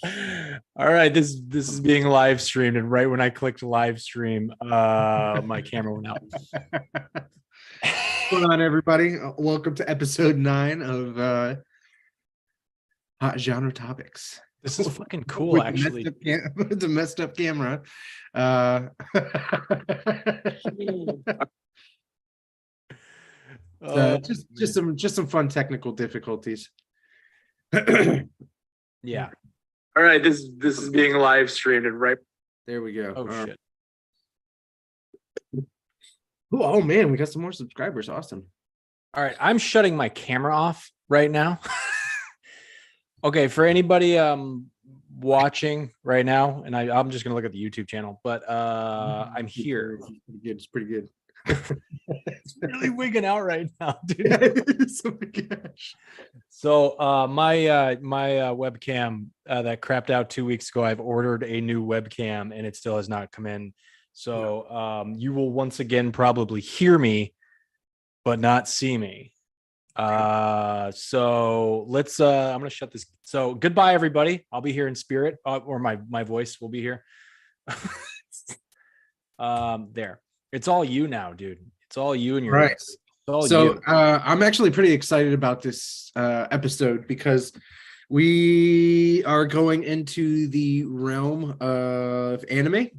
All right, this is being live streamed, and right when I clicked live stream, my camera went out. What's going on, everybody? Welcome to episode 9 of Hot Genre Topics. This is fucking cool, With actually. the messed up camera. Uh, Oh, just some fun technical difficulties. yeah. All right, this is being live streamed, and right. There we go. Oh shit. Oh man, we got some more subscribers. Awesome. All right, I'm shutting my camera off right now. Okay, for anybody watching right now, and I'm just gonna look at the YouTube channel, but I'm here. It's pretty good. It's really wigging out right now, dude. Oh my gosh. So my webcam that crapped out 2 weeks ago, I've ordered a new webcam and it still has not come in. So you will once again probably hear me, but not see me. So let's I'm gonna shut this. So goodbye, everybody. I'll be here in spirit, or my voice will be here. There. It's all you now, dude. It's all you and your right. So I'm actually pretty excited about this episode because we are going into the realm of anime.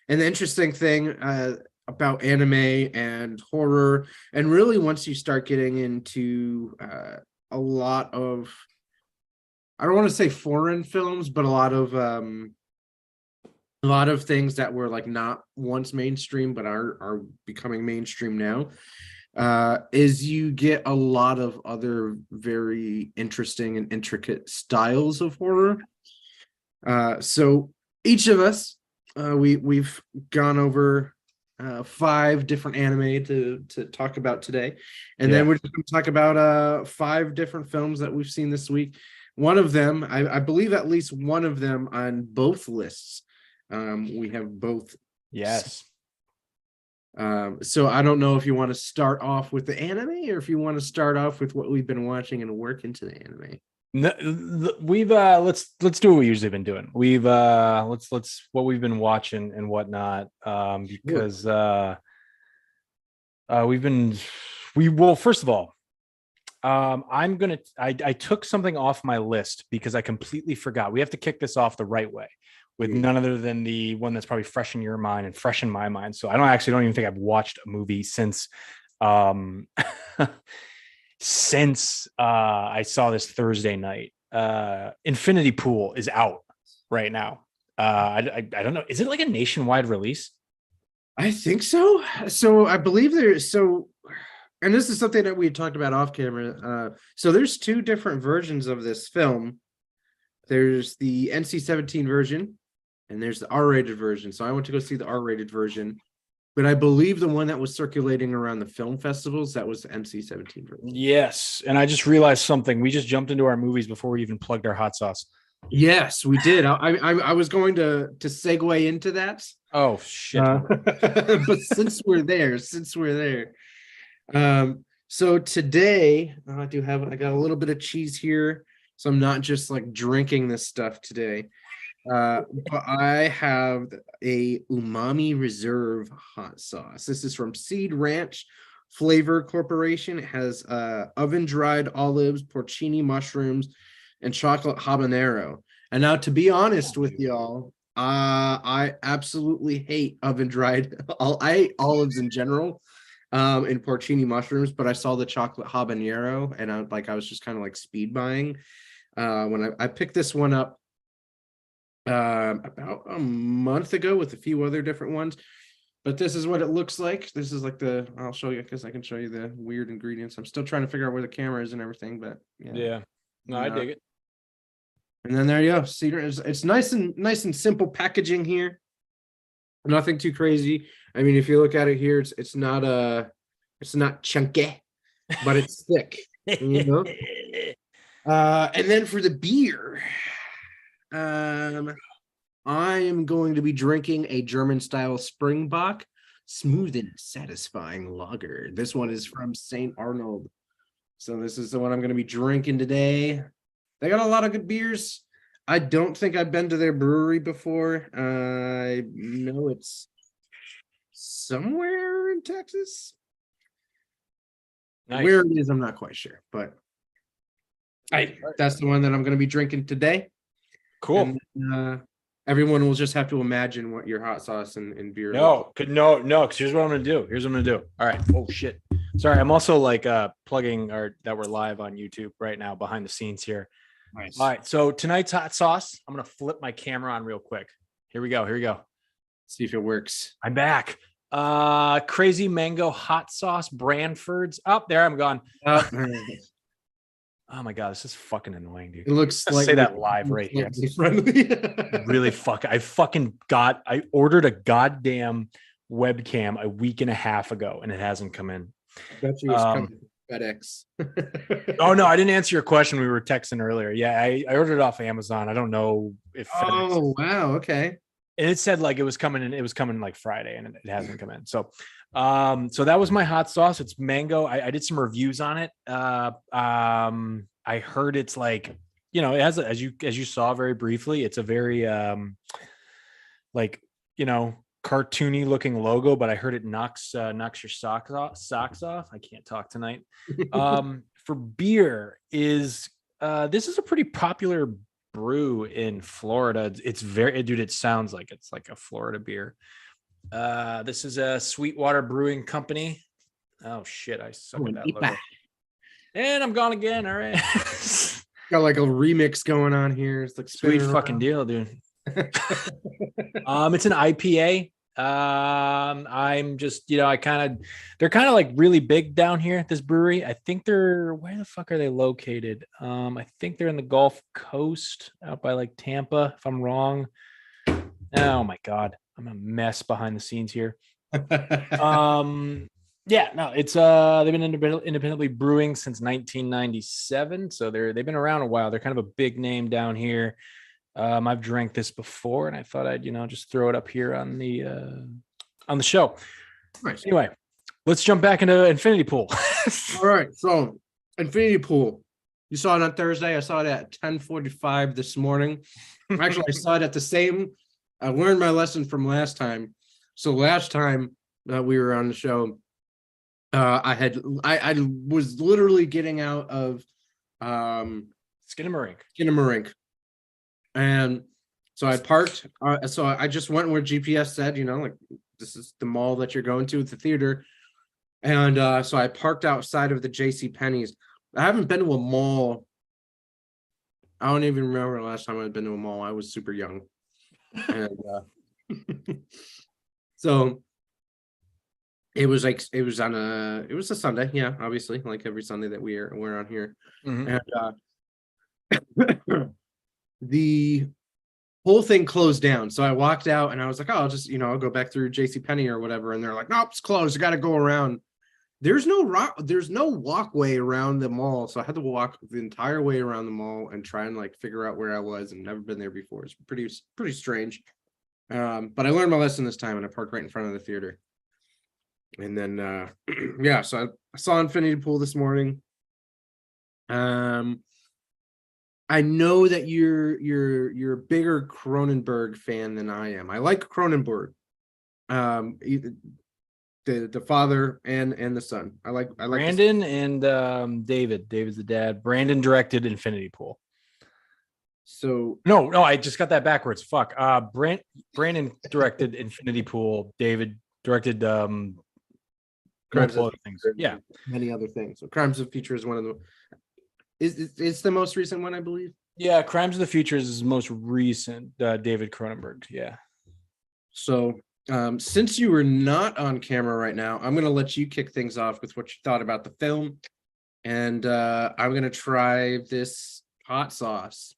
And the interesting thing about anime and horror, and really once you start getting into a lot of, I don't want to say foreign films, but a lot of things that were like not once mainstream but are becoming mainstream now, is you get a lot of other very interesting and intricate styles of horror. So each of us, we've gone over 5 different anime to talk about today, and then we're just going to talk about 5 different films that we've seen this week. One of them, I believe at least one of them on both lists, we have both. yes. So I don't know if you want to start off with the anime or if you want to start off with what we've been watching and work into the anime. No, we've let's do what we usually been doing. We've let's what we've been watching and whatnot. Because well, first of all, I took something off my list because I completely forgot. We have to kick this off the right way with none other than the one that's probably fresh in your mind and fresh in my mind. So I don't even think I've watched a movie since since I saw this Thursday night. Infinity Pool is out right now. I don't know. Is it like a nationwide release? I think so. So I believe and this is something that we had talked about off camera. So there's 2 different versions of this film. There's the NC-17 version and there's the R-rated version. So I went to go see the R-rated version, but I believe the one that was circulating around the film festivals, that was the NC-17 version. Yes, and I just realized something. We just jumped into our movies before we even plugged our hot sauce. Yes, we did. I was going to segue into that. Oh shit! But since we're there, so today I got a little bit of cheese here, so I'm not just like drinking this stuff today. But I have a Umami Reserve hot sauce. This is from Seed Ranch Flavor Corporation. It has oven dried olives, porcini mushrooms, and chocolate habanero. And now, to be honest with y'all, I absolutely hate oven dried. I hate olives in general, and porcini mushrooms. But I saw the chocolate habanero, and I was just kind of like speed buying when I picked this one up about a month ago with a few other different ones. But this is what it looks like. This is like I'll show you because I can show you the weird ingredients. I'm still trying to figure out where the camera is and everything, but yeah. No, I dig it. And then there you go. Cedar it's nice and simple packaging here. Nothing too crazy. I mean, if you look at it here, it's not chunky, but it's thick. You know? And then for the beer, I am going to be drinking a German-style Springbok smooth and satisfying lager. This one is from St. Arnold. So this is the one I'm going to be drinking today. They got a lot of good beers. I don't think I've been to their brewery before. I know it's somewhere in Texas. Nice. Where it is, I'm not quite sure, but that's the one that I'm going to be drinking today. Cool. And everyone will just have to imagine what your hot sauce and beer. No, because here's what I'm gonna do. All right. Oh shit. Sorry, I'm also like plugging that we're live on YouTube right now behind the scenes here. Nice. All right. So tonight's hot sauce, I'm gonna flip my camera on real quick. Here we go. See if it works. I'm back. Crazy mango hot sauce, Branford's. Up there, I'm gone. Oh my god, this is fucking annoying, dude. It looks Let's say that live right here. Really I ordered a goddamn webcam a week and a half ago and it hasn't come in. Bet you it's coming FedEx. Oh no, I didn't answer your question. We were texting earlier. Yeah, I ordered it off Amazon. I don't know if FedEx wow, okay. And it said like it was coming like Friday and it hasn't come in. So so that was my hot sauce. It's mango. I did some reviews on it. I heard it's like, you know, it has as you saw very briefly, it's a very like, you know, cartoony looking logo, but I heard it knocks your socks off. I can't talk tonight. For beer is this is a pretty popular brew in Florida. It's very, dude, it sounds like it's like a Florida beer. This is a Sweetwater Brewing Company. Oh shit, I suck at that logo. And I'm gone again. All right. Got like a remix going on here. It's like sweet fucking deal, dude. It's an IPA. I'm just, you know, they're kind of like really big down here at this brewery. I think where the fuck are they located? I think they're in the Gulf Coast out by like Tampa, if I'm wrong. Oh my God. I'm a mess behind the scenes here. Yeah, no, it's they've been independently brewing since 1997, so they've been around a while. They're kind of a big name down here. I've drank this before, and I thought I'd, you know, just throw it up here on the show. Nice. Anyway, let's jump back into Infinity Pool. All right, so Infinity Pool. You saw it on Thursday. I saw it at 10:45 this morning. Actually, I saw it at the same. I learned my lesson from last time. So last time that we were on the show, I was literally getting out of Skinamarink. And so I parked. So I just went where GPS said, you know, like this is the mall that you're going to, the theater. And so I parked outside of the JCPenney's. I haven't been to a mall. I don't even remember the last time I'd been to a mall. I was super young. And so it was a Sunday, yeah, obviously, like every Sunday that we're on here. Mm-hmm. And the whole thing closed down. So I walked out and I was like, oh, I'll just, you know, I'll go back through JCPenney or whatever. And they're like, nope, it's closed. You got to go around. There's no walkway around the mall. So I had to walk the entire way around the mall and try and like figure out where I was, and never been there before. It's pretty strange. But I learned my lesson this time, and I parked right in front of the theater. And then yeah, so I saw Infinity Pool this morning. I know that you're a bigger Kronenbourg fan than I am. I like Kronenbourg. The father and the son. I like Brandon and David. David's the dad. Brandon directed Infinity Pool. So no, I just got that backwards. Fuck. Brandon directed Infinity Pool. David directed multiple other things. Yeah, many other things. So Crimes of the Future is one of the. It's the most recent one, I believe. Yeah, Crimes of the Future is his most recent. David Cronenberg. Yeah. So since you were not on camera right now, I'm going to let you kick things off with what you thought about the film, and I'm going to try this hot sauce.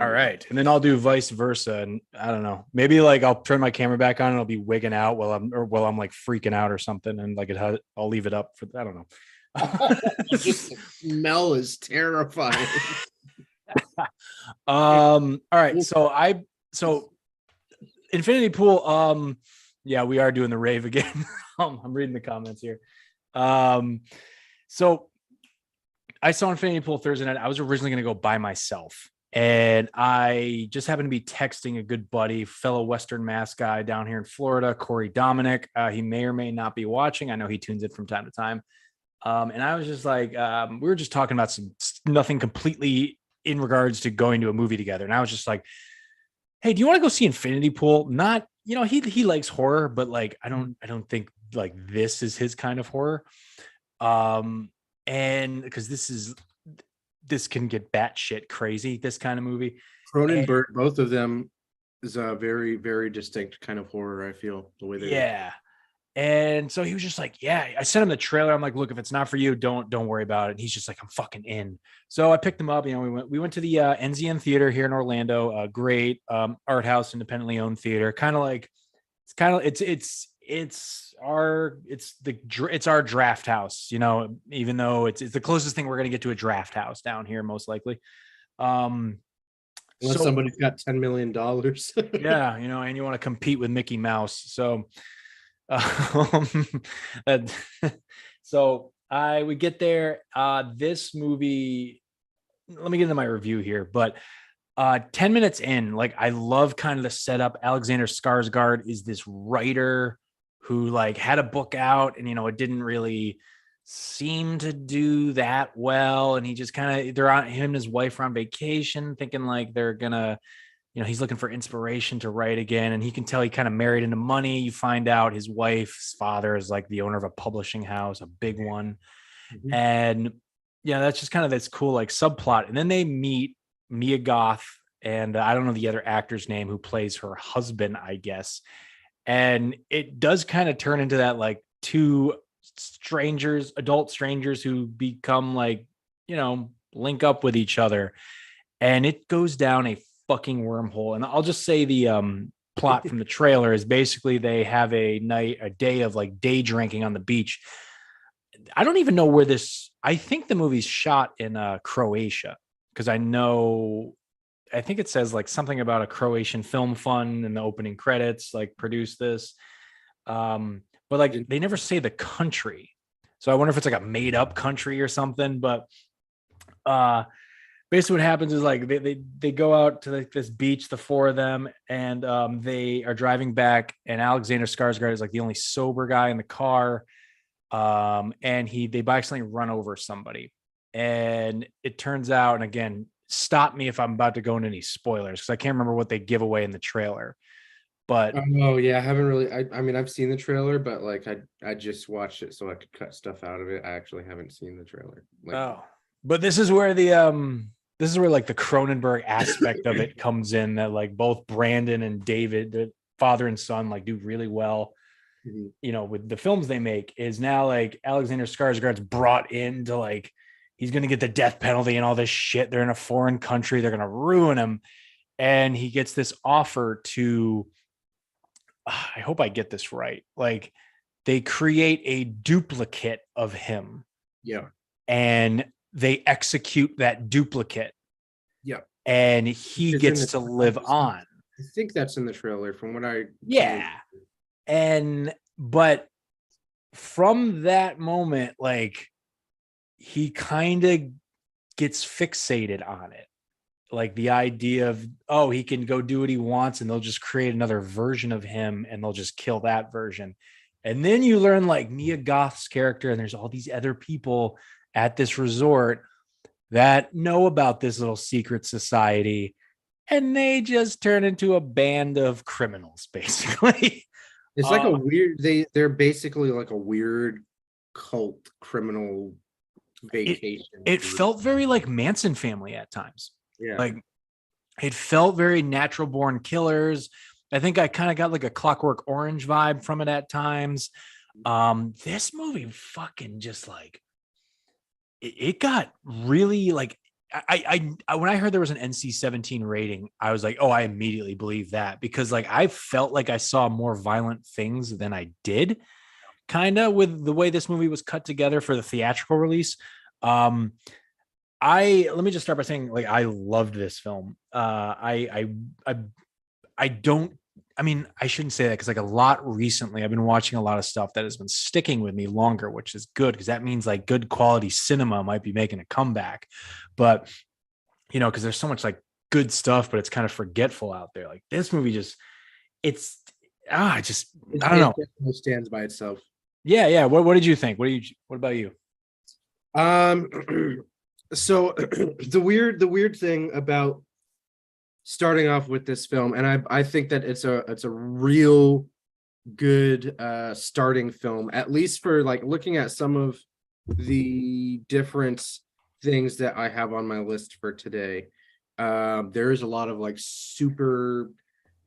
All right, and then I'll do vice versa, and I don't know, maybe like I'll turn my camera back on and I'll be wigging out while I'm like freaking out or something, and like I'll leave it up for, I don't know. Just the smell is terrifying. All right, so Infinity Pool, yeah, we are doing the rave again. I'm reading the comments here. So I saw Infinity Pool Thursday night. I was originally going to go by myself, And I just happened to be texting a good buddy, fellow Western Mass guy down here in Florida, Corey Dominic. He may or may not be watching. I know he tunes in from time to time. And I was just like, we were just talking about nothing completely in regards to going to a movie together. And I was just like, hey, do you want to go see Infinity Pool? Not, he likes horror, but like, I don't think like this is his kind of horror. And because this can get batshit crazy, this kind of movie. Cronenberg, both of them is a very, very distinct kind of horror. I feel the way they. Yeah. And so he was just like, yeah, I sent him the trailer. I'm like, look, if it's not for you, don't worry about it. And he's just like, I'm fucking in. So I picked him up. We went to the NZN Theater here in Orlando, a great art house, independently owned theater. It's our draft house, even though it's the closest thing we're going to get to a draft house down here, most likely. Unless somebody's got $10 million. Yeah. And you want to compete with Mickey Mouse. So we get there. This movie, let me get into my review here, but 10 minutes in, like, I love kind of the setup. Alexander Skarsgård is this writer who like had a book out, and it didn't really seem to do that well, and he just kind of, him and his wife are on vacation, thinking like they're gonna, he's looking for inspiration to write again. And he can tell he kind of married into money. You find out his wife's father is like the owner of a publishing house, a big one. Mm-hmm. And that's just kind of this cool like subplot. And then they meet Mia Goth, and I don't know the other actor's name, who plays her husband, I guess. And it does kind of turn into that like two adult strangers who become like, link up with each other. And it goes down a fucking wormhole. And I'll just say the plot from the trailer is basically they have a day of like day drinking on the beach. I don't even know where I think the movie's shot in Croatia, because I think it says like something about a Croatian film fund in the opening credits, like produced this. But like they never say the country. So I wonder if it's like a made up country or something. But basically what happens is like they go out to like this beach, the four of them, and they are driving back, and Alexander Skarsgård is like the only sober guy in the car. And they by accidentally run over somebody. And it turns out, and again, stop me if I'm about to go into any spoilers, because I can't remember what they give away in the trailer. But oh yeah, I haven't really. I mean, I've seen the trailer, but like I just watched it so I could cut stuff out of it. I actually haven't seen the trailer. But this is where like the Cronenberg aspect of it comes in, that like both Brandon and David, the father and son, like do really well. Mm-hmm. With the films they make, is now like Alexander Skarsgård's brought in to like, he's going to get the death penalty and all this shit. They're in a foreign country. They're going to ruin him. And he gets this offer to, I hope I get this right. Like they create a duplicate of him. Yeah. And they execute that duplicate. Yeah. And he gets to live on. I think that's in the trailer from what I. Yeah. But from that moment, like, he kind of gets fixated on it. Like the idea of, he can go do what he wants, and they'll just create another version of him, and they'll just kill that version. And then you learn like Mia Goth's character, and there's all these other people at this resort that know about this little secret society, and they just turn into a band of criminals, basically. It's like a weird, they're basically like a weird cult criminal vacation. It felt very like Manson family at times. Yeah. Like it felt very Natural Born Killers. I think I kind of got like a Clockwork Orange vibe from it at times. This movie fucking just like, it got really like, I when I heard there was an NC-17 rating, I was like, I immediately believe that, because like I felt like I saw more violent things than I did, kind of, with the way this movie was cut together for the theatrical release. Let me just start by saying, like, I loved this film. I shouldn't say that, because like a lot recently I've been watching a lot of stuff that has been sticking with me longer, which is good, because that means like good quality cinema might be making a comeback. But because there's so much like good stuff, but it's kind of forgetful out there. Like this movie just it's just I don't It know. definitely stands by itself. Yeah, yeah. What did you think? What about you? Um, so the weird thing about starting off with this film, and I think that it's a real good starting film, at least for like looking at some of the different things that I have on my list for today. There is a lot of like super,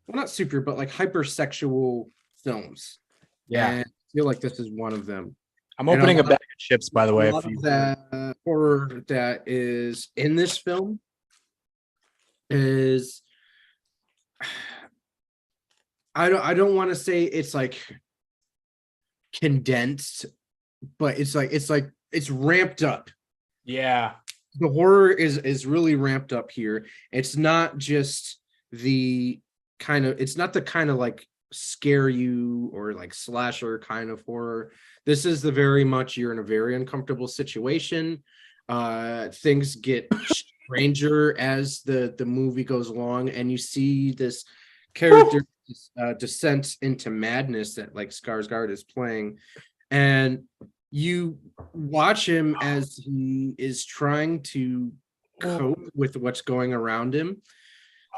well, not super, but like hypersexual films, Yeah. and I feel like this is one of them. I'm And a opening a lot, bag of chips, by the a way. lot If you of that horror that is in this film is, I don't want to say it's like condensed, but it's ramped up. yeah. The horror is really ramped up here. It's not just the it's not the kind of like scare you or like slasher kind of horror. This is the very much you're in a very uncomfortable situation. Things get stranger as the movie goes along, and you see this character descent into madness that like Skarsgård is playing, and you watch him as he is trying to cope with what's going around him.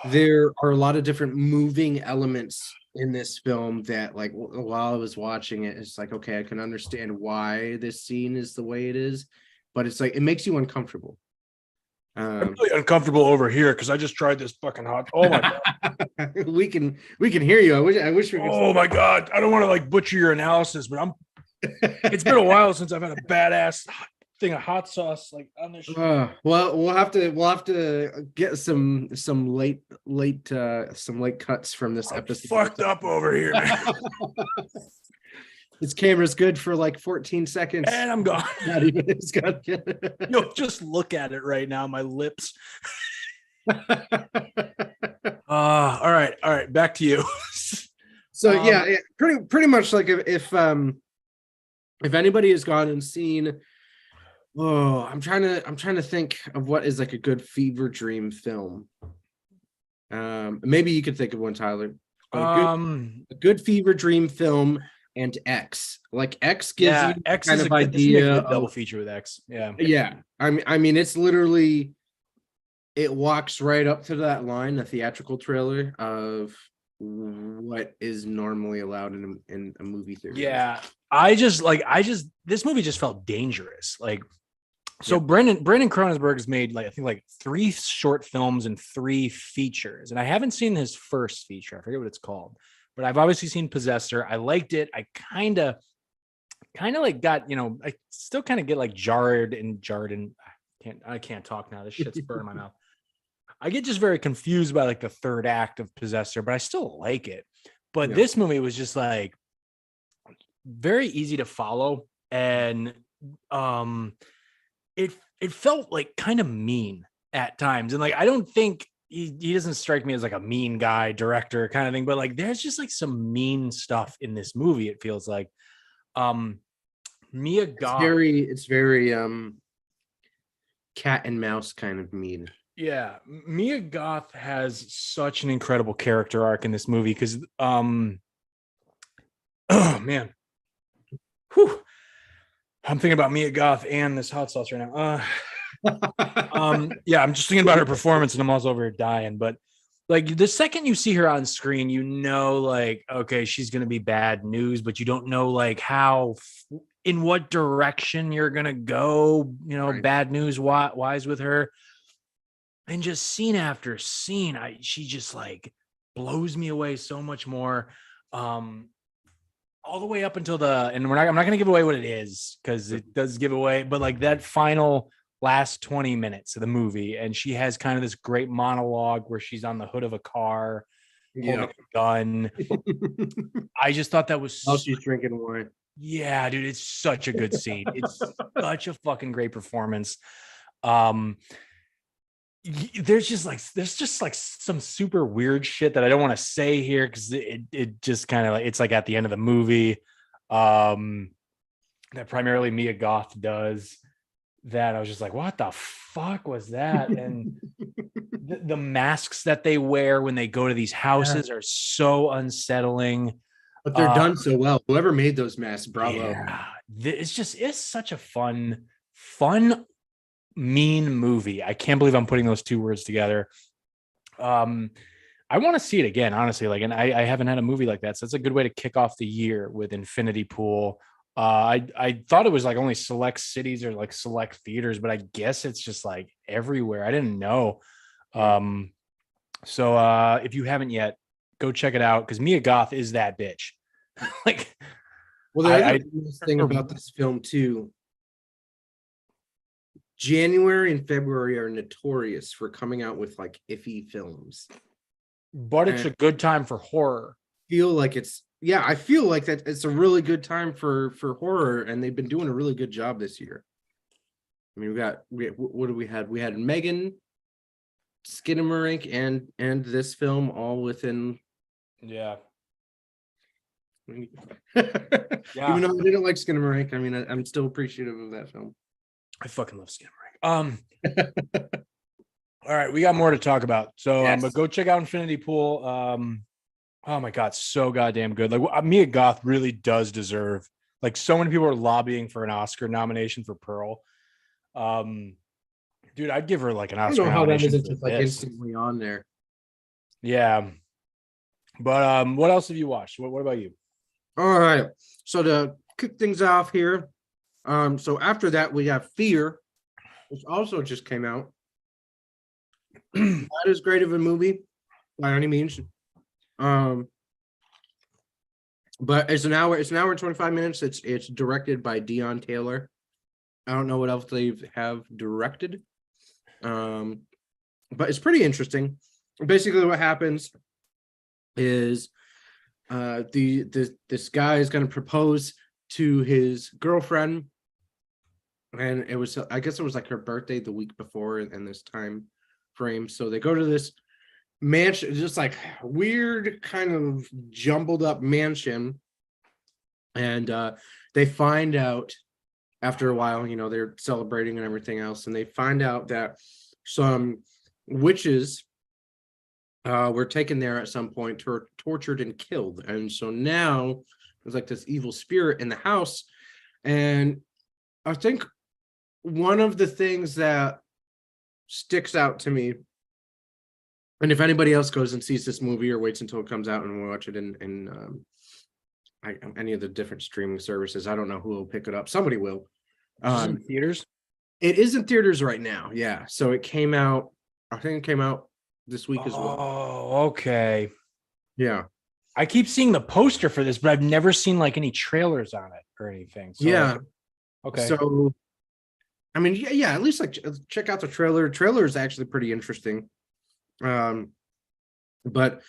There are a lot of different moving elements in this film that like while I was watching it, it's like, okay, I can understand why this scene is the way it is, but it's like it makes you uncomfortable. I'm really uncomfortable over here because I just tried this fucking hot. Oh my god. we can hear you. I wish we could. Oh my god. I don't want to like butcher your analysis, but it's been a while since I've had a badass thing of hot sauce like on this. Well, we'll have to get some late cuts from this I'm episode. fucked up over here, man. This camera's good for like 14 seconds. And I'm gone. Not even it's got. Yo, just look at it right now. My lips. All right. Back to you. So yeah, pretty much like if anybody has gone and seen, I'm trying to think of what is like a good fever dream film. Maybe you could think of one, Tyler. A good fever dream film. And X, like X gives you X kind is of idea of double of, feature with X. Yeah. I mean, it's literally, it walks right up to that line, the theatrical trailer of what is normally allowed in a movie theater. Yeah, this movie just felt dangerous. Like, so Yep. Brandon Cronenberg has made like I think like 3 short films and 3 features, and I haven't seen his first feature. I forget what it's called. But I've obviously seen Possessor. I liked it. I kind of like got, I still kind of get like jarred and I can't talk now. This shit's burning my mouth. I get just very confused by like the third act of Possessor, but I still like it. But this movie was just like very easy to follow. And it felt like kind of mean at times. And like, I don't think he doesn't strike me as like a mean guy director kind of thing, but like there's just like some mean stuff in this movie. It feels like Mia Goth. It's very cat and mouse kind of mean. Yeah, Mia Goth has such an incredible character arc in this movie because oh man. Whew. I'm thinking about Mia Goth and this hot sauce right now. Yeah, I'm just thinking about her performance and I'm also over here dying. But like the second you see her on screen, like, okay, she's gonna be bad news, but you don't know like in what direction you're gonna go, Right. bad news wise with her. And just scene after scene, she just like blows me away so much more. All the way up until I'm not gonna give away what it is because it does give away, but like that final last 20 minutes of the movie, and she has kind of this great monologue where she's on the hood of a car holding a gun. I just thought that was she's drinking wine. Yeah, dude, it's such a good scene. It's such a fucking great performance. There's just like some super weird shit that I don't want to say here because it just kind of like it's like at the end of the movie that primarily Mia Goth does. that I was just like, what the fuck was that? And the masks that they wear when they go to these Yeah. houses are so unsettling. But they're Uh, done so well. Whoever made those masks, bravo. yeah, it's such a fun, mean movie. I can't believe I'm putting those two words together. Um, I want to see it again, honestly. Like, and I haven't had a movie like that, so it's a good way to kick off the year with Infinity Pool. I thought it was like only select cities or like select theaters, but I guess it's just like everywhere. I didn't know. Um, so if you haven't yet, go check it out because Mia Goth is that bitch. Like, Well, the other nice thing about this film too, January and February are notorious for coming out with like iffy films. but it's a good time for horror. Feel like it's yeah, I feel like that it's a really good time for horror, and they've been doing a really good job this year. I mean, what do we had? We had Megan, Skinamarink, and this film all within. Yeah. Even though I didn't like Skinamarink, I mean, I'm still appreciative of that film. I fucking love Skinamarink. All right, we got more to talk about. So Yes. but go check out Infinity Pool. Oh my god, so goddamn good. Like Mia Goth really does deserve, like, so many people are lobbying for an Oscar nomination for Pearl. Dude, I'd give her like an I Oscar don't know how that nomination isn't for just like this. instantly on there. Yeah. But what else have you watched? What about you? All right. So to kick things off here, so after that we have Fear, which also just came out. Not as great of a movie by any means. But it's an hour and 25 minutes. It's directed by Dion Taylor. I don't know what else they have directed. But it's pretty interesting. Basically what happens is this guy is going to propose to his girlfriend, and I guess it was like her birthday the week before in this time frame. So they go to this mansion, just like weird kind of jumbled up mansion, and they find out after a while, they're celebrating and everything else, and they find out that some witches were taken there at some point, tortured and killed. And so now there's like this evil spirit in the house. And I think one of the things that sticks out to me, and if anybody else goes and sees this movie or waits until it comes out and we'll watch it in any of the different streaming services, I don't know who will pick it up. Somebody will. In theaters? It is in theaters right now. Yeah. So it came out, I think it came out this week as well. Oh, okay. Yeah. I keep seeing the poster for this, but I've never seen like any trailers on it or anything. So, yeah. Okay. So, I mean, yeah, at least like check out the trailer. Trailer is actually pretty interesting. But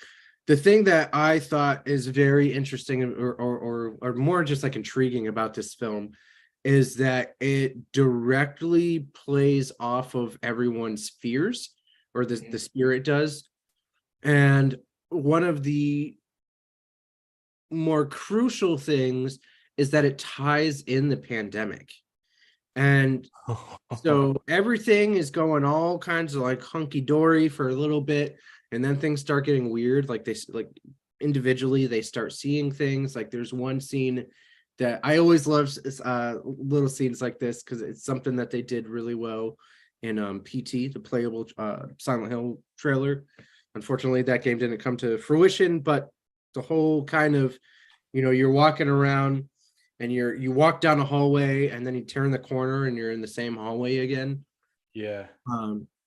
the thing that I thought is very interesting or more just like intriguing about this film is that it directly plays off of everyone's fears, or the spirit does. And one of the more crucial things is that it ties in the pandemic. And so everything is going all kinds of like hunky-dory for a little bit, and then things start getting weird. Like individually they start seeing things. Like there's one scene that I always love, little scenes like this, because it's something that they did really well in PT, the playable Silent Hill trailer. Unfortunately, that game didn't come to fruition, but the whole kind of, you're walking around and you walk down a hallway and then you turn the corner and you're in the same hallway again. Yeah.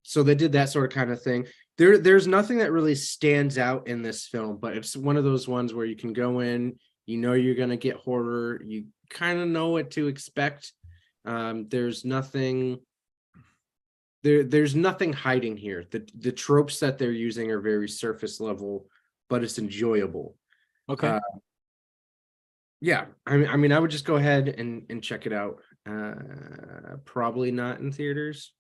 So they did that sort of kind of thing. There's nothing that really stands out in this film, but it's one of those ones where you can go in, you're going to get horror. You kind of know what to expect. There's nothing hiding here. The tropes that they're using are very surface level, but it's enjoyable. Okay. Yeah, I mean, I would just go ahead and check it out. Probably not in theaters.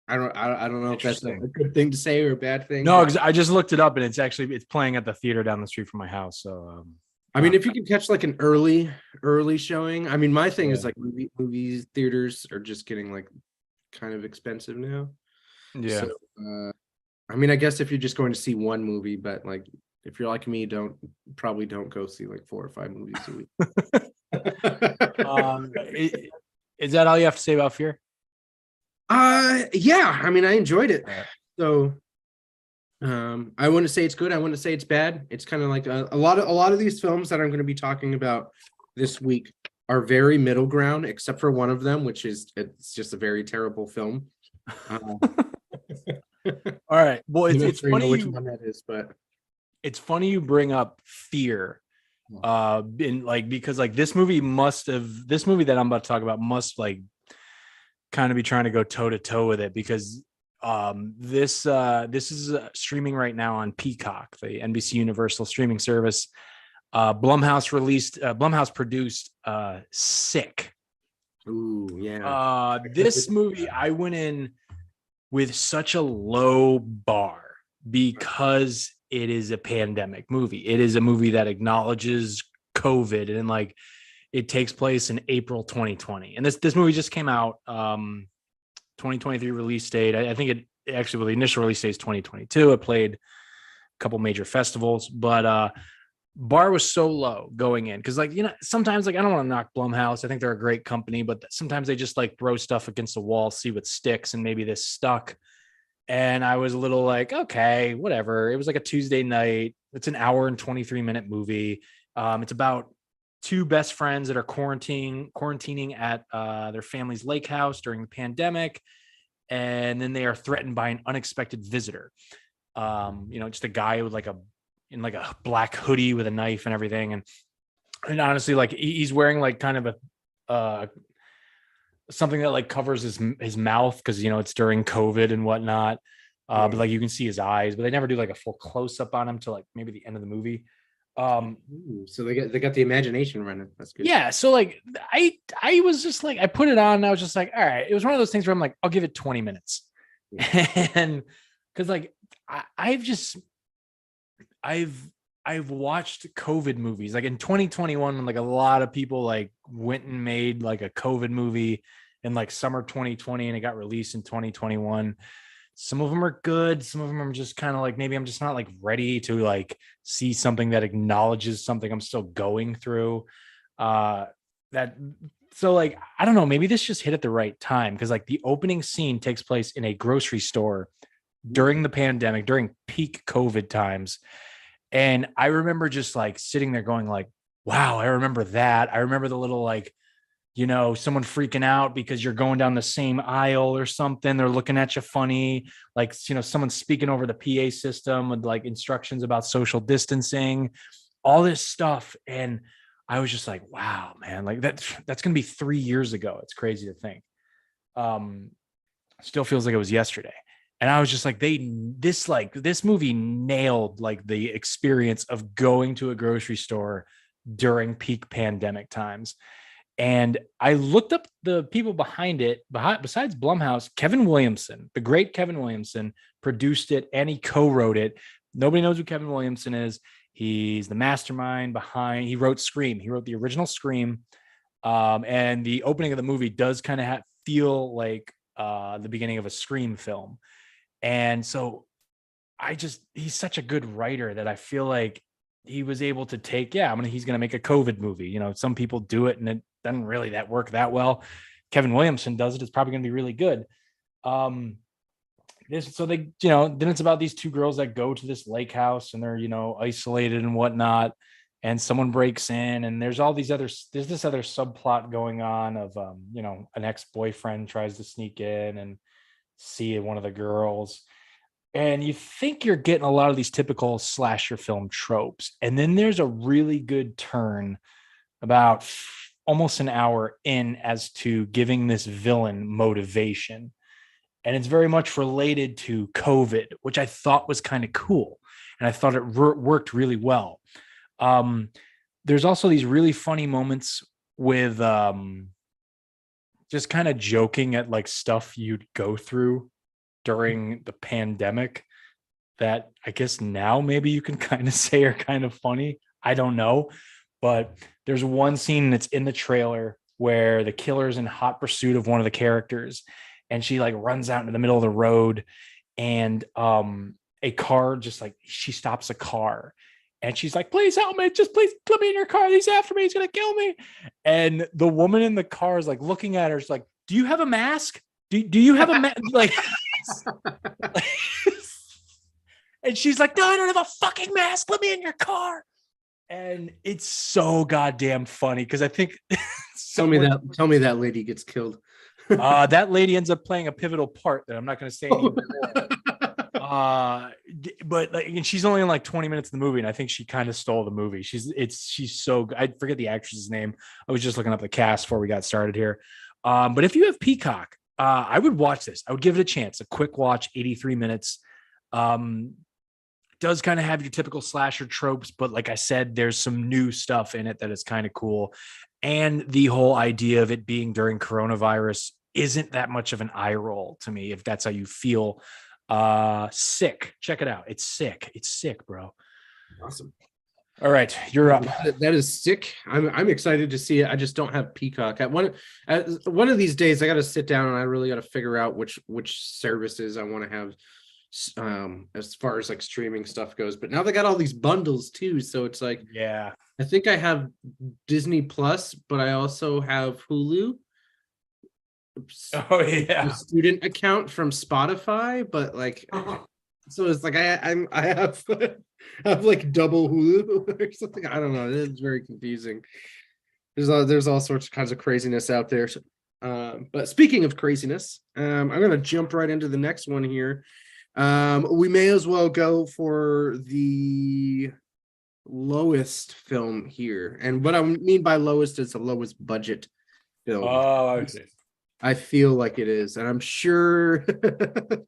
I don't know if that's a good thing to say or a bad thing. No, because I just looked it up and it's playing at the theater down the street from my house. So I mean, if you can catch like an early showing. I mean, my thing is Yeah. like movies theaters are just getting like kind of expensive now. Yeah. So I mean, I guess if you're just going to see one movie, but like if you're like me, probably don't go see like 4 or 5 movies a week. Is that all you have to say about Fear? Yeah, I mean, I enjoyed it. All right. So I wouldn't say it's good. I wouldn't say it's bad. It's kind of like a lot of these films that I'm going to be talking about this week are very middle ground, except for one of them, which is it's just a very terrible film. All right. Well, I'm not it's sure you know funny which you one that is, but it's funny you bring up Fear. In like because like this movie that I'm about to talk about must like kind of be trying to go toe to toe with it because this is streaming right now on Peacock, the NBC Universal streaming service. Blumhouse produced Sick. ooh, yeah. This movie I went in with such a low bar because it is a pandemic movie. It is a movie that acknowledges COVID and like it takes place in April 2020. And this movie just came out 2023 release date. I think it actually, well, the initial release date is 2022. It played a couple major festivals, but bar was so low going in because like, you know, sometimes like I don't want to knock Blumhouse. I think they're a great company, but sometimes they just like throw stuff against the wall, see what sticks, and maybe this stuck. And I was a little like, okay, whatever. It was like a Tuesday night. It's an hour and 23-minute movie. It's about two best friends that are quarantining at their family's lake house during the pandemic. And then they are threatened by an unexpected visitor. You know, just a guy with like in like a black hoodie with a knife and everything. And honestly, like he's wearing like kind of a something that like covers his mouth because you know it's during COVID and whatnot. But like you can see his eyes, but they never do like a full close up on him till like maybe the end of the movie. Ooh, so they got the imagination running. That's good. Yeah, so like I was just like I put it on and I was just like, all right. It was one of those things where I'm like, I'll give it 20 minutes. And because like I've just I've watched COVID movies like in 2021 when like a lot of people like went and made like a COVID movie in like summer 2020 and it got released in 2021. Some of them are good, some of them are just kind of like maybe I'm just not like ready to like see something that acknowledges something I'm still going through. That so like I don't know, maybe this just hit at the right time because like the opening scene takes place in a grocery store during the pandemic, during peak COVID times. And I remember just like sitting there going like, wow, I remember that. I remember the little like, you know, someone freaking out because you're going down the same aisle or something. They're looking at you funny, like, you know, someone speaking over the PA system with like instructions about social distancing, all this stuff. And I was just like, wow, man, like that's going to be 3 years ago. It's crazy to think. Um, Still feels like it was yesterday. And I was just like, this movie nailed like the experience of going to a grocery store during peak pandemic times. And I looked up the people behind it. Besides Blumhouse, Kevin Williamson, the great Kevin Williamson, produced it and he co-wrote it. Nobody knows who Kevin Williamson is. He's the mastermind behind. He wrote Scream. He wrote the original Scream, and the opening of the movie does kind of feel like the beginning of a Scream film. And so he's such a good writer that I feel like he was able to take, he's going to make a COVID movie. You know, some people do it and it doesn't really work that well. Kevin Williamson does it. It's probably going to be really good. Then it's about these two girls that go to this lake house and they're, you know, isolated and whatnot. And someone breaks in and there's this other subplot going on of, an ex-boyfriend tries to sneak in and see one of the girls. And you think you're getting a lot of these typical slasher film tropes. And then there's a really good turn about almost an hour in as to giving this villain motivation. And it's very much related to COVID, which I thought was kind of cool. And I thought it worked really well. There's also these really funny moments with just kind of joking at like stuff you'd go through during the pandemic that I guess now maybe you can kind of say are kind of funny. I don't know. but there's one scene that's in the trailer where the killer's in hot pursuit of one of the characters, and she like runs out into the middle of the road, and a car just like she stops a car. And she's like, please help me. Just please put me in your car. He's after me. He's going to kill me. And the woman in the car is like looking at her. She's like, do you have a mask? Do you have a mask? Like, and she's like, no, I don't have a fucking mask. Let me in your car. And it's so goddamn funny because I think Tell me that lady gets killed. that lady ends up playing a pivotal part that I'm not going to say anymore. But like, and she's only in like 20 minutes of the movie, and I think she kind of stole the movie. She's so good. I forget the actress's name. I was just looking up the cast before we got started here. But if you have Peacock, I would watch this. I would give it a chance. A quick watch, 83 minutes. Does kind of have your typical slasher tropes, but like I said, there's some new stuff in it that is kind of cool. And the whole idea of it being during coronavirus isn't that much of an eye roll to me, if that's how you feel. Sick. Check it out. It's sick, bro. Awesome. All right, you're up. That is sick. I'm excited to see it. I just don't have Peacock. One of these days I got to sit down and I really got to figure out which services I want to have as far as like streaming stuff goes. But now they got all these bundles too, so it's like, yeah, I think I have Disney Plus, but I also have Hulu. Oh yeah, a student account from Spotify, but like, so it's like I have I have like double Hulu or something. I don't know. It's very confusing. There's all sorts of kinds of craziness out there. But speaking of craziness, I'm gonna jump right into the next one here. We may as well go for the lowest film here, and what I mean by lowest is the lowest budget film. Oh, I feel like it is, and I'm sure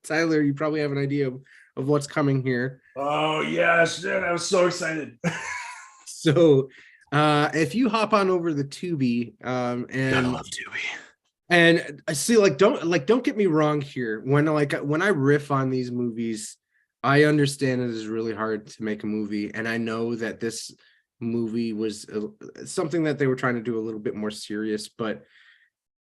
Tyler, you probably have an idea of what's coming here. Oh yes, dude, I was so excited. So, if you hop on over the Tubi, and Gotta love Tubi. And I see, don't get me wrong here. When I riff on these movies, I understand it is really hard to make a movie, and I know that this movie was something that they were trying to do a little bit more serious, but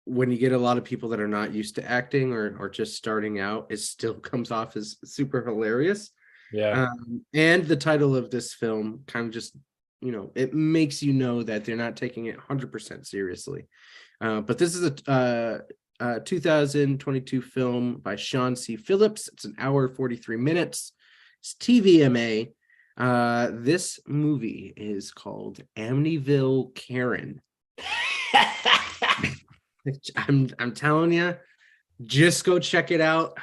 when you get a lot of people that are not used to acting or just starting out, it still comes off as super hilarious. Yeah. And the title of this film kind of just, it makes you know that they're not taking it 100% seriously. But this is a 2022 film by Sean C. Phillips. It's an hour 43 minutes. It's TVMA. This movie is called Amityville Karen. I'm telling you, just go check it out.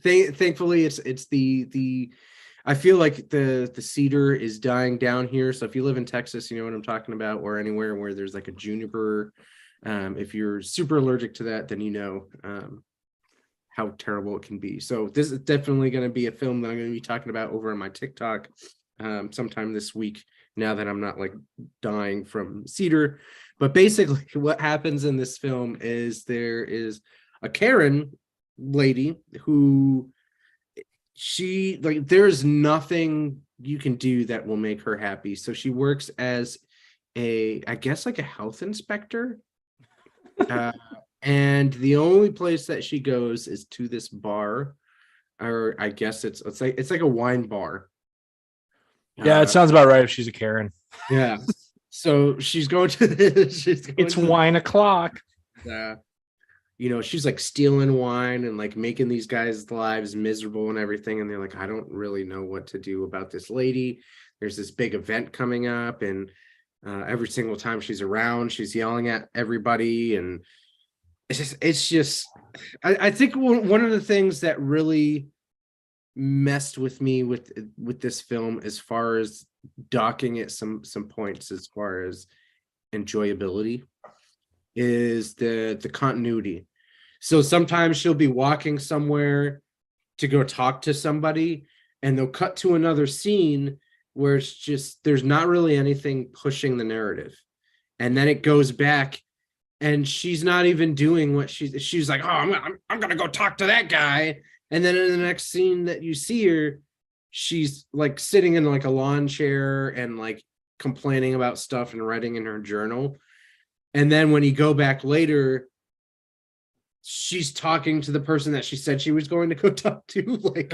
Thankfully, it's the I feel like the cedar is dying down here. So if you live in Texas, you know what I'm talking about, or anywhere where there's like a juniper. If you're super allergic to that, then you know how terrible it can be. So this is definitely going to be a film that I'm going to be talking about over on my TikTok sometime this week, now that I'm not like dying from cedar. But basically what happens in this film is there is a Karen lady who there's nothing you can do that will make her happy. So she works as I guess like a health inspector. And the only place that she goes is to this bar, or I guess it's like a wine bar. Yeah, it sounds about right if she's a Karen. Yeah. So she's going to it's wine o'clock. She's like stealing wine and like making these guys' lives miserable and everything. And they're like, I don't really know what to do about this lady. There's this big event coming up, and every single time she's around, she's yelling at everybody. And it's just I think one of the things that really messed with me with this film, as far as docking it some points as far as enjoyability, is the continuity. So sometimes she'll be walking somewhere to go talk to somebody, and they'll cut to another scene where it's just there's not really anything pushing the narrative, and then it goes back and she's not even doing what she's like, oh, I'm gonna go talk to that guy. And then in the next scene that you see her, she's like sitting in like a lawn chair and like complaining about stuff and writing in her journal. And then when you go back later, she's talking to the person that she said she was going to go talk to, like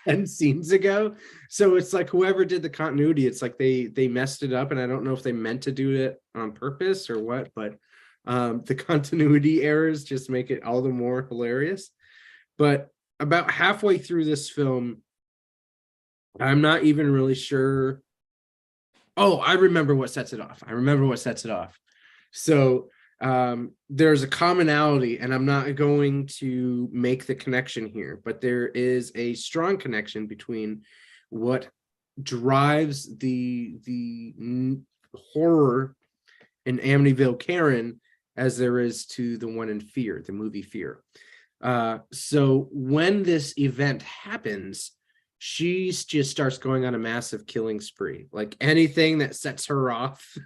10 scenes ago. So it's like whoever did the continuity, it's like they messed it up, and I don't know if they meant to do it on purpose or what, but the continuity errors just make it all the more hilarious. But about halfway through this film, I'm not even really sure. Oh, I remember what sets it off. So there's a commonality, and I'm not going to make the connection here, but there is a strong connection between what drives the horror in Amityville Karen as there is to the one in Fear, the movie Fear. So when this event happens, she just starts going on a massive killing spree, like anything that sets her off.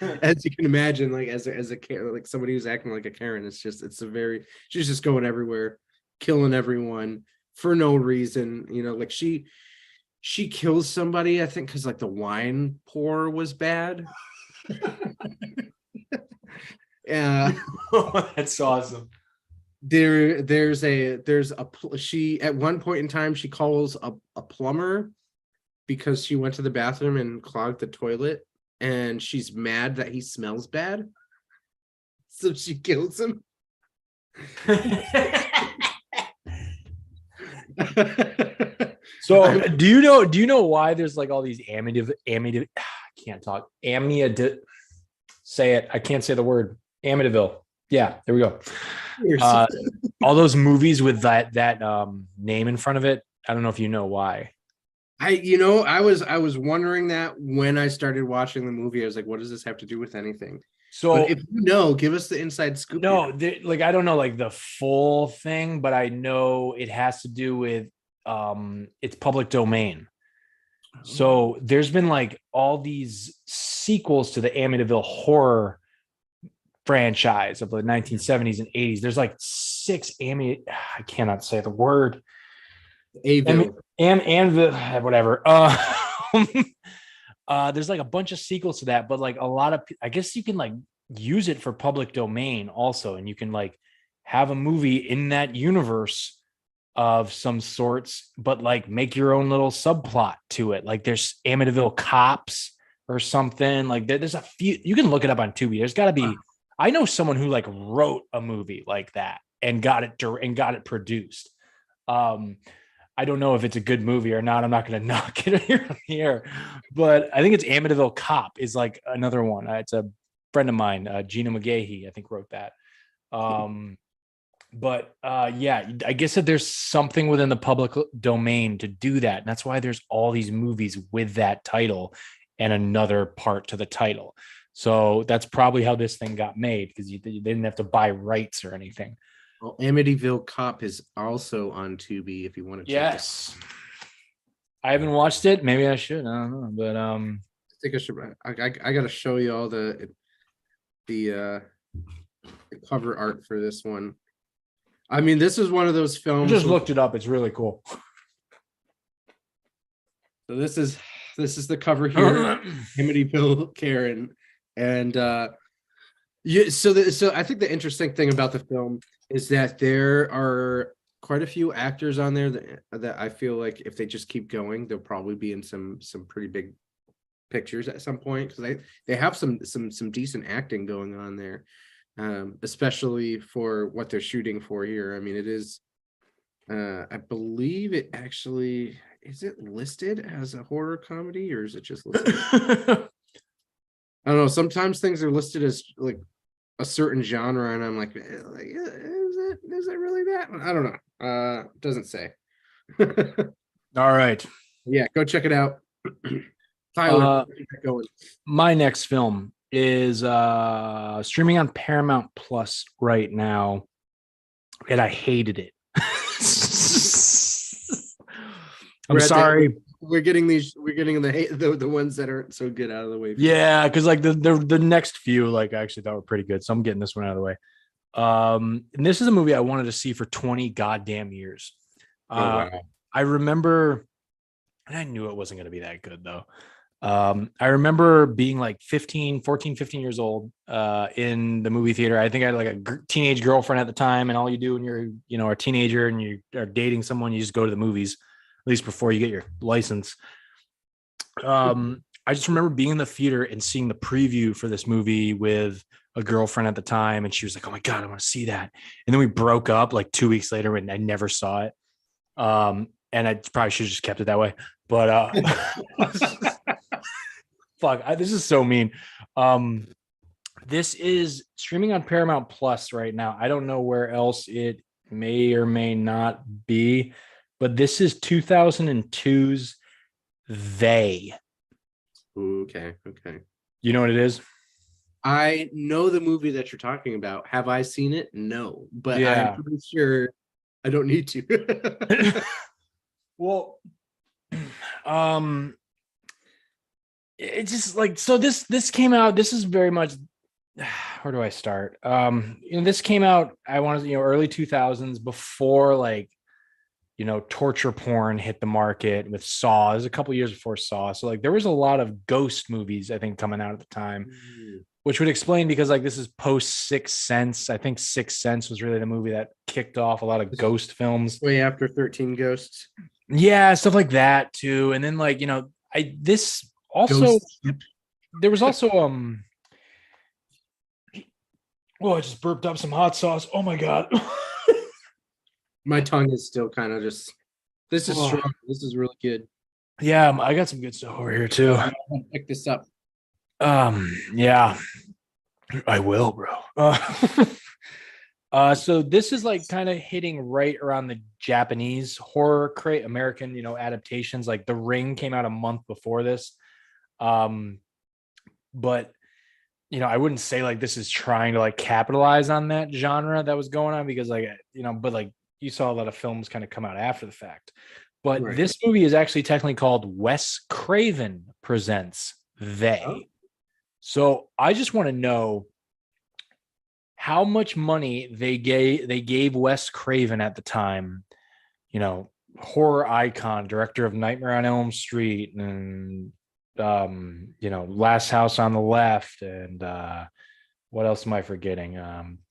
As you can imagine, like as a like somebody who's acting like a Karen, she's just going everywhere, killing everyone for no reason. Like she kills somebody, I think, because like the wine pour was bad. Yeah. That's awesome. She at one point in time she calls a plumber because she went to the bathroom and clogged the toilet, and she's mad that he smells bad, so she kills him. So do you know why there's like all these Amityville I can't talk. Say it. I can't say the word. Amityville. Yeah, there we go. All those movies with that name in front of it. I don't know if you know why. I was wondering that when I started watching the movie. I was like, what does this have to do with anything? So but if you know, give us the inside scoop. No, like I don't know like the full thing, but I know it has to do with it's public domain. So there's been like all these sequels to the Amityville horror franchise of the 1970s and 80s. There's like 6 I cannot say the word. Whatever. There's like a bunch of sequels to that, but like a lot of, I guess you can like use it for public domain also, and you can like have a movie in that universe of some sorts, but like make your own little subplot to it. Like there's Amityville Cops or something. Like there's a few. You can look it up on Tubi. There's got to be. I know someone who like wrote a movie like that and got it produced. I don't know if it's a good movie or not. I'm not going to knock it here, but I think it's Amityville Cop is like another one. It's a friend of mine, Gina McGahee, I think wrote that. But yeah, I guess that there's something within the public domain to do that. And that's why there's all these movies with that title and another part to the title. So that's probably how this thing got made, because you didn't have to buy rights or anything. Well, Amityville Cop is also on Tubi if you want to check yes. It. I haven't watched it. Maybe I should. I don't know. But I think I should. I got to show you all the cover art for this one. I mean, this is one of those films. I just looked it up. It's really cool. So this is the cover here, Amityville Karen, and so I think the interesting thing about the film is that there are quite a few actors on there that I feel like if they just keep going, they'll probably be in some pretty big pictures at some point, because they have some decent acting going on there. Especially for what they're shooting for here. I mean, it is, I believe it actually, is it listed as a horror comedy, or is it just listed? I don't know. Sometimes things are listed as like a certain genre, and I'm like is it really that? I don't know. Doesn't say. All right. Yeah, go check it out. Tyler, going. My next film is streaming on Paramount Plus right now, and I hated it. I'm sorry. We're getting the ones that aren't so good out of the way. Yeah, because like the next few, like I actually thought were pretty good, so I'm getting this one out of the way. And this is a movie I wanted to see for 20 goddamn years. Wow. I remember, and I knew it wasn't going to be that good though. I remember being like 15 years old in the movie theater. I think I had like a teenage girlfriend at the time, and all you do when you're, a teenager and you are dating someone, you just go to the movies, at least before you get your license. I just remember being in the theater and seeing the preview for this movie with a girlfriend at the time, and she was like, "Oh my god, I want to see that." And then we broke up like 2 weeks later, and I never saw it. And I probably should have just kept it that way. But fuck, this is so mean. This is streaming on Paramount Plus right now. I don't know where else it may or may not be, but this is 2002's They. Okay. You know what it is? I know the movie that you're talking about. Have I seen it? No, but Yeah. I'm pretty sure I don't need to. Well, it's just like, so this came out. This is very much, where do I start? This came out, I want to, early 2000s, before like, torture porn hit the market with Saw. It was a couple years before Saw. So like there was a lot of ghost movies, I think, coming out at the time, which would explain, because like this is post Sixth Sense. I think Sixth Sense was really the movie that kicked off a lot of ghost films. Way after 13 Ghosts. Yeah, stuff like that too. And then like, this also, there was also oh, I just burped up some hot sauce. Oh my god. My tongue is still kind of just, this is strong. This is really good. Yeah, I got some good stuff over here too. I'm gonna pick this up. Yeah, I will, bro. So this is like kind of hitting right around the Japanese horror crate, American, adaptations. Like The Ring came out a month before this. But I wouldn't say like this is trying to like capitalize on that genre that was going on, because like, but like you saw a lot of films kind of come out after the fact. But Right. This movie is actually technically called Wes Craven Presents They. Oh. So I just want to know how much money they gave Wes Craven at the time, horror icon, director of Nightmare on Elm Street and Last House on the Left, and what else am I forgetting?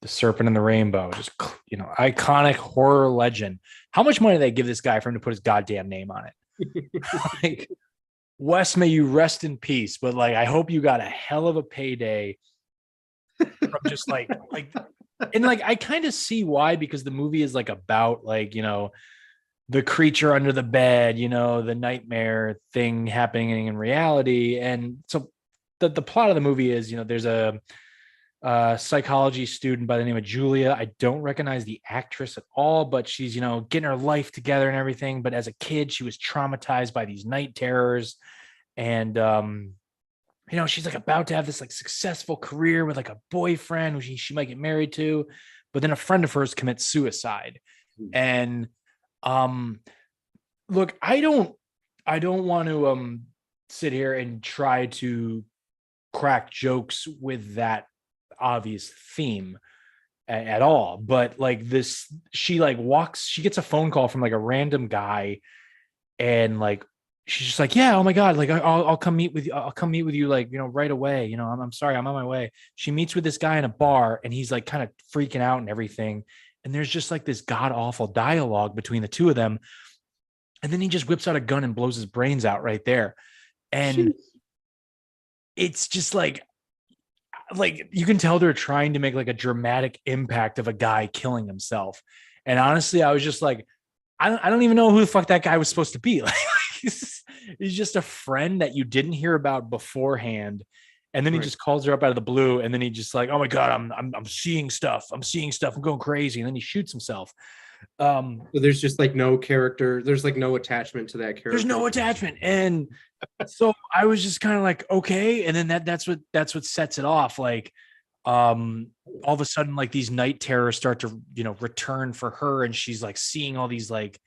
The Serpent and the Rainbow, just iconic horror legend. How much money did they give this guy for him to put his goddamn name on it? Like, Wes, may you rest in peace, but like I hope you got a hell of a payday from just like and like I kind of see why, because the movie is like about like, the creature under the bed, the nightmare thing happening in reality. And so the plot of the movie is, there's a psychology student by the name of Julia. I don't recognize the actress at all, but she's, getting her life together and everything. But as a kid, she was traumatized by these night terrors. And, she's like about to have this like successful career with like a boyfriend who she might get married to, but then a friend of hers commits suicide. And, look, I don't want to, sit here and try to crack jokes with that obvious theme at all, but like this, she gets a phone call from like a random guy, and like she's just like, yeah, oh my god, like I'll come meet with you, like, right away, I'm sorry, I'm on my way. She meets with this guy in a bar, and he's like kind of freaking out and everything, and there's just like this god awful dialogue between the two of them, and then he just whips out a gun and blows his brains out right there. And it's just like you can tell they're trying to make like a dramatic impact of a guy killing himself. And honestly, I was just like, I don't even know who the fuck that guy was supposed to be. Like, he's just a friend that you didn't hear about beforehand. And then he just calls her up out of the blue. And then he just like, oh my God, I'm seeing stuff. I'm going crazy. And then he shoots himself. So there's just like no character. There's like no attachment to that character. There's no attachment. And so I was just kind of like, okay. And then that's what sets it off. Like, all of a sudden, like these night terrors start to, return for her. And she's like seeing all these like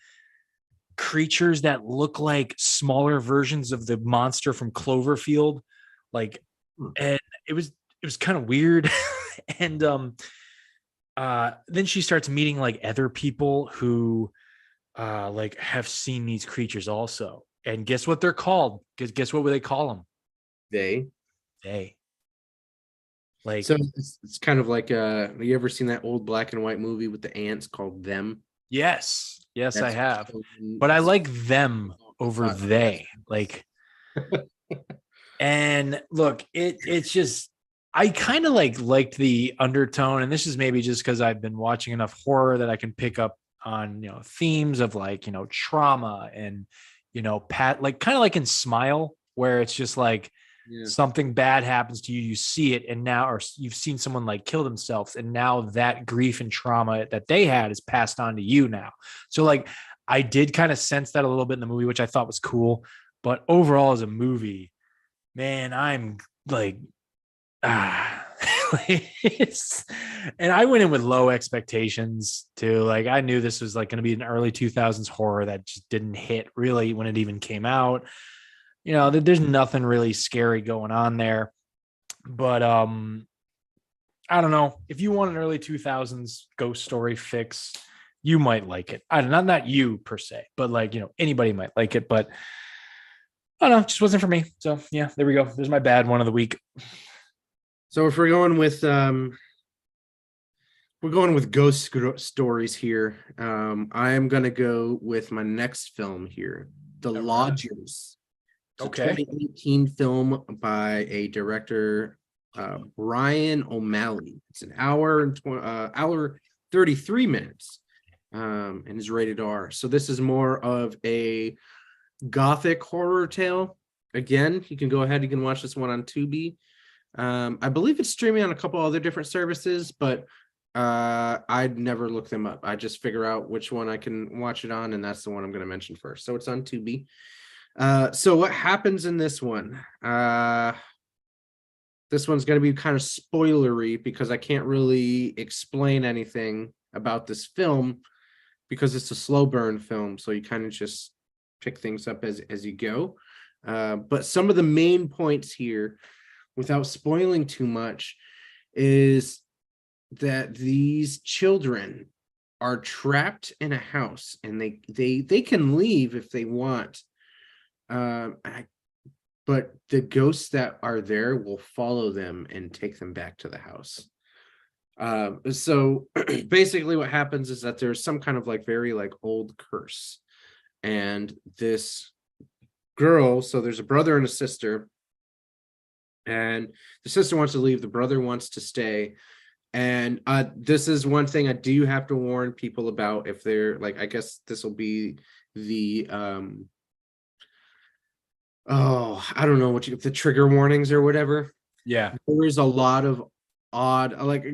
creatures that look like smaller versions of the monster from Cloverfield. Like, and it was kind of weird. And, then she starts meeting like other people who like have seen these creatures also. And guess what they're called? Guess what would they call them? They. They. Like, So it's kind of like have you ever seen that old black and white movie with the ants called Them? yes, yes, I That's have. But I like them over uh, they. Like, and look, it's just I kind of liked the undertone, and this is maybe just because I've been watching enough horror that I can pick up on themes of like trauma and like kind of like in Smile, where it's just like yeah. something bad happens to you, you see it, and now, or you've seen someone like kill themselves, and now that grief and trauma that they had is passed on to you now. So like I did kind of sense that a little bit in the movie, which I thought was cool. But overall, as a movie, man, I'm like, ah, and I went in with low expectations too. Like I knew this was like going to be an early 2000s horror that just didn't hit really when it even came out. There's nothing really scary going on there, but I don't know. If you want an early 2000s ghost story fix, you might like it. I don't know, not you per se, but like, anybody might like it, but I don't know, it just wasn't for me. So yeah, there we go. There's my bad one of the week. So if we're going with stories here, I am gonna go with my next film here, The All right. Lodgers. It's Okay. a 2018 film by a director, Brian O'Malley. It's an hour 33 minutes, and is rated R. So this is more of a gothic horror tale. Again, you can go ahead, you can watch this one on Tubi. I believe it's streaming on a couple other different services, but I'd never look them up. I just figure out which one I can watch it on, and that's the one I'm going to mention first. So it's on Tubi. So what happens in this one? This one's going to be kind of spoilery because I can't really explain anything about this film because it's a slow burn film. So you kind of just pick things up as you go. But some of the main points here, without spoiling too much, is that these children are trapped in a house, and they can leave if they want. But the ghosts that are there will follow them and take them back to the house. So basically what happens is that there's some kind of like very like old curse, and this girl, so there's a brother and a sister, and the sister wants to leave, the brother wants to stay. And this is one thing I do have to warn people about. If they're like, I guess this will be the I don't know what the trigger warnings or whatever. Yeah. There's a lot of odd, like,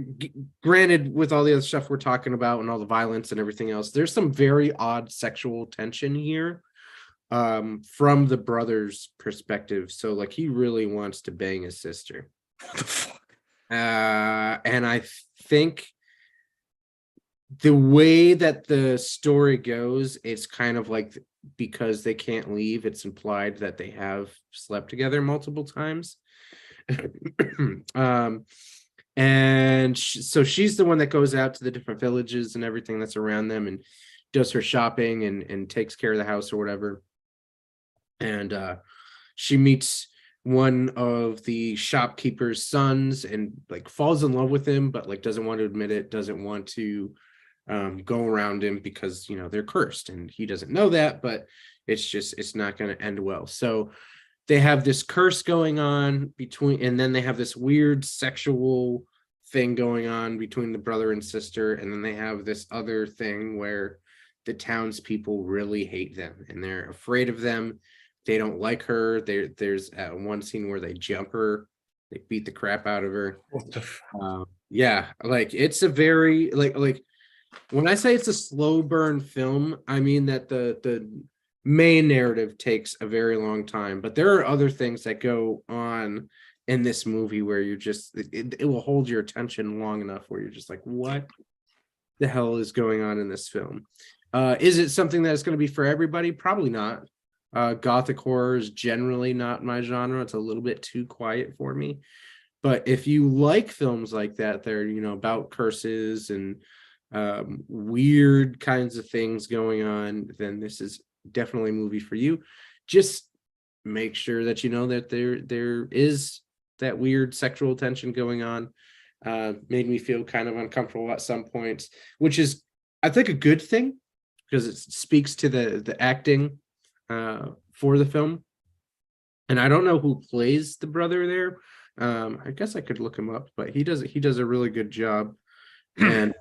granted, with all the other stuff we're talking about and all the violence and everything else, there's some very odd sexual tension here, from the brother's perspective. So like he really wants to bang his sister. What the fuck? And I think the way that the story goes, it's kind of like, because they can't leave, it's implied that they have slept together multiple times. And so she's the one that goes out to the different villages and everything that's around them and does her shopping and takes care of the house or whatever. And she meets one of the shopkeeper's sons and like falls in love with him, but like doesn't want to admit it, doesn't want to go around him because they're cursed, and he doesn't know that, but it's not going to end well. So they have this curse going on between, and then they have this weird sexual thing going on between the brother and sister, and then they have this other thing where the townspeople really hate them and they're afraid of them. They don't like her. There's one scene where they jump her, they beat the crap out of her. Yeah, like it's a very like when I say it's a slow burn film, I mean that the main narrative takes a very long time, but there are other things that go on in this movie where you're just it will hold your attention long enough where you're just like, what the hell is going on in this film? Is it something that's going to be for everybody? Probably not. Gothic horror is generally not my genre. It's a little bit too quiet for me. But if you like films like that, they're about curses and weird kinds of things going on, then this is definitely a movie for you. Just make sure that you know that there is that weird sexual tension going on. Made me feel kind of uncomfortable at some points, which is, I think, a good thing because it speaks to the acting for the film. And I don't know who plays the brother there. I guess I could look him up, but he does a really good job. And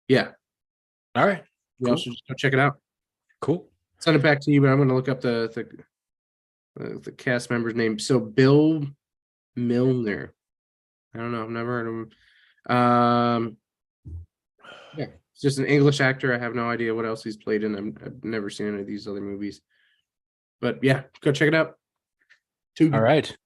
yeah, All right. you Cool. also just go check it out. Cool. Send it back to you, but I'm going to look up the cast member's name. So Bill Milner. I don't know. I've never heard of him. Yeah, it's just an English actor. I have no idea what else he's played in. I've never seen any of these other movies. But yeah, go check it out. All right.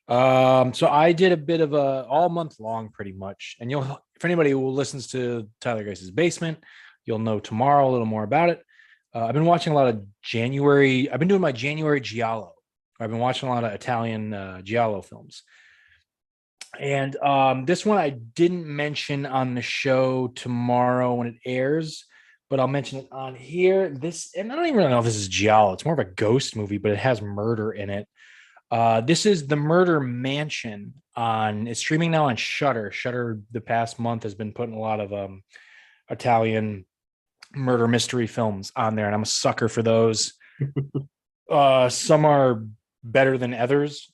So I did a bit of a all month long pretty much. And you'll, if anybody who listens to Tyler Grace's Basement, you'll know tomorrow a little more about it. I've been watching a lot of January. I've been doing my January Giallo. I've been watching a lot of Italian Giallo films. And this one I didn't mention on the show tomorrow when it airs, but I'll mention it on here. This, and I don't even really know if this is Giallo. It's more of a ghost movie, but it has murder in it. This is The Murder Mansion it's streaming now on Shudder. Shudder the past month has been putting a lot of Italian murder mystery films on there, and I'm a sucker for those. Some are better than others.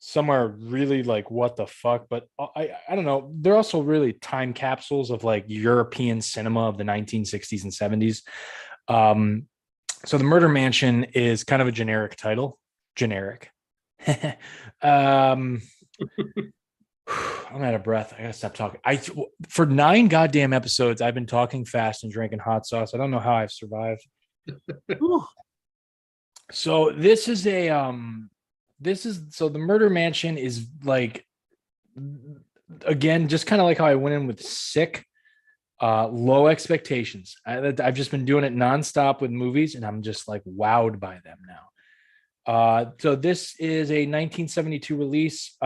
Some are really like, what the fuck? But I don't know. They're also really time capsules of like European cinema of the 1960s and 70s. So The Murder Mansion is kind of a generic title. Generic. I'm out of breath. I gotta stop talking. For 9 goddamn episodes, I've been talking fast and drinking hot sauce. I don't know how I've survived. So this is so The Murder Mansion is like, again, just kind of like how I went in with Sick, low expectations. I've just been doing it nonstop with movies, and I'm just like wowed by them now. So this is a 1972 release.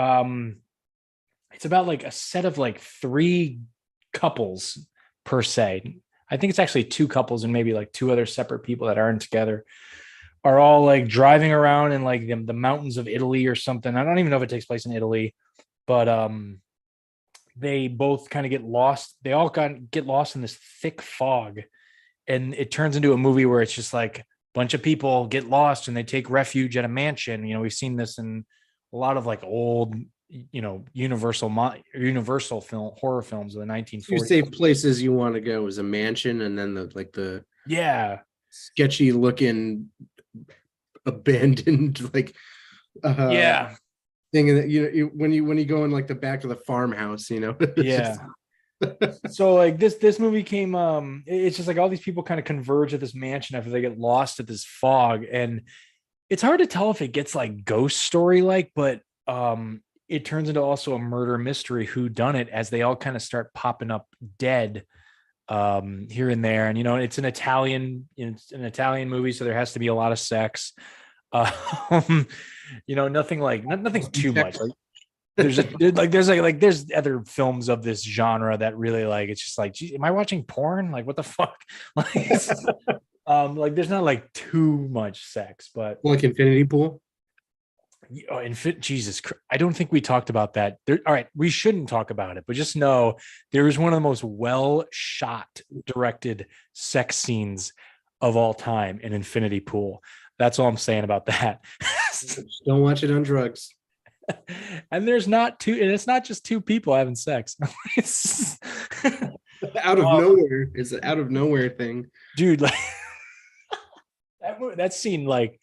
It's about like a set of like 3 couples per se. I think it's actually 2 couples and maybe like 2 other separate people that aren't together, are all like driving around in like the mountains of Italy or something. I don't even know if it takes place in Italy, but they both kind of get lost. They all get lost in this thick fog, and it turns into a movie where it's just like a bunch of people get lost and they take refuge at a mansion. You know, we've seen this in a lot of like old, Universal film horror films of the 1940s. You say places you want to go is a mansion, and then the sketchy looking abandoned like thing that when you go in like the back of the farmhouse, So like this movie came, it's just like all these people kind of converge at this mansion after they get lost at this fog, and it's hard to tell if it gets like ghost story like, but it turns into also a murder mystery whodunit as they all kind of start popping up dead here and there. And it's an Italian movie, so there has to be a lot of sex. Nothing too much. Like there's other films of this genre that really like, it's just like, geez, am I watching porn? Like, what the fuck? Like there's not like too much sex, but like Infinity Pool. Jesus Christ. I don't think we talked about that. All right, we shouldn't talk about it, but just know there is one of the most well shot, directed sex scenes of all time in Infinity Pool. That's all I'm saying about that. Don't watch it on drugs. And it's not just 2 people having sex. Out of nowhere. It's an out of nowhere thing, dude. Like that scene, like,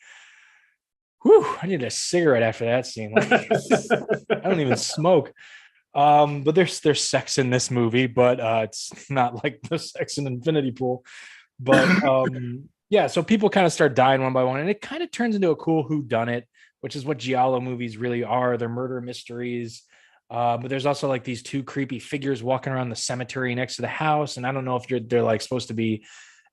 whew, I need a cigarette after that scene. Like, I don't even smoke. But there's sex in this movie, but it's not like the sex in Infinity Pool. But yeah, so people kind of start dying one by one, and it kind of turns into a cool whodunit, which is what Giallo movies really are. They're murder mysteries. But there's also like these 2 creepy figures walking around the cemetery next to the house, and I don't know if they're like supposed to be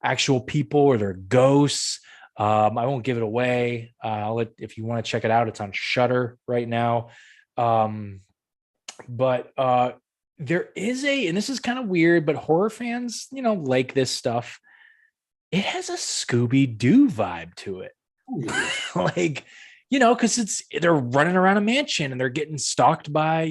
actual people or they're ghosts. I won't give it away. If you want to check it out, it's on Shudder right now. But there is and this is kind of weird, but horror fans, like this stuff. It has a Scooby-Doo vibe to it. Like, because they're running around a mansion and they're getting stalked by,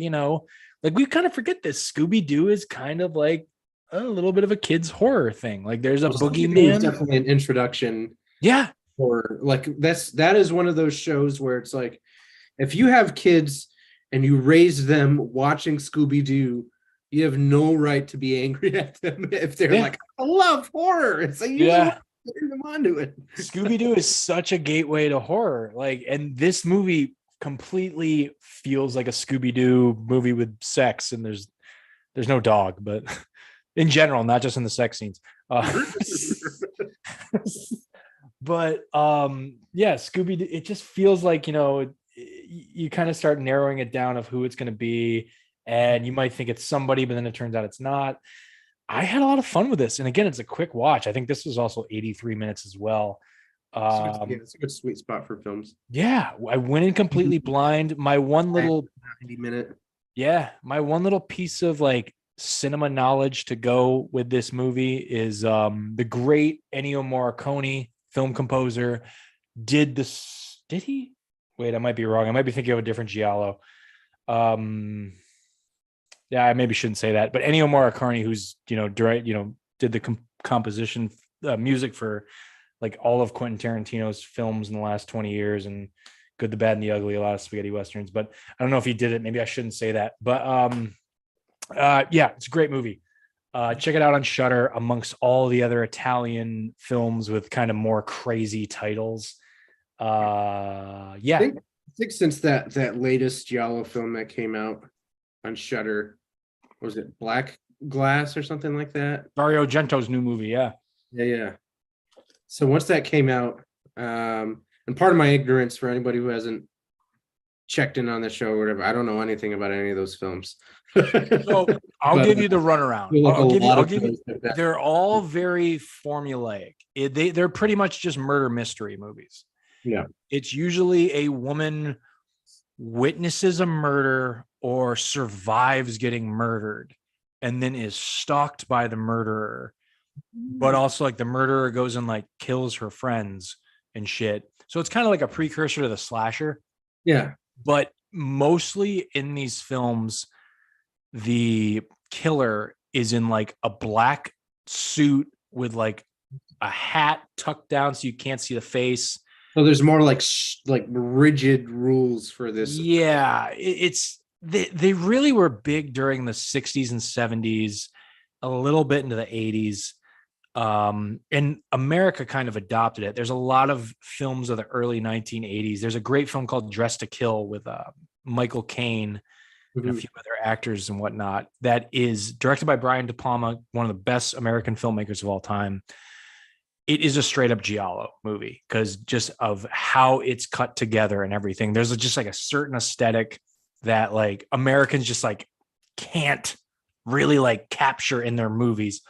like we kind of forget this. Scooby-Doo is kind of like a little bit of a kid's horror thing. Like there's a Well, Scooby-Doo is boogeyman. definitely an introduction Yeah. for like that is one of those shows where it's like if you have kids and you raise them watching Scooby-Doo, you have no right to be angry at them if they're like, I love horror. It's like you turn them onto it. Scooby-Doo is such a gateway to horror. Like, and this movie completely feels like a Scooby-Doo movie with sex, and there's no dog, but in general, not just in the sex scenes. But yeah, Scooby-Doo, it just feels like, you kind of start narrowing it down of who it's going to be, and you might think it's somebody, but then it turns out it's not. I had a lot of fun with this, and again, it's a quick watch. I think this was also 83 minutes as well. It's a good sweet spot for films. Yeah, I went in completely blind. My one little 90-minute. Yeah, my one little piece of like cinema knowledge to go with this movie is the great Ennio Morricone, film composer, did this. Did he? Wait, I might be wrong. I might be thinking of a different Giallo. Yeah, I maybe shouldn't say that, but Ennio Morricone, who's did the composition music for like all of Quentin Tarantino's films in the last 20 years, and Good, the Bad, and the Ugly, a lot of spaghetti westerns. But I don't know if he did it. Maybe I shouldn't say that. But yeah, it's a great movie. Check it out on Shudder amongst all the other Italian films with kind of more crazy titles. Yeah, I think since that latest Giallo film that came out on Shudder, was it Black Glass or something like that? Dario Argento's new movie. Yeah. So once that came out, and part of my ignorance for anybody who hasn't checked in on the show or whatever, I don't know anything about any of those films. So I'll give you the runaround. They're all very formulaic. They're pretty much just murder mystery movies. Yeah. It's usually a woman witnesses a murder or survives getting murdered and then is stalked by the murderer. But also like the murderer goes and like kills her friends and shit. So it's kind of like a precursor to the slasher. Yeah. But mostly in these films, the killer is in like a black suit with like a hat tucked down so you can't see the face. So there's more like rigid rules for this. Yeah, they really were big during the 60s and 70s, a little bit into the 80s. And America kind of adopted it. There's a lot of films of the early 1980s. There's a great film called Dressed to Kill with Michael Caine and a few other actors and whatnot, that is directed by Brian De Palma, one of the best American filmmakers of all time. It is a straight up Giallo movie because just of how it's cut together and everything. There's just like a certain aesthetic that like Americans just like can't really like capture in their movies.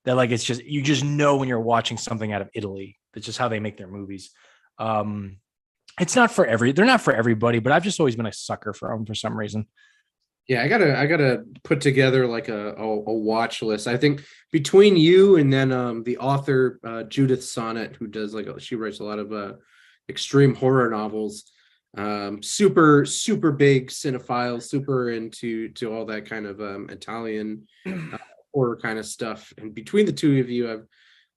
That like it's just, you just know when you're watching something out of Italy. That's just how they make their movies. It's not for they're not for everybody, but I've just always been a sucker for them for some reason. Yeah, I gotta put together like a watch list. I think between you and then the author Judith Sonnet, who does she writes a lot of extreme horror novels. Super big cinephile, super into all that kind of Italian horror kind of stuff. And between the two of you, I've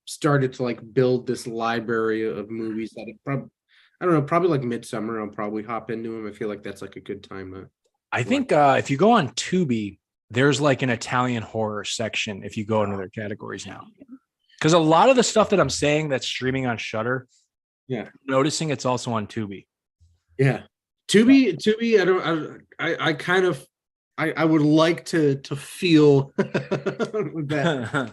started to like build this library of movies that I don't know, probably like midsummer. I'll probably hop into them. I feel like that's like a good time. I think if you go on Tubi, there's like an Italian horror section if you go into their categories now. Because a lot of the stuff that I'm saying that's streaming on Shudder, yeah, noticing it's also on Tubi. Yeah, Tubi. I kind of would like to feel that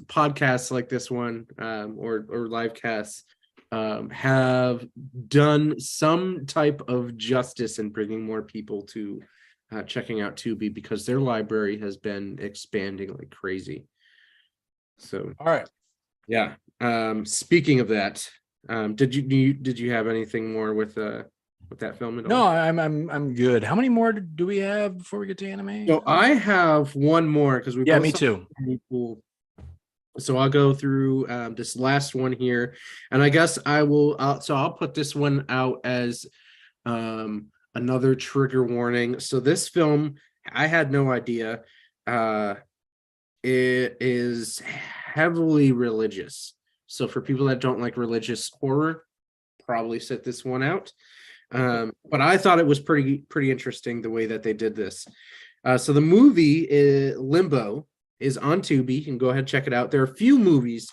podcasts like this one or live casts have done some type of justice in bringing more people to checking out Tubi, because their library has been expanding like crazy. So, all right, yeah. Speaking of that, did you have anything more with that film at all? No, I'm good. How many more do we have before we get to anime? So I have one more because we me too. So I'll go through this last one here, and I guess I will. So I'll put this one out as another trigger warning. So this film, I had no idea. It is heavily religious. So for people that don't like religious horror, probably sit this one out. But I thought it was pretty interesting the way that they did this. So the movie Limbo is on Tubi. You can go ahead and check it out. There are a few movies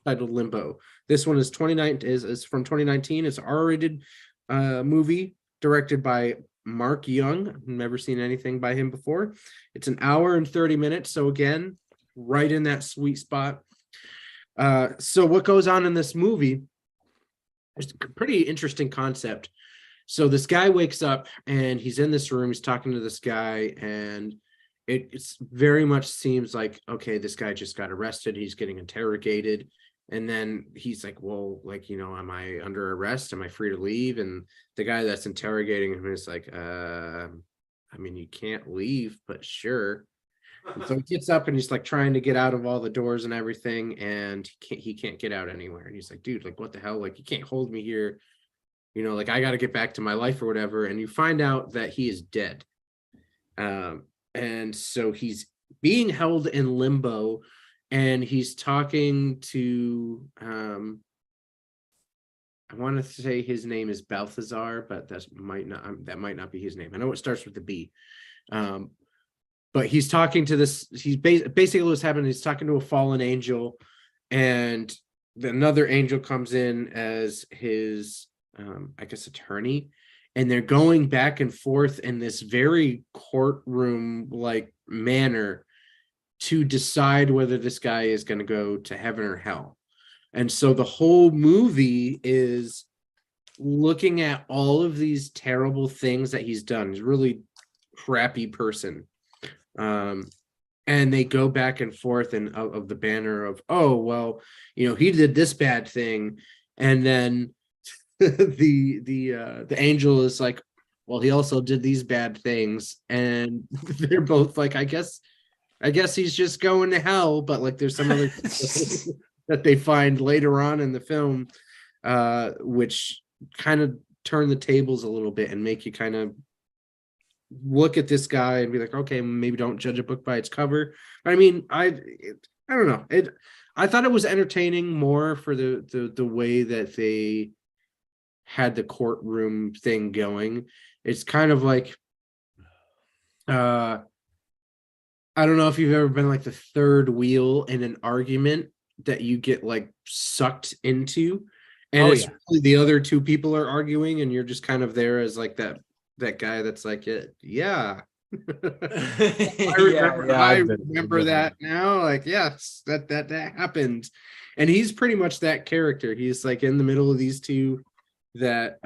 titled Limbo. This one is is from 2019. It's an R-rated movie directed by Mark Young. I've never seen anything by him before. It's an hour and 30 minutes. So again, right in that sweet spot. So what goes on in this movie? It's a pretty interesting concept. So this guy wakes up and he's in this room. He's talking to this guy, and it's very much seems like, okay, this guy just got arrested. He's getting interrogated. And then he's like, well, like, am I under arrest? Am I free to leave? And the guy that's interrogating him is like, I mean, you can't leave, but sure. And so he gets up and he's like trying to get out of all the doors and everything, and he can't get out anywhere. And he's like, dude, like, what the hell? Like, you can't hold me here. Like, I got to get back to my life or whatever. And you find out that he is dead. And so he's being held in limbo, and he's talking to I want to say his name is Balthazar, but that might not be his name. I know it starts with the B. But he's talking to this, he's basically what's happening, he's talking to a fallen angel, and another angel comes in as his I guess attorney, and they're going back and forth in this very courtroom like manner to decide whether this guy is going to go to heaven or hell. And so the whole movie is looking at all of these terrible things that he's done. He's a really crappy person. And they go back and forth and of the banner of, oh, well, he did this bad thing. And then the angel is like, well, he also did these bad things. And they're both like, I guess he's just going to hell. But like, there's some other that they find later on in the film, which kind of turn the tables a little bit and make you kind of look at this guy and be like, okay, maybe don't judge a book by its cover. I mean, I don't know. I thought it was entertaining more for the way that they had the courtroom thing going. It's kind of like, I don't know if you've ever been like the third wheel in an argument that you get like sucked into, and it's really the other two people are arguing, and you're just kind of there as like that guy that's like, yeah. I remember that now. Like, yes, that happened. And he's pretty much that character. He's like in the middle of these two that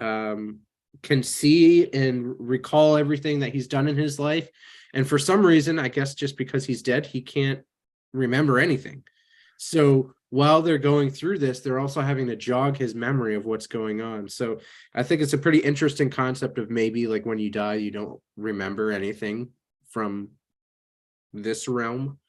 can see and recall everything that he's done in his life. And for some reason, I guess just because he's dead, he can't remember anything. So while they're going through this, they're also having to jog his memory of what's going on. So I think it's a pretty interesting concept of maybe like when you die, you don't remember anything from this realm.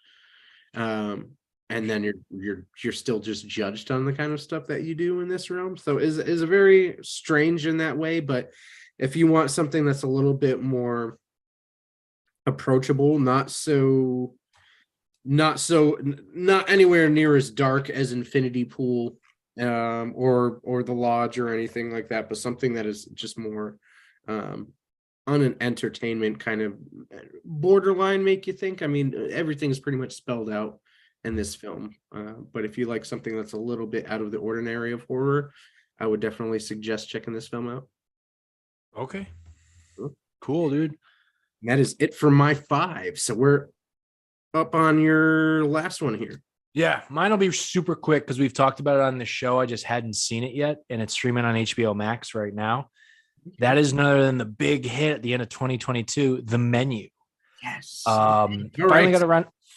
And then you're still just judged on the kind of stuff that you do in this realm. So is a very strange in that way. But if you want something that's a little bit more approachable, not anywhere near as dark as Infinity Pool or The Lodge or anything like that, but something that is just more on an entertainment kind of borderline make you think. I mean, everything's pretty much spelled out in this film, but if you like something that's a little bit out of the ordinary of horror, I would definitely suggest checking this film out. Okay, cool, dude. And that is it for my 5. So we're up on your last one here. Yeah, mine will be super quick because we've talked about it on the show. I just hadn't seen it yet, and it's streaming on HBO Max right now. That is none other than the big hit at the end of 2022, The Menu. Yes.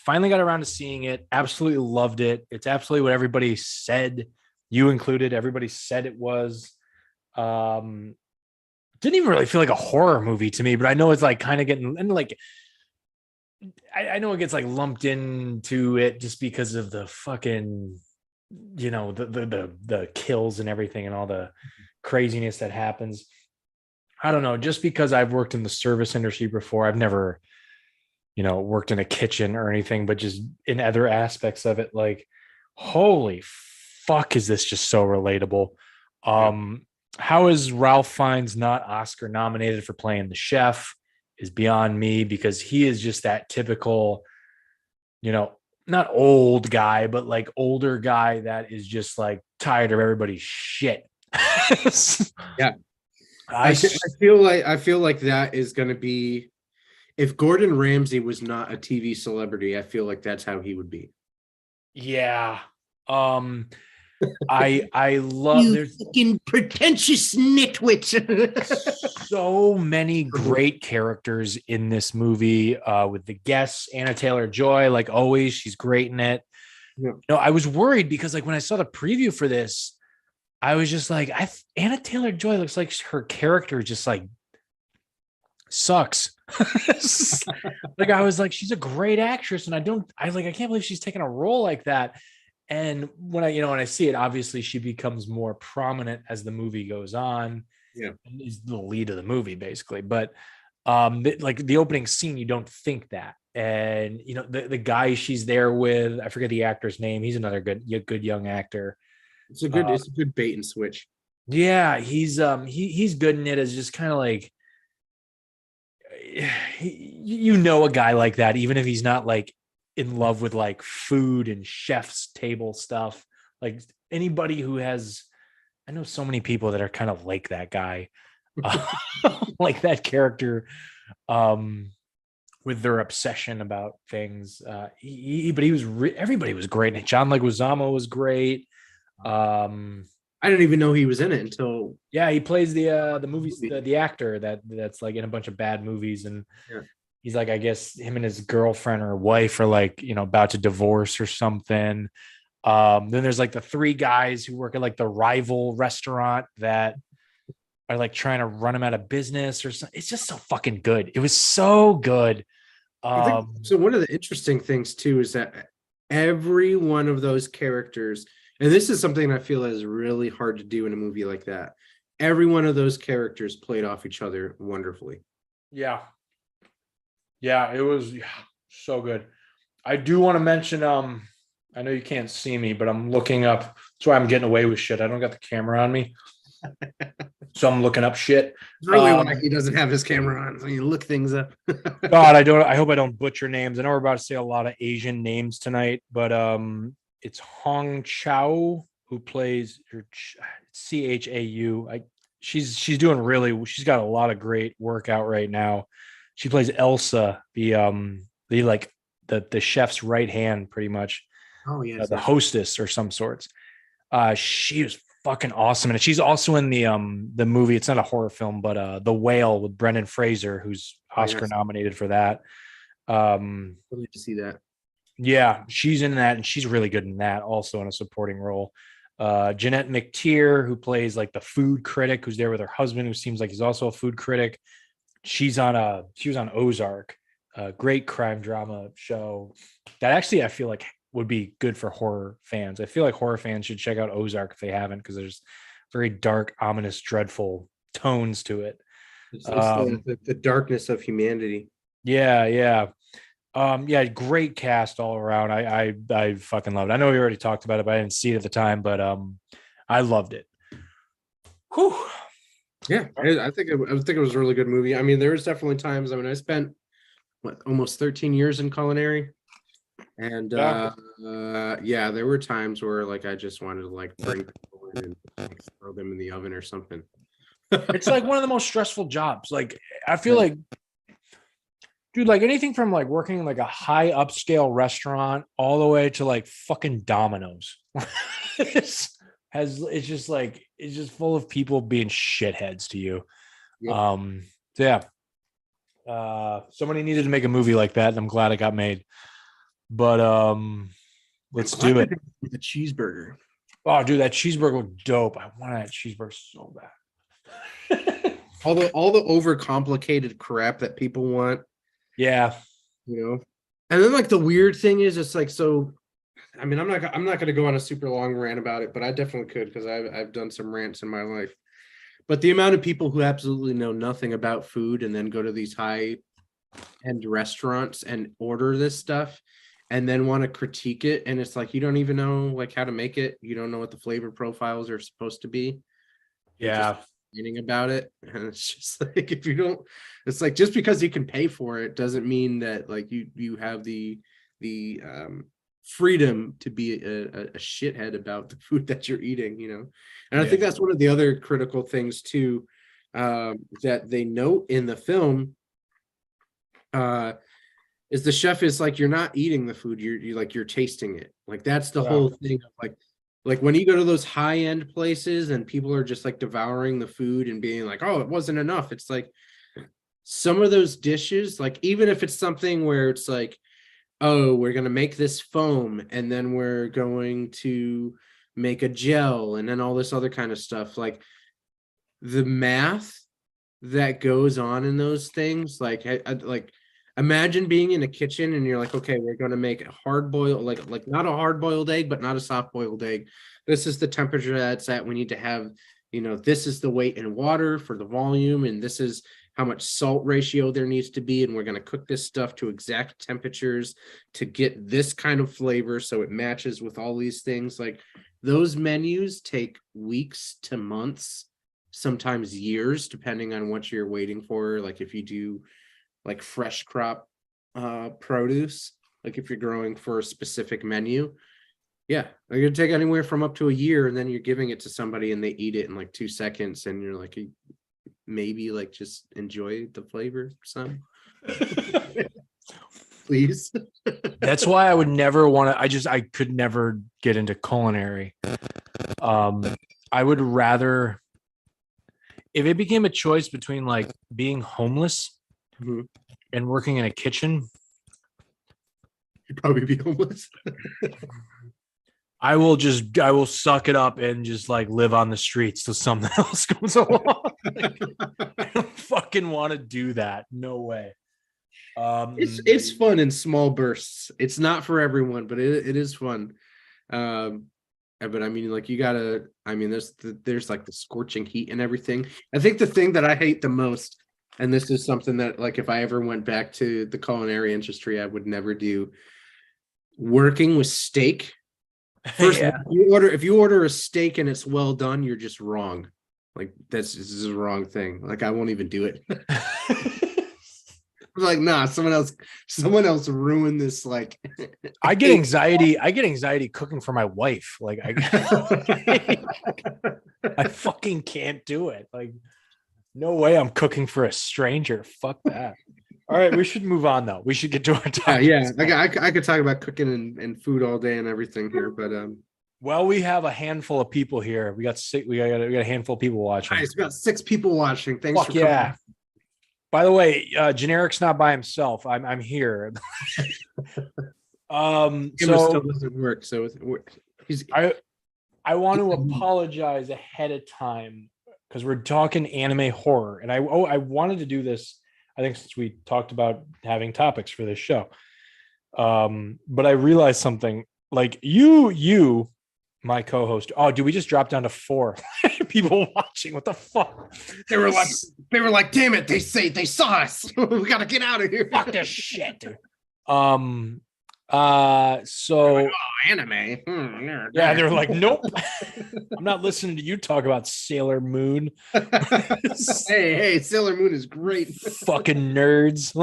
Finally got around to seeing it. Absolutely loved it. It's absolutely what everybody said, you included. Everybody said it was. Didn't even really feel like a horror movie to me, but I know it's like kind of getting, and like I know it gets like lumped into it just because of the fucking, the kills and everything and all the craziness that happens. I don't know, just because I've worked in the service industry before, I've never, worked in a kitchen or anything, but just in other aspects of it, like, holy fuck, is this just so relatable? Yeah. How is Ralph Fiennes not Oscar nominated for playing the chef is beyond me, because he is just that typical, not old guy, but like older guy that is just like tired of everybody's shit. Yeah. I I feel like that is going to be, if Gordon Ramsay was not a TV celebrity, I feel like that's how he would be. Yeah. Um, I love You there's fucking pretentious nitwit. so many great characters in this movie with the guests. Anna Taylor-Joy, like always, she's great in it. Yeah. I was worried because like when I saw the preview for this, I was just like, Anna Taylor-Joy looks like her character just like sucks. Like I was like, she's a great actress, and I can't believe she's taking a role like that. And when I see it, obviously she becomes more prominent as the movie goes on. Yeah. And is the lead of the movie basically. But like the opening scene, you don't think that. And the guy she's there with, I forget the actor's name. He's another good young actor. It's a good bait and switch. Yeah, he's good in it as just kind of like a guy like that, even if he's not like in love with like food and chef's table stuff. Like anybody who has, I know so many people that are kind of like that guy, like that character, with their obsession about things. But he was everybody was great. And John Leguizamo was great. I didn't even know he was in it until Yeah, he plays the movies, the actor that's like in a bunch of bad movies, and yeah. he's like, I guess him and his girlfriend or wife are like, about to divorce or something. Then there's like the three guys who work at like the rival restaurant that are like trying to run him out of business or something. It's just so fucking good. It was so good. I think so. One of the interesting things too is that every one of those characters, and this is something I feel is really hard to do in a movie like that. Every one of those characters played off each other wonderfully. Yeah. Yeah, it was so good. I do want to mention, I know you can't see me, but I'm looking up. That's why I'm getting away with shit. I don't got the camera on me. So I'm looking up shit. It's really why he doesn't have his camera on, so you look things up. God, I hope I don't butcher names. I know we're about to say a lot of Asian names tonight, but it's Hong Chau who plays Chau. She's doing really. She's got a lot of great work out right now. She plays Elsa, the chef's right hand, pretty much. Oh yes, The hostess or some sorts. She was fucking awesome, and she's also in the movie. It's not a horror film, but The Whale with Brendan Fraser, who's Oscar nominated for that. Really to see that. Yeah, she's in that, and she's really good in that, also in a supporting role. Jeanette McTeer, who plays like the food critic, who's there with her husband, who seems like he's also a food critic. She was on Ozark, a great crime drama show that actually I feel like would be good for horror fans. I feel like horror fans should check out Ozark if they haven't, because there's very dark, ominous, dreadful tones to it. It's the darkness of humanity. Yeah, yeah. Yeah, great cast all around. I fucking loved it. I know we already talked about it, but I didn't see it at the time, but I loved it. Whew. Yeah, I think it was a really good movie. I mean, there was definitely times. I mean, I spent almost 13 years in culinary, and yeah, there were times where like I just wanted to like bring people in and like, throw them in the oven or something. It's like one of the most stressful jobs. Like I feel like, dude, like anything from like working in like a high upscale restaurant all the way to like fucking Domino's. It's just full of people being shitheads to you. Yep. So yeah. Somebody needed to make a movie like that, and I'm glad it got made. But let's do it. With a cheeseburger. Oh, dude, that cheeseburger was dope. I want that cheeseburger so bad. all the overcomplicated crap that people want. Yeah. You know, And then like the weird thing is it's like, so I mean, I'm not going to go on a super long rant about it, but I definitely could because I've done some rants in my life. But the amount of people who absolutely know nothing about food and then go to these high end restaurants and order this stuff and then want to critique it, and it's like you don't even know like how to make it. You don't know what the flavor profiles are supposed to be. You're just Yeah. complaining about it, and it's just like if you don't, it's like just because you can pay for it doesn't mean that like you have the freedom to be a shithead about the food that you're eating, you know. And I think Yeah. that's one of the other critical things too, that they note in the film, uh is the chef is like you're not eating the food, you're like you're tasting it. Like that's the Yeah. whole thing of like when you go to those high end places and people are just like devouring the food and being like, oh, it wasn't enough. It's like some of those dishes, like even if it's something where it's like, oh, we're going to make this foam and then we're going to make a gel and then all this other kind of stuff, like the math that goes on in those things, like like imagine being in a kitchen and you're like, okay, we're going to make a hard boil, like not a hard boiled egg but not a soft boiled egg. This is the temperature that's at. We need to have, you know, this is the weight in water for the volume, and this is how much salt ratio there needs to be, and we're going to cook this stuff to exact temperatures to get this kind of flavor so it matches with all these things. Like those menus take weeks to months, sometimes years, depending on what you're waiting for. Like if you do like fresh crop produce, like if you're growing for a specific menu, yeah, it could take anywhere from up to a year, and then you're giving it to somebody and they eat it in like 2 seconds, and you're like, maybe like just enjoy the flavor some, please. That's why I would never want to. I could never get into culinary. I would rather, if it became a choice between like being homeless Mhm. and working in a kitchen, You'd probably be homeless. I will suck it up and just like live on the streets till something else comes along. Like, I don't fucking want to do that. No way. It's fun in small bursts. It's not for everyone, but it is fun. But I mean, like you gotta. I mean, there's like the scorching heat and everything. I think the thing that I hate the most, and this is something that like if I ever went back to the culinary industry, I would never do. Working with steak. First, Yeah. if you order a steak and it's well done, you're just wrong. Like this is the wrong thing. Like I won't even do it. Like, nah, someone else ruined this. Like I get anxiety. I get anxiety cooking for my wife. Like I fucking can't do it. Like, no way I'm cooking for a stranger. Fuck that. All right, we should move on though. We should get to our topic. yeah. I could talk about cooking and food all day and everything here, but Well, we have a handful of people here. We got a handful of people watching. it's about 6 people watching. Thanks Fuck for yeah. coming. By the way, Generic's not by himself. I'm here. Camera So still doesn't work, so he's I want to apologize ahead of time because we're talking anime horror, and I wanted to do this. I think since we talked about having topics for this show, but I realized something. Like you, my co-host. Oh, dude, we just dropped down to 4 people watching. What the fuck? they were like, damn it, they saw us. We gotta get out of here. Fuck this shit, dude. So Anime. yeah, they're like, nope. I'm not listening to you talk about Sailor Moon. hey, Sailor Moon is great. Fucking nerds.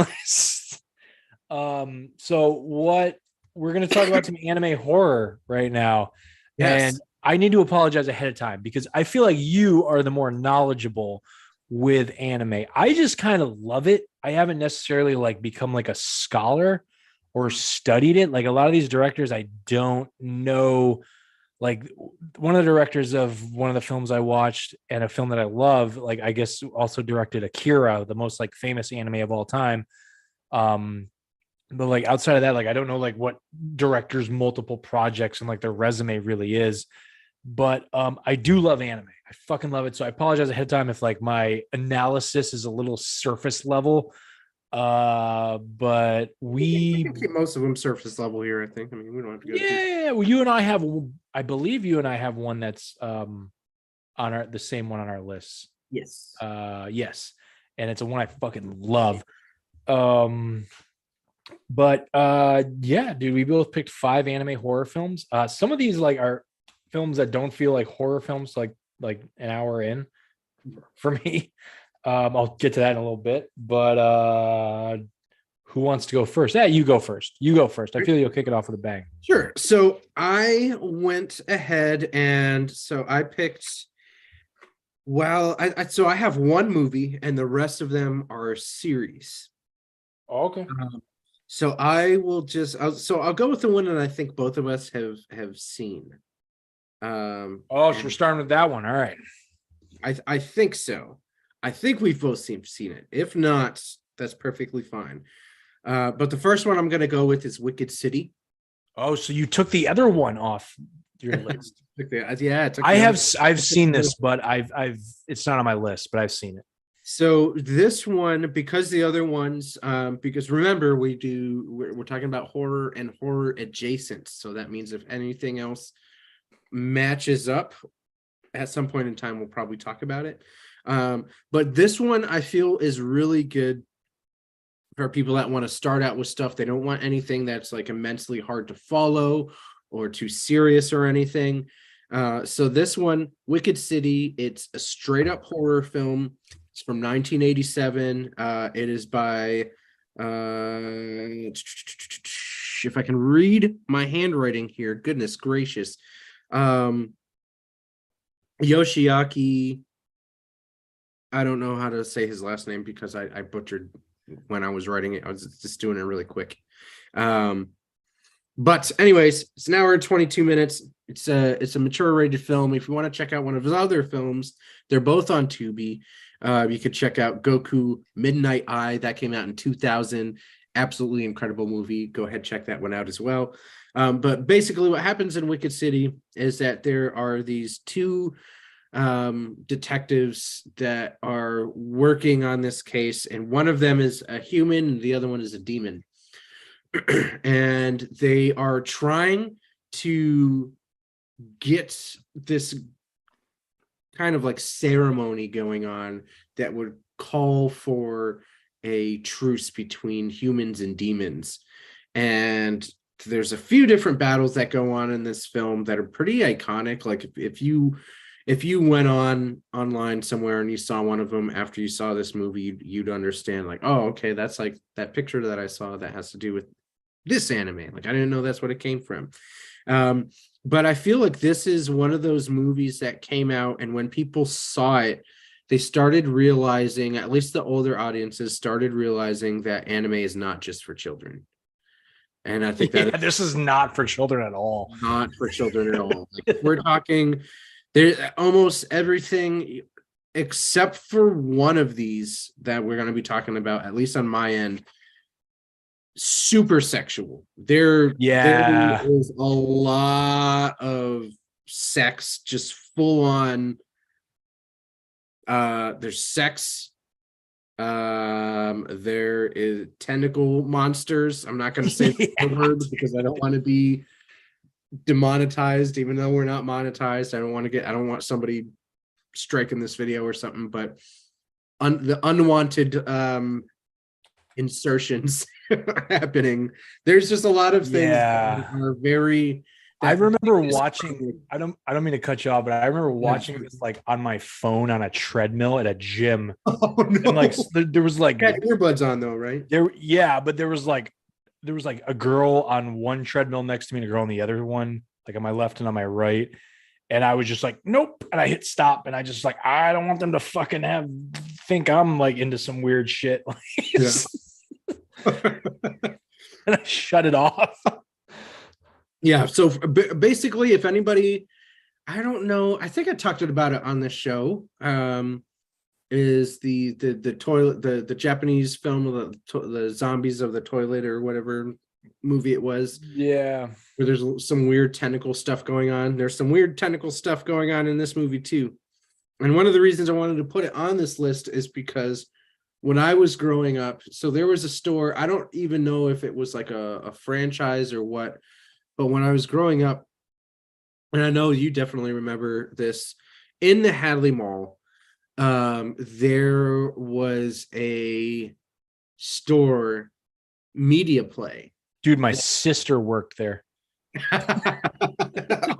So what we're gonna talk about some anime horror right now. Yes. And I need to apologize ahead of time because I feel like you are the more knowledgeable with anime. I just kind of love it. I haven't necessarily like become like a scholar or studied it. Like a lot of these directors, I don't know. Like one of the directors of one of the films I watched and a film that I love, like I guess also directed Akira, the most like famous anime of all time. But like outside of that, like I don't know like what directors' multiple projects and like their resume really is. But I do love anime. I fucking love it. So I apologize ahead of time if like my analysis is a little surface level. But We we can keep most of them surface level here, I think. I mean, we don't have to go too. yeah, well, you and I have, I believe you and I have one that's on our the same one on our list. Yes. Yes, and it's a one I fucking love. Um, but yeah, dude, we both picked 5 anime horror films. Some of these like are films that don't feel like horror films, like an hour in for me. I'll get to that in a little bit, but who wants to go first? Yeah, you go first. You go first. I feel you'll kick it off with a bang. Sure. So I went ahead and so I picked. Well, so I have one movie, and the rest of them are series. Okay. So I will so I'll go with the one that I think both of us have seen. Oh, so we're starting with that one. All right. I think so. I think we've both seen it. If not, that's perfectly fine. But the first one I'm going to go with is Wicked City. Oh, so you took the other one off your list. Yeah, I've seen this, but I've it's not on my list, but I've seen it. So this one, because the other ones, because remember we're talking about horror and horror adjacent. So that means if anything else matches up at some point in time, we'll probably talk about it. But this one I feel is really good for people that want to start out with stuff. They don't want anything that's like immensely hard to follow or too serious or anything. So this one, Wicked City, it's a straight up horror film. It's from 1987. It is by if I can read my handwriting here, goodness gracious. Yoshiaki. I don't know how to say his last name because I butchered when I was writing it. I was just doing it really quick. But anyways, it's an hour and 22 minutes. It's a mature rated film. If you want to check out one of his other films, they're both on Tubi. You could check out Goku Midnight Eye. That came out in 2000. Absolutely incredible movie. Go ahead, check that one out as well. But basically what happens in Wicked City is that there are these two detectives that are working on this case, and one of them is a human and the other one is a demon. And they are trying to get this kind of like ceremony going on that would call for a truce between humans and demons. And there's a few different battles that go on in this film that are pretty iconic. Like if you went online somewhere and you saw one of them after you saw this movie, you'd understand like, oh, okay, that's like that picture that I saw that has to do with this anime. Like I didn't know that's what it came from. But I feel like this is one of those movies that came out, and when people saw it, they started realizing, at least the older audiences started realizing that anime is not just for children. And I think that this is not for children at all. Not for children at all. Like, we're talking there almost everything except for one of these that we're going to be talking about, at least on my end, super sexual. There is a lot of sex, just full on. There's sex. There is tentacle monsters. I'm not going to say the word because I don't want to be demonetized, even though we're not monetized. I don't want somebody striking this video or something, but the unwanted insertions happening. There's just a lot of things that are very. I remember watching. I don't mean to cut you off, but I remember watching this like on my phone on a treadmill at a gym. Oh no! And like there was like earbuds on though, right? But there was like a girl on one treadmill next to me and a girl on the other one, like on my left and on my right. And I was just like, nope. And I hit stop, and I just like, I don't want them to fucking think I'm like into some weird shit. Yeah. And I shut it off. Yeah. So basically, if anybody, I don't know, I think I talked about it on the show. Is the toilet, the Japanese film of the zombies of the toilet or whatever movie it was. Yeah. Where there's some weird tentacle stuff going on. There's some weird tentacle stuff going on in this movie too. And one of the reasons I wanted to put it on this list is because when I was growing up, so there was a store, I don't even know if it was like a franchise or what, but when I was growing up, and I know you definitely remember this, in the Hadley Mall, there was a store, Media Play. Dude, my sister worked there.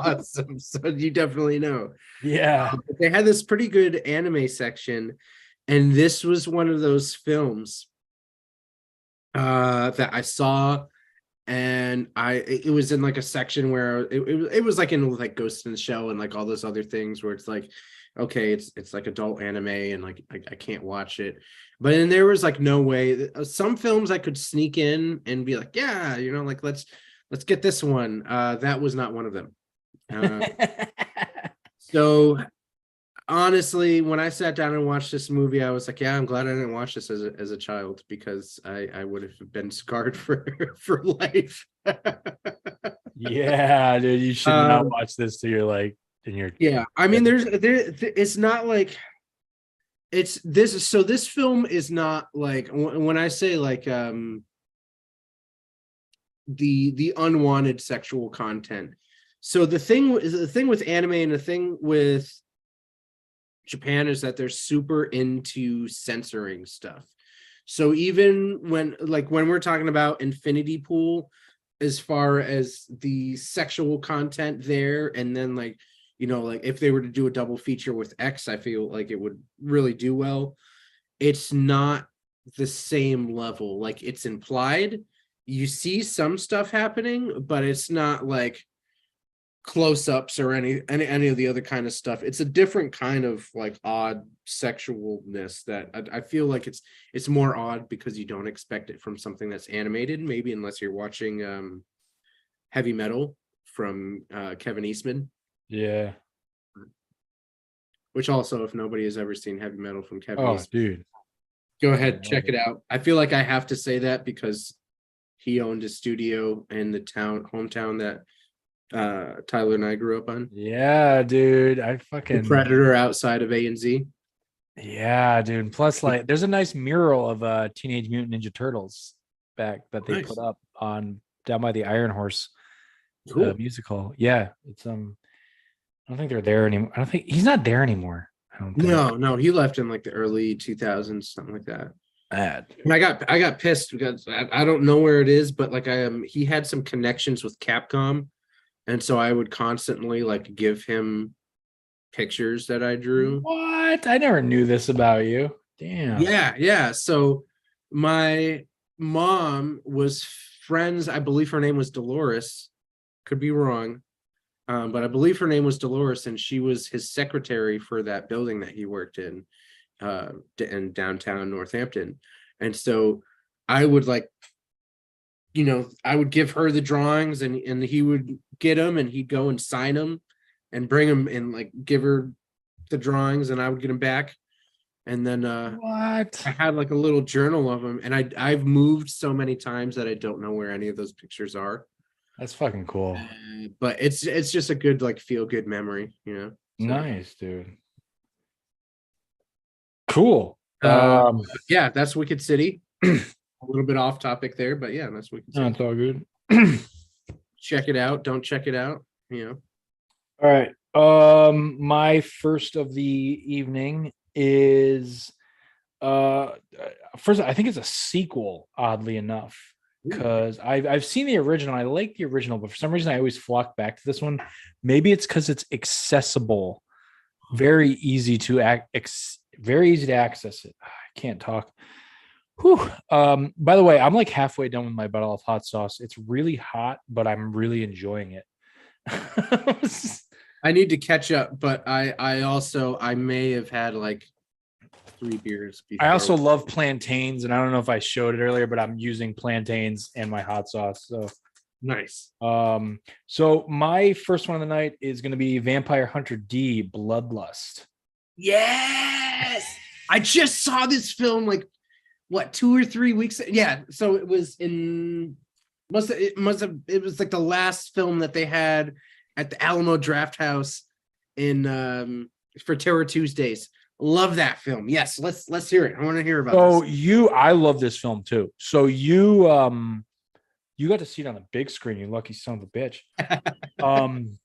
Awesome. So you definitely know. Yeah. But they had this pretty good anime section, and this was one of those films that I saw, and it was in like a section where it was like in like Ghost in the Shell and like all those other things where it's like, okay, it's like adult anime and like I can't watch it. But then there was like no way. Some films I could sneak in and be like, yeah, like let's get this one. That was not one of them. So honestly, when I sat down and watched this movie, I was like, yeah, I'm glad I didn't watch this as a child, because I would have been scarred for life. Yeah, dude, you should not watch this till you're like in your. Yeah, I mean, it's not like it's this. So this film is not like, when I say like the unwanted sexual content. So the thing with anime and the thing with Japan is that they're super into censoring stuff. So even when we're talking about Infinity Pool, as far as the sexual content there, and then like if they were to do a double feature with X, I feel like it would really do well. It's not the same level. Like, it's implied, you see some stuff happening, but it's not like close-ups or any of the other kind of stuff. It's a different kind of like odd sexualness that I feel like it's more odd because you don't expect it from something that's animated, maybe, unless you're watching Heavy Metal from Kevin Eastman. Yeah. Which also, if nobody has ever seen Heavy Metal from Kevin Eastman, dude, go ahead, check it out. I feel like I have to say that because he owned a studio in the hometown that Tyler and I grew up on. Yeah, dude, I The fucking Predator outside of A&Z. Yeah, dude. Plus, like, there's a nice mural of Teenage Mutant Ninja Turtles back that they put up on down by the Iron Horse musical. Yeah, it's I don't think they're there anymore. I don't think he's not there anymore. I don't think. No, he left in like the early 2000s, something like that. Bad. And I got pissed because I don't know where it is, but like he had some connections with Capcom, and so I would constantly like give him pictures that I drew. What? I never knew this about you. Damn. Yeah. So my mom was friends, I believe her name was Dolores, could be wrong, but I believe her name was Dolores, and she was his secretary for that building that he worked in downtown Northampton. And so I would I would give her the drawings, and he would get them, and he'd go and sign them and bring them and like give her the drawings, and I would get them back. And then what? I had like a little journal of them, and I've moved so many times that I don't know where any of those pictures are. That's fucking cool. But it's just a good like feel good memory, So, nice, dude. Cool. Yeah, that's Wicked City. A little bit off topic there, but yeah, that's Wicked City. No, it's all good. Check it out. Don't check it out. All right. My first of the evening is first, I think it's a sequel, oddly enough, because I've seen the original. I like the original, but for some reason I always flock back to this one. Maybe it's because it's accessible, very easy to access it. I can't talk. Whew. By the way, I'm like halfway done with my bottle of hot sauce. It's really hot, but I'm really enjoying it. I need to catch up, but I may have had like 3 beers before. I also love plantains, and I don't know if I showed it earlier, but I'm using plantains and my hot sauce. So nice. So my first one of the night is going to be Vampire Hunter D: Bloodlust. Yes, I just saw this film like 2 or 3 weeks. Yeah, so it was it was like the last film that they had at the Alamo Draft House in for Terror Tuesdays. Love that film. Yes, let's hear it. I want to hear about So this. I love this film too. So you got to see it on the big screen, you lucky son of a bitch. Um,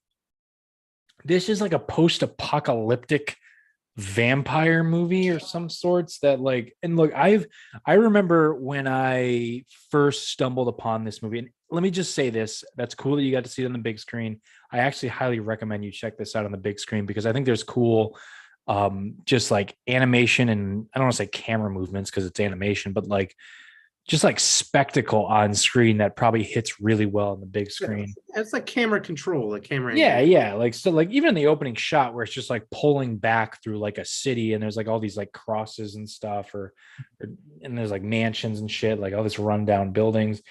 this is like a post-apocalyptic vampire movie or some sorts that like, and look, I remember when I first stumbled upon this movie, and let me just say this, that's cool that you got to see it on the big screen. I actually highly recommend you check this out on the big screen because I think there's cool just like animation, and I don't want to say camera movements because it's animation, but like just like spectacle on screen that probably hits really well on the big screen. It's like camera control, like camera Yeah, angle. yeah. Like so like even the opening shot where it's just like pulling back through like a city and there's like all these like crosses and stuff or and there's like mansions and shit, like all this rundown buildings.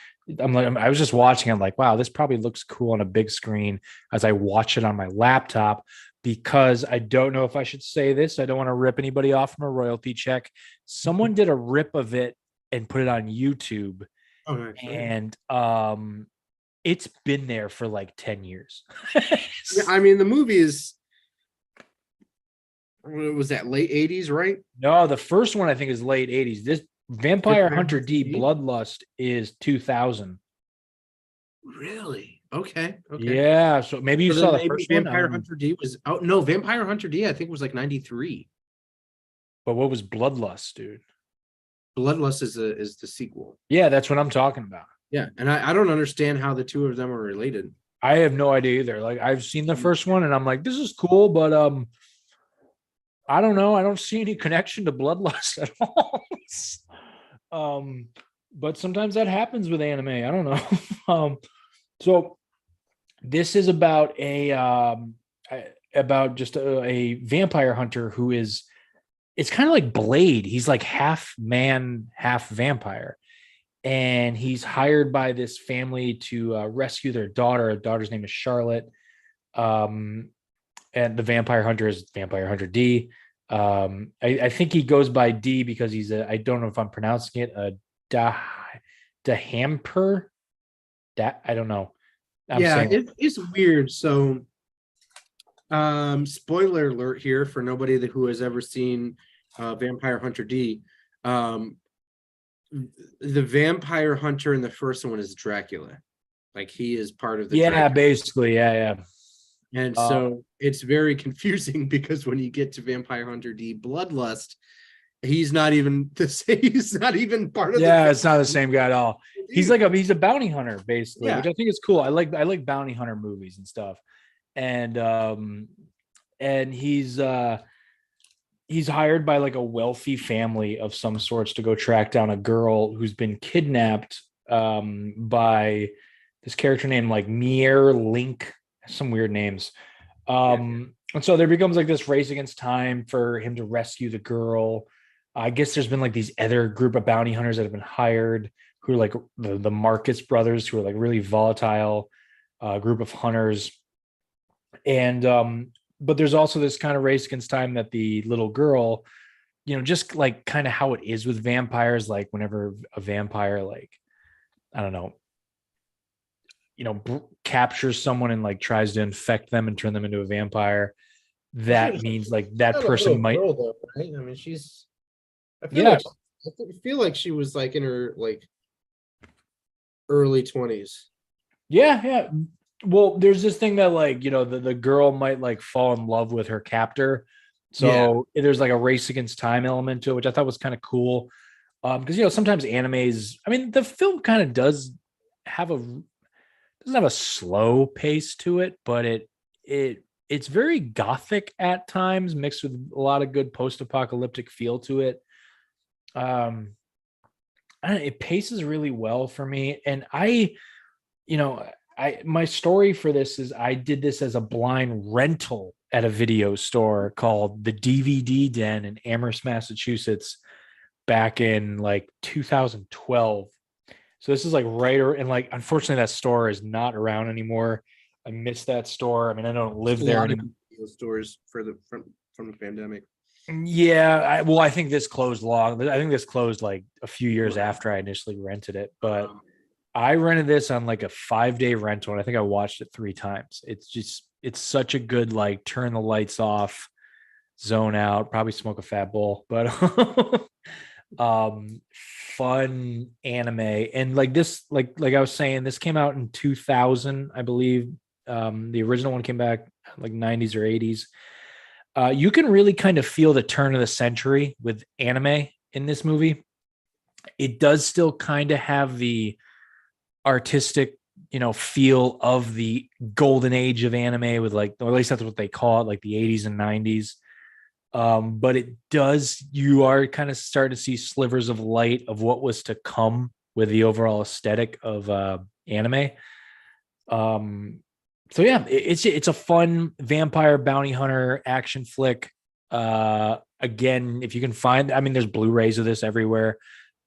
I was just watching it like, wow, this probably looks cool on a big screen as I watch it on my laptop because I don't know if I should say this. I don't want to rip anybody off from a royalty check. Someone did a rip of it and put it on YouTube Oh, actually. and it's been there for like 10 years. Yeah, I mean, the movie is, what was that, late 80s, right? No, the first one I think is late 80s. This Vampire Vampire Hunter Hunter D D? Bloodlust is 2000. Really? Okay. Okay. Yeah, so maybe you So saw then the maybe first one. I Vampire don't know. Hunter D was out. No, Vampire Hunter D, I think was like 93. But what was Bloodlust, dude? Bloodlust is the sequel. Yeah, that's what I'm talking about. Yeah. And I don't understand how the two of them are related. I have no idea either. Like I've seen the first one and I'm like, this is cool, but I don't know. I don't see any connection to Bloodlust at all. But sometimes that happens with anime. I don't know. So this is about about just a vampire hunter who is, it's kind of like Blade. He's like half man, half vampire. And he's hired by this family to rescue their daughter. Her daughter's name is Charlotte. Um, and the vampire hunter is Vampire Hunter D. I think he goes by D because he's I don't know if I'm pronouncing it, a Dahamper. That I don't know. I'm Yeah, saying it's weird. So, spoiler alert here for nobody who has ever seen Vampire Hunter D. Um, the vampire hunter in the first one is Dracula. Like he is part of the yeah, Dracula. basically, yeah. And so it's very confusing because when you get to Vampire Hunter D Bloodlust, he's not even the same, he's not even part of Yeah, the it's not the same guy at all. He's like he's a bounty hunter basically, Yeah. which I think is cool. I like bounty hunter movies and stuff. And he's hired by like a wealthy family of some sorts to go track down a girl who's been kidnapped by this character named like Mier Link, some weird names. And so there becomes like this race against time for him to rescue the girl. I guess there's been like these other group of bounty hunters that have been hired who are like the Marcus brothers, who are like really volatile group of hunters. And but there's also this kind of race against time that the little girl, you know, just like kind of how it is with vampires, like whenever a vampire, like, I don't know, you know, captures someone and like tries to infect them and turn them into a vampire, that means like that person might. Girl, though, right? I mean, she's. I Yeah. feel like she was like in her like early 20s. Yeah. Well, there's this thing that like, you know, the girl might like fall in love with her captor. So there's like a race against time element to it, which I thought was kind of cool. Because you know, sometimes animes, I mean, the film kind of doesn't have a slow pace to it, but it's very gothic at times, mixed with a lot of good post-apocalyptic feel to it. It paces really well for me. And you know, my story for this is I did this as a blind rental at a video store called the DVD Den in Amherst, Massachusetts, back in like 2012. So this is like and like, unfortunately that store is not around anymore. I miss that store. I mean, I don't live there anymore. Stores for from the pandemic. Yeah, I think this closed I think this closed like a few years after I initially rented it, but I rented this on like a 5-day rental and I think I watched it 3 times. It's such a good, like, turn the lights off, zone out, probably smoke a fat bowl, but um fun anime. And like this, like I was saying, this came out in 2000, I believe. The original one came back like 90s or 80s. You can really kind of feel the turn of the century with anime in this movie. It does still kind of have the artistic, feel of the golden age of anime with like, or at least that's what they call it, like the 80s and 90s. But it does, you are kind of starting to see slivers of light of what was to come with the overall aesthetic of anime. So yeah, it's a fun vampire bounty hunter action flick. Again, if you can find, I mean, there's Blu-rays of this everywhere,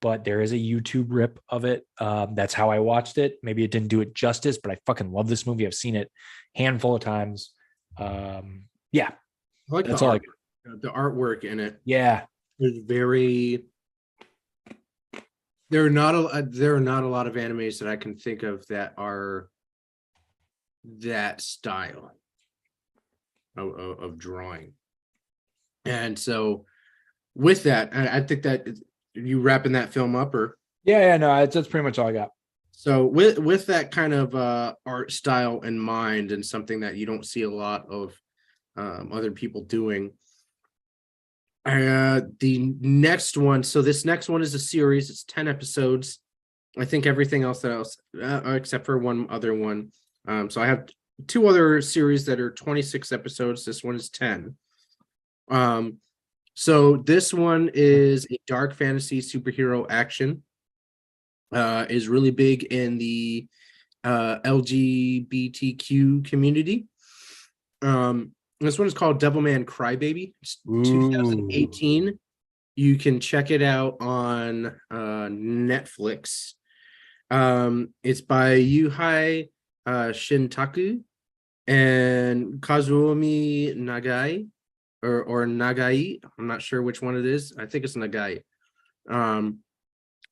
but there is a YouTube rip of it. That's how I watched it. Maybe it didn't do it justice, but I fucking love this movie. I've seen it a handful of times. Yeah, I like that's the all. art, the artwork in it Yeah, is very. There are not a lot of animes that I can think of that are that style of drawing. And so with that, I think that you wrapping that film up, or yeah. No, that's pretty much all I got. so with that kind of art style in mind, and something that you don't see a lot of other people doing. The next one, so this next one is a series. It's 10 episodes. I think everything else except for one other one. So I have two other series that are 26 episodes. This one is 10. So this one is a dark fantasy superhero action. Is really big in the LGBTQ community. This one is called Devilman Crybaby. It's 2018. You can check it out on Netflix. It's by Yuhei Shintaku and Kazumi Nagai, or Nagai. I'm not sure which one it is. I think it's Nagai.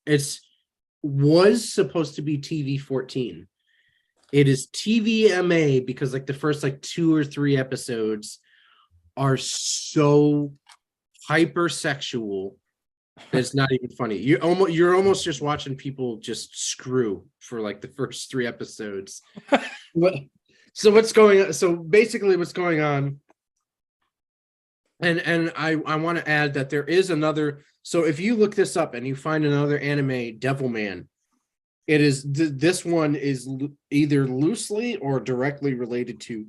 It's was supposed to be TV 14. It is TVMA because like the first like 2 or 3 episodes are so hypersexual that it's not even funny. You're almost just watching people just screw for like the first 3 episodes. So what's going on? So basically what's going on, and I want to add that there is another. So if you look this up and you find another anime, Devilman, it is this one is either loosely or directly related to.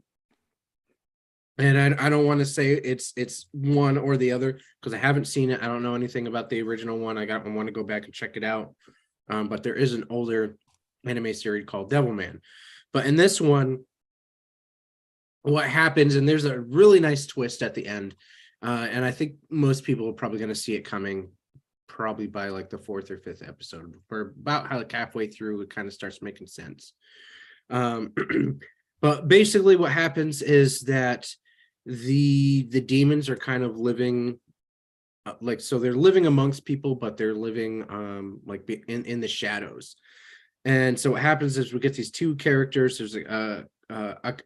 And I don't want to say it's one or the other because I haven't seen it. I don't know anything about the original one. I want to go back and check it out. But there is an older anime series called Devilman. But in this one, what happens, and there's a really nice twist at the end. And I think most people are probably going to see it coming probably by like the 4th or 5th episode, or about how like halfway through it kind of starts making sense. But basically what happens is that the demons are kind of living like, so they're living amongst people, but they're living like in the shadows. And so what happens is we get these 2 characters. There's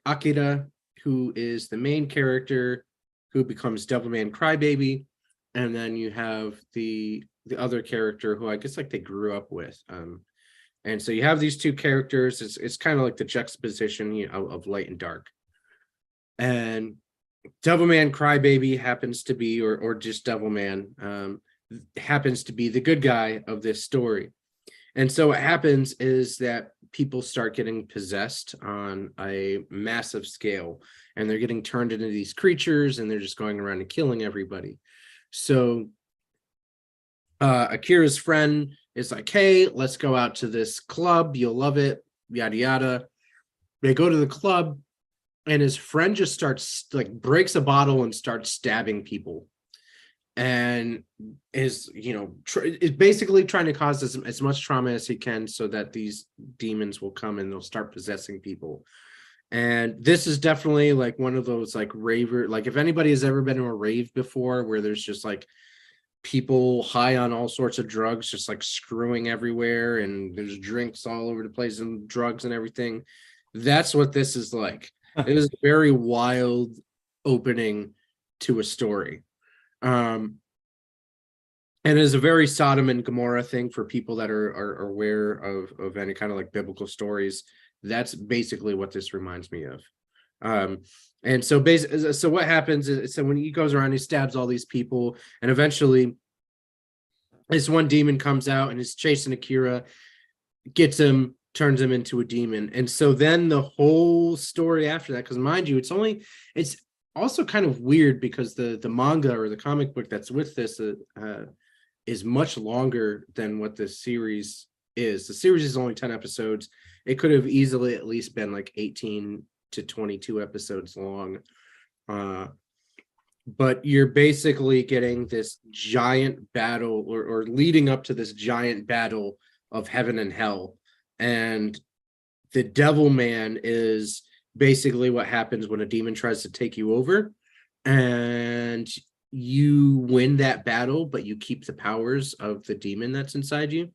Akira, who is the main character, who becomes Devilman Crybaby, and then you have the other character who I guess like they grew up with. And so you have these 2 characters. It's kind of like the juxtaposition of light and dark. And Devilman Crybaby happens to be, or just Devilman, happens to be the good guy of this story. And so what happens is that people start getting possessed on a massive scale, and they're getting turned into these creatures, and they're just going around and killing everybody. So Akira's friend is like, hey, let's go out to this club. You'll love it. Yada, yada. They go to the club, and his friend just starts like breaks a bottle and starts stabbing people. And is, is basically trying to cause as much trauma as he can so that these demons will come and they'll start possessing people. And this is definitely like one of those like raver, like if anybody has ever been to a rave before where there's just like people high on all sorts of drugs, just like screwing everywhere, and there's drinks all over the place and drugs and everything. That's what this is like. It is a very wild opening. to a story. And it is a very Sodom and Gomorrah thing for people that are aware of any kind of like biblical stories. That's basically what this reminds me of. And so basically, so what happens is, so when he goes around, he stabs all these people, and eventually this one demon comes out and is chasing Akira, gets him, turns him into a demon. And so then the whole story after that, because mind you, it's also kind of weird because the manga or the comic book that's with this is much longer than what this series is. The series is only 10 episodes. It could have easily at least been like 18 to 22 episodes long. But you're basically getting this giant battle or leading up to this giant battle of heaven and hell. And the Devil Man is basically what happens when a demon tries to take you over, and you win that battle, but you keep the powers of the demon that's inside you.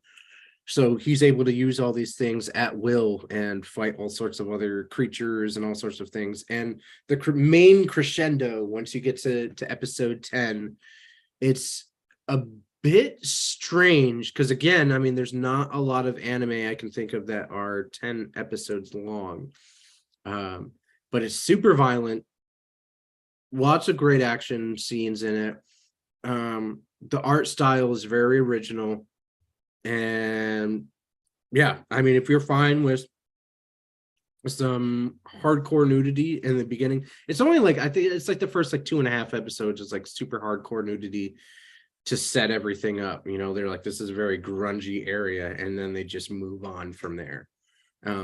So he's able to use all these things at will and fight all sorts of other creatures and all sorts of things. And the main crescendo, once you get to episode 10, it's a bit strange because, again, I mean, there's not a lot of anime I can think of that are 10 episodes long. But it's super violent. Lots of great action scenes in it. The art style is very original. And yeah, I mean, if you're fine with some hardcore nudity in the beginning, it's only like, I think it's like the first like 2.5 episodes is like super hardcore nudity to set everything up. You know, they're like, this is a very grungy area, and then they just move on from there.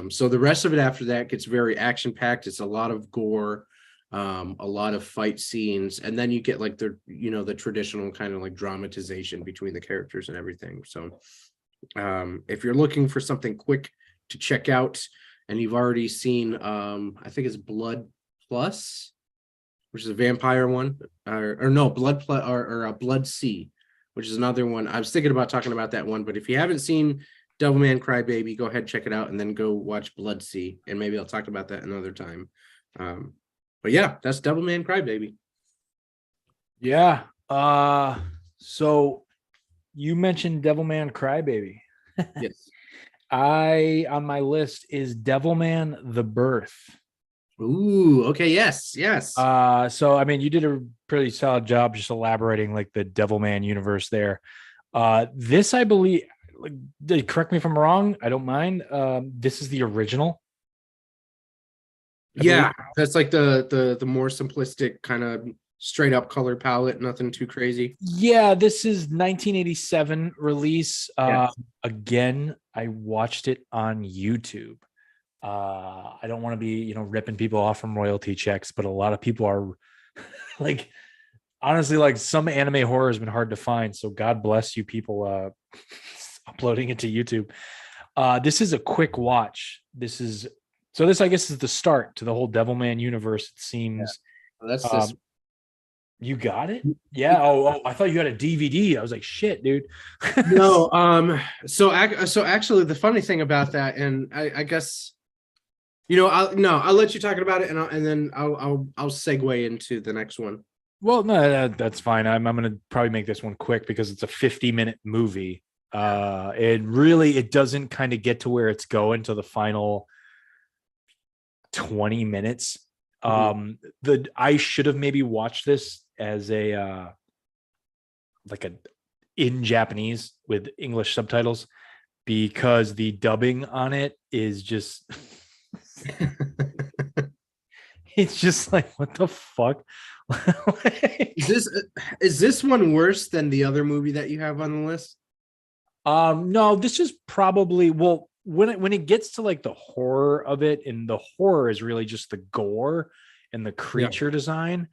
So the rest of it after that gets very action packed. It's a lot of gore, a lot of fight scenes, and then you get like the traditional kind of like dramatization between the characters and everything. So if you're looking for something quick to check out, and you've already seen I think it's Blood Plus, which is a vampire one, or no, Blood Plus, or Blood Sea, which is another one. I was thinking about talking about that one, but if you haven't seen Devilman Crybaby, go ahead, check it out, and then go watch Blood Sea, and maybe I'll talk about that another time. But yeah, that's Devilman Crybaby. Yeah. So you mentioned Devilman Crybaby. Yes. On my list is Devilman The Birth. Ooh, okay, yes. So I mean, you did a pretty solid job just elaborating like the Devilman universe there. This, I believe, correct me if I'm wrong, I don't mind. This is the original. Yeah, that's like the more simplistic kind of straight up color palette, nothing too crazy. Yeah, this is 1987 release. Yes. Again, I watched it on YouTube. I don't want to be, ripping people off from royalty checks, but a lot of people are like, honestly, like some anime horror has been hard to find. So God bless you people uploading it to YouTube. This is a quick watch. This, I guess, is the start to the whole Devilman universe, it seems. Yeah. That's this. You got it? Yeah. Oh, I thought you had a DVD. I was like, shit, dude. No. So actually, the funny thing about that, and I guess, I'll let you talk about it, and then I'll segue into the next one. Well, no, that's fine. I'm going to probably make this one quick because it's a 50-minute movie. It doesn't kind of get to where it's going to the final 20 minutes. I should have maybe watched this as a in Japanese with English subtitles, because the dubbing on it is just it's just like, what the fuck? Is this one worse than the other movie that you have on the list? No, this is probably, well, when it gets to like the horror of it, and the horror is really just the gore and the creature design.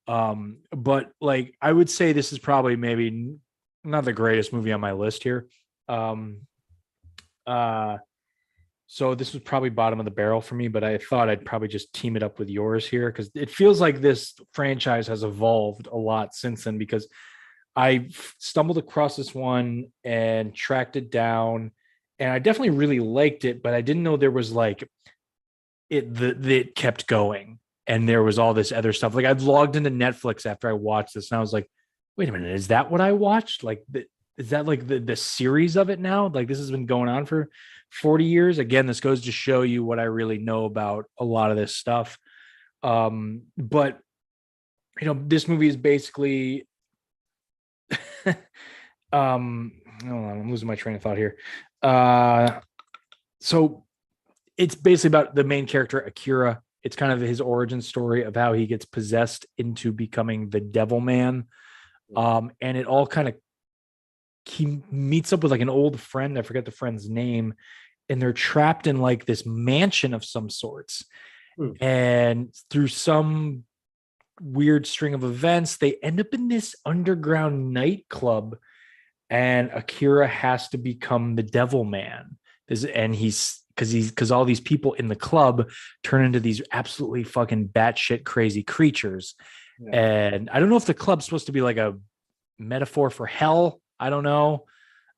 But like, I would say this is probably maybe not the greatest movie on my list here. So this was probably bottom of the barrel for me, but I thought I'd probably just team it up with yours here, because it feels like this franchise has evolved a lot since then, because I stumbled across this one and tracked it down, and I definitely really liked it, but I didn't know there was like it kept going. and there was all this other stuff. Like I've logged into Netflix after I watched this, and I was like, wait a minute, is that what I watched? Like, is that like the series of it now? Like this has been going on for 40 years. Again, this goes to show you what I really know about a lot of this stuff. But this movie is basically hold on, I'm losing my train of thought here. So it's basically about the main character, Akira. It's kind of his origin story of how he gets possessed into becoming the Devil Man. And it all kind of, he meets up with like an old friend. I forget the friend's name. And they're trapped in like this mansion of some sorts. And through some weird string of events, they end up in this underground nightclub, and Akira has to become the Devil Man. And because all these people in the club turn into these absolutely fucking batshit crazy creatures. Yeah. And I don't know if the club's supposed to be like a metaphor for hell. I don't know.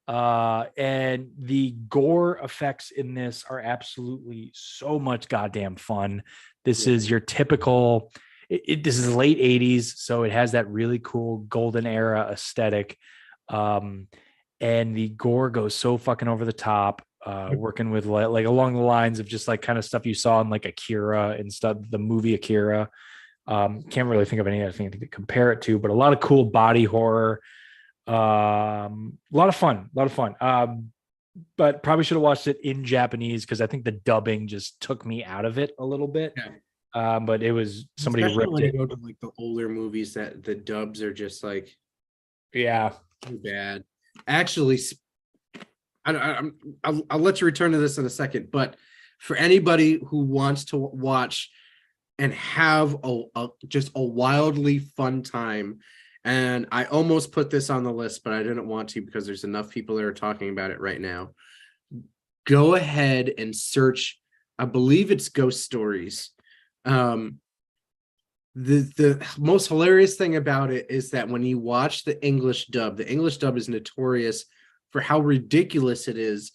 And the gore effects in this are absolutely so much goddamn fun. This is your typical, this is late 80s, so it has that really cool golden era aesthetic. And the gore goes so fucking over the top, working with like along the lines of just like kind of stuff you saw in like Akira and stuff, the movie Akira. Can't really think of any other thing to compare it to, but a lot of cool body horror. A lot of fun. But probably should have watched it in Japanese because I think the dubbing just took me out of it a little bit. Yeah. But it was somebody especially ripped when it. you go to like the older movies that the dubs are just like, yeah, too bad. Actually, I'll let you return to this in a second, but for anybody who wants to watch and have just a wildly fun time, and I almost put this on the list, but I didn't want to because there's enough people that are talking about it right now. Go ahead and search, I believe it's Ghost Stories. The most hilarious thing about it is that when you watch the English dub is notorious for how ridiculous it is,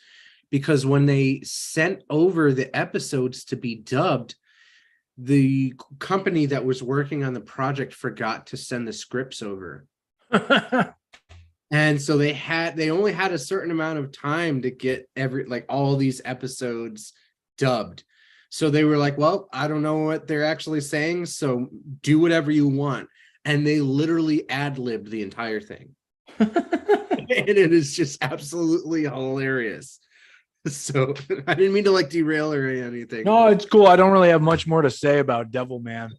because when they sent over the episodes to be dubbed, the company that was working on the project forgot to send the scripts over. And so they only had a certain amount of time to get all these episodes dubbed. So they were like, well, I don't know what they're actually saying, so do whatever you want. And they literally ad-libbed the entire thing. And it is just absolutely hilarious. So I didn't mean to like derail or anything. No, it's cool. I don't really have much more to say about Devil Man.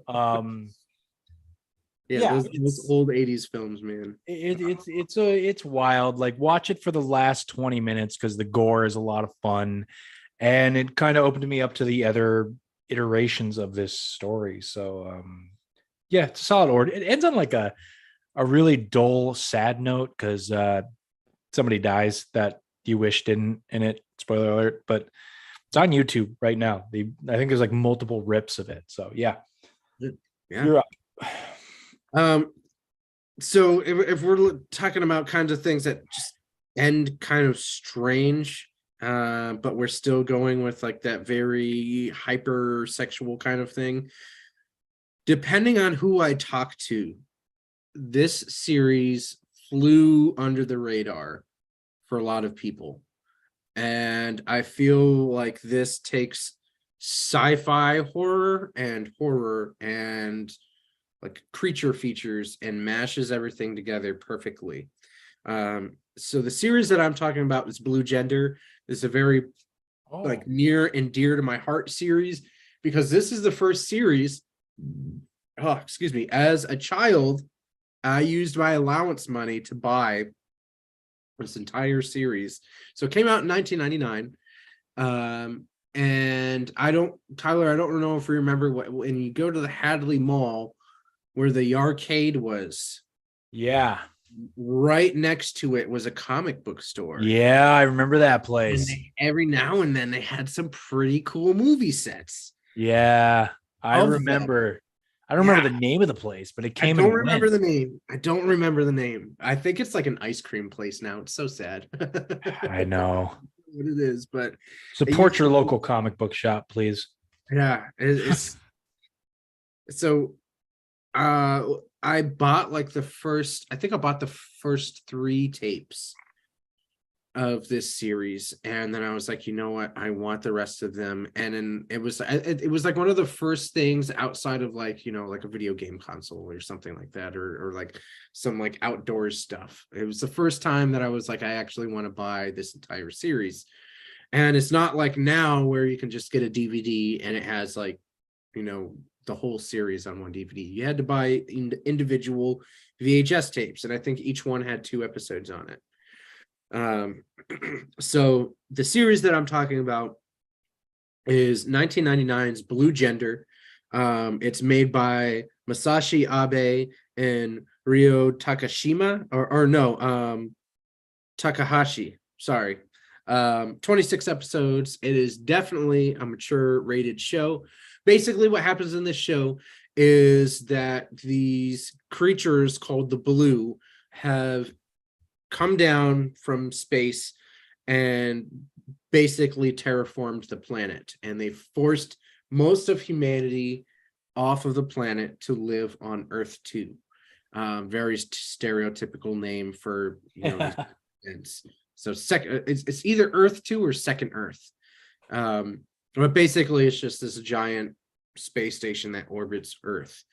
Those old 80s films, man. It's wild. Like watch it for the last 20 minutes because the gore is a lot of fun. And it kind of opened me up to the other iterations of this story. So it's a solid order. It ends on like a really dull, sad note because somebody dies that you wish didn't in it. Spoiler alert, but it's on YouTube right now. I think there's like multiple rips of it. So yeah. You're up. So if we're talking about kinds of things that just end kind of strange, but we're still going with like that very hypersexual kind of thing, depending on who I talk to, this series flew under the radar for a lot of people. And I feel like this takes sci-fi horror and like creature features and mashes everything together perfectly. So the series that I'm talking about is Blue Gender. This is a very like near and dear to my heart series because this is the first series. As a child, I used my allowance money to buy this entire series. So it came out in 1999. And Tyler, I don't know if you remember when you go to the Hadley Mall where the arcade was. Yeah. Right next to it was a comic book store. Yeah, I remember that place. And every now and then they had some pretty cool movie sets. Yeah, I remember. I don't remember the name of the place, but it came. I don't remember the name. I think it's like an ice cream place now. It's so sad. I know what it is, but support your local comic book shop, please. Yeah, it's So I bought like I think I bought the first 3 tapes of this series, and then I was like, you know what, I want the rest of them. And then it was like one of the first things outside of like, like a video game console or something like that, or like some like outdoors stuff. It was the first time that I was like, I actually want to buy this entire series. And it's not like now where you can just get a DVD and it has like, the whole series on one DVD. You had to buy individual VHS tapes, and I think each one had 2 episodes on it. So the series that I'm talking about is 1999's Blue Gender. It's made by Masashi Abe and Ryo Takashima, or no, Takahashi. Sorry. 26 episodes. It is definitely a mature rated show. Basically, what happens in this show is that these creatures called the Blue have come down from space and basically terraformed the planet, and they forced most of humanity off of the planet to live on Earth 2. Very stereotypical name for events. So it's either Earth 2 or Second Earth. But basically it's just this giant space station that orbits Earth.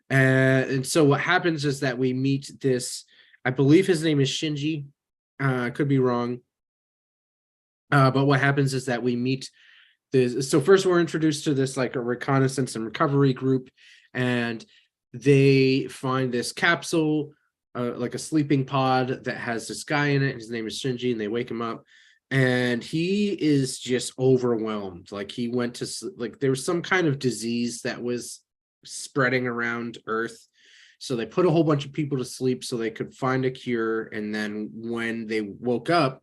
And so what happens is that we meet this, I believe his name is Shinji. I could be wrong. But what happens is that we meet this. So first we're introduced to this like a reconnaissance and recovery group, and they find this capsule, like a sleeping pod that has this guy in it. His name is Shinji, and they wake him up, and he is just overwhelmed. Like he went to like there was some kind of disease that was spreading around Earth. So they put a whole bunch of people to sleep so they could find a cure. And then when they woke up,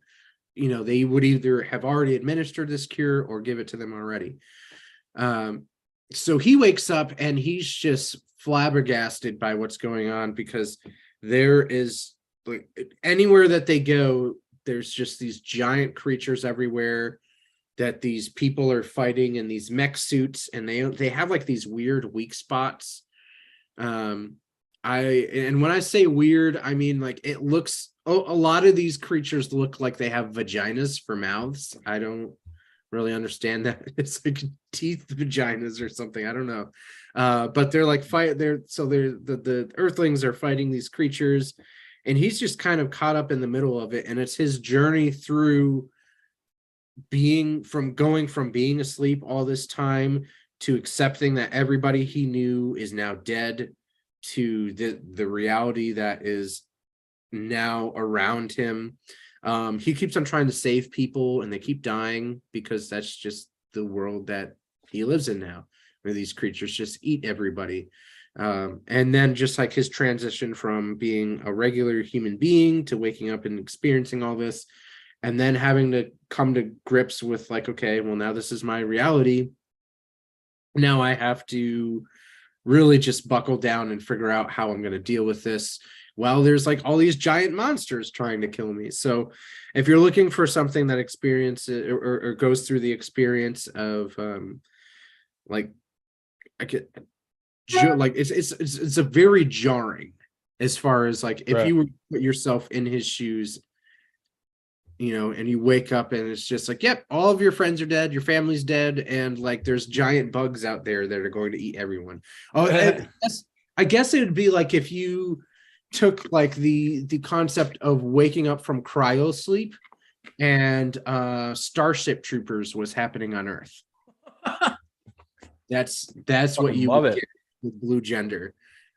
they would either have already administered this cure or give it to them already. So he wakes up and he's just flabbergasted by what's going on, because there is like anywhere that they go, there's just these giant creatures everywhere that these people are fighting in these mech suits, and they have like these weird weak spots. And when I say weird, I mean like it looks, a lot of these creatures look like they have vaginas for mouths. I don't really understand that. It's like teeth vaginas or something. I don't know. But they're like the Earthlings are fighting these creatures, and he's just kind of caught up in the middle of it. And it's his journey through going from being asleep all this time to accepting that everybody he knew is now dead, to the reality that is now around him. He keeps on trying to save people, and they keep dying because that's just the world that he lives in now, where these creatures just eat everybody. And then just like his transition from being a regular human being to waking up and experiencing all this, and then having to come to grips with like, okay, well, now this is my reality. Now I have to really just buckle down and figure out how I'm going to deal with this. Well, there's like all these giant monsters trying to kill me. So if you're looking for something that experiences or goes through the experience of like it's a very jarring, as far as like if you were to put yourself in his shoes, and you wake up and it's just like, yep, all of your friends are dead, your family's dead, and like there's giant bugs out there that are going to eat everyone. I guess it would be like if you took like the concept of waking up from cryo sleep, and Starship Troopers was happening on Earth. That's what you would get with Blue Gender.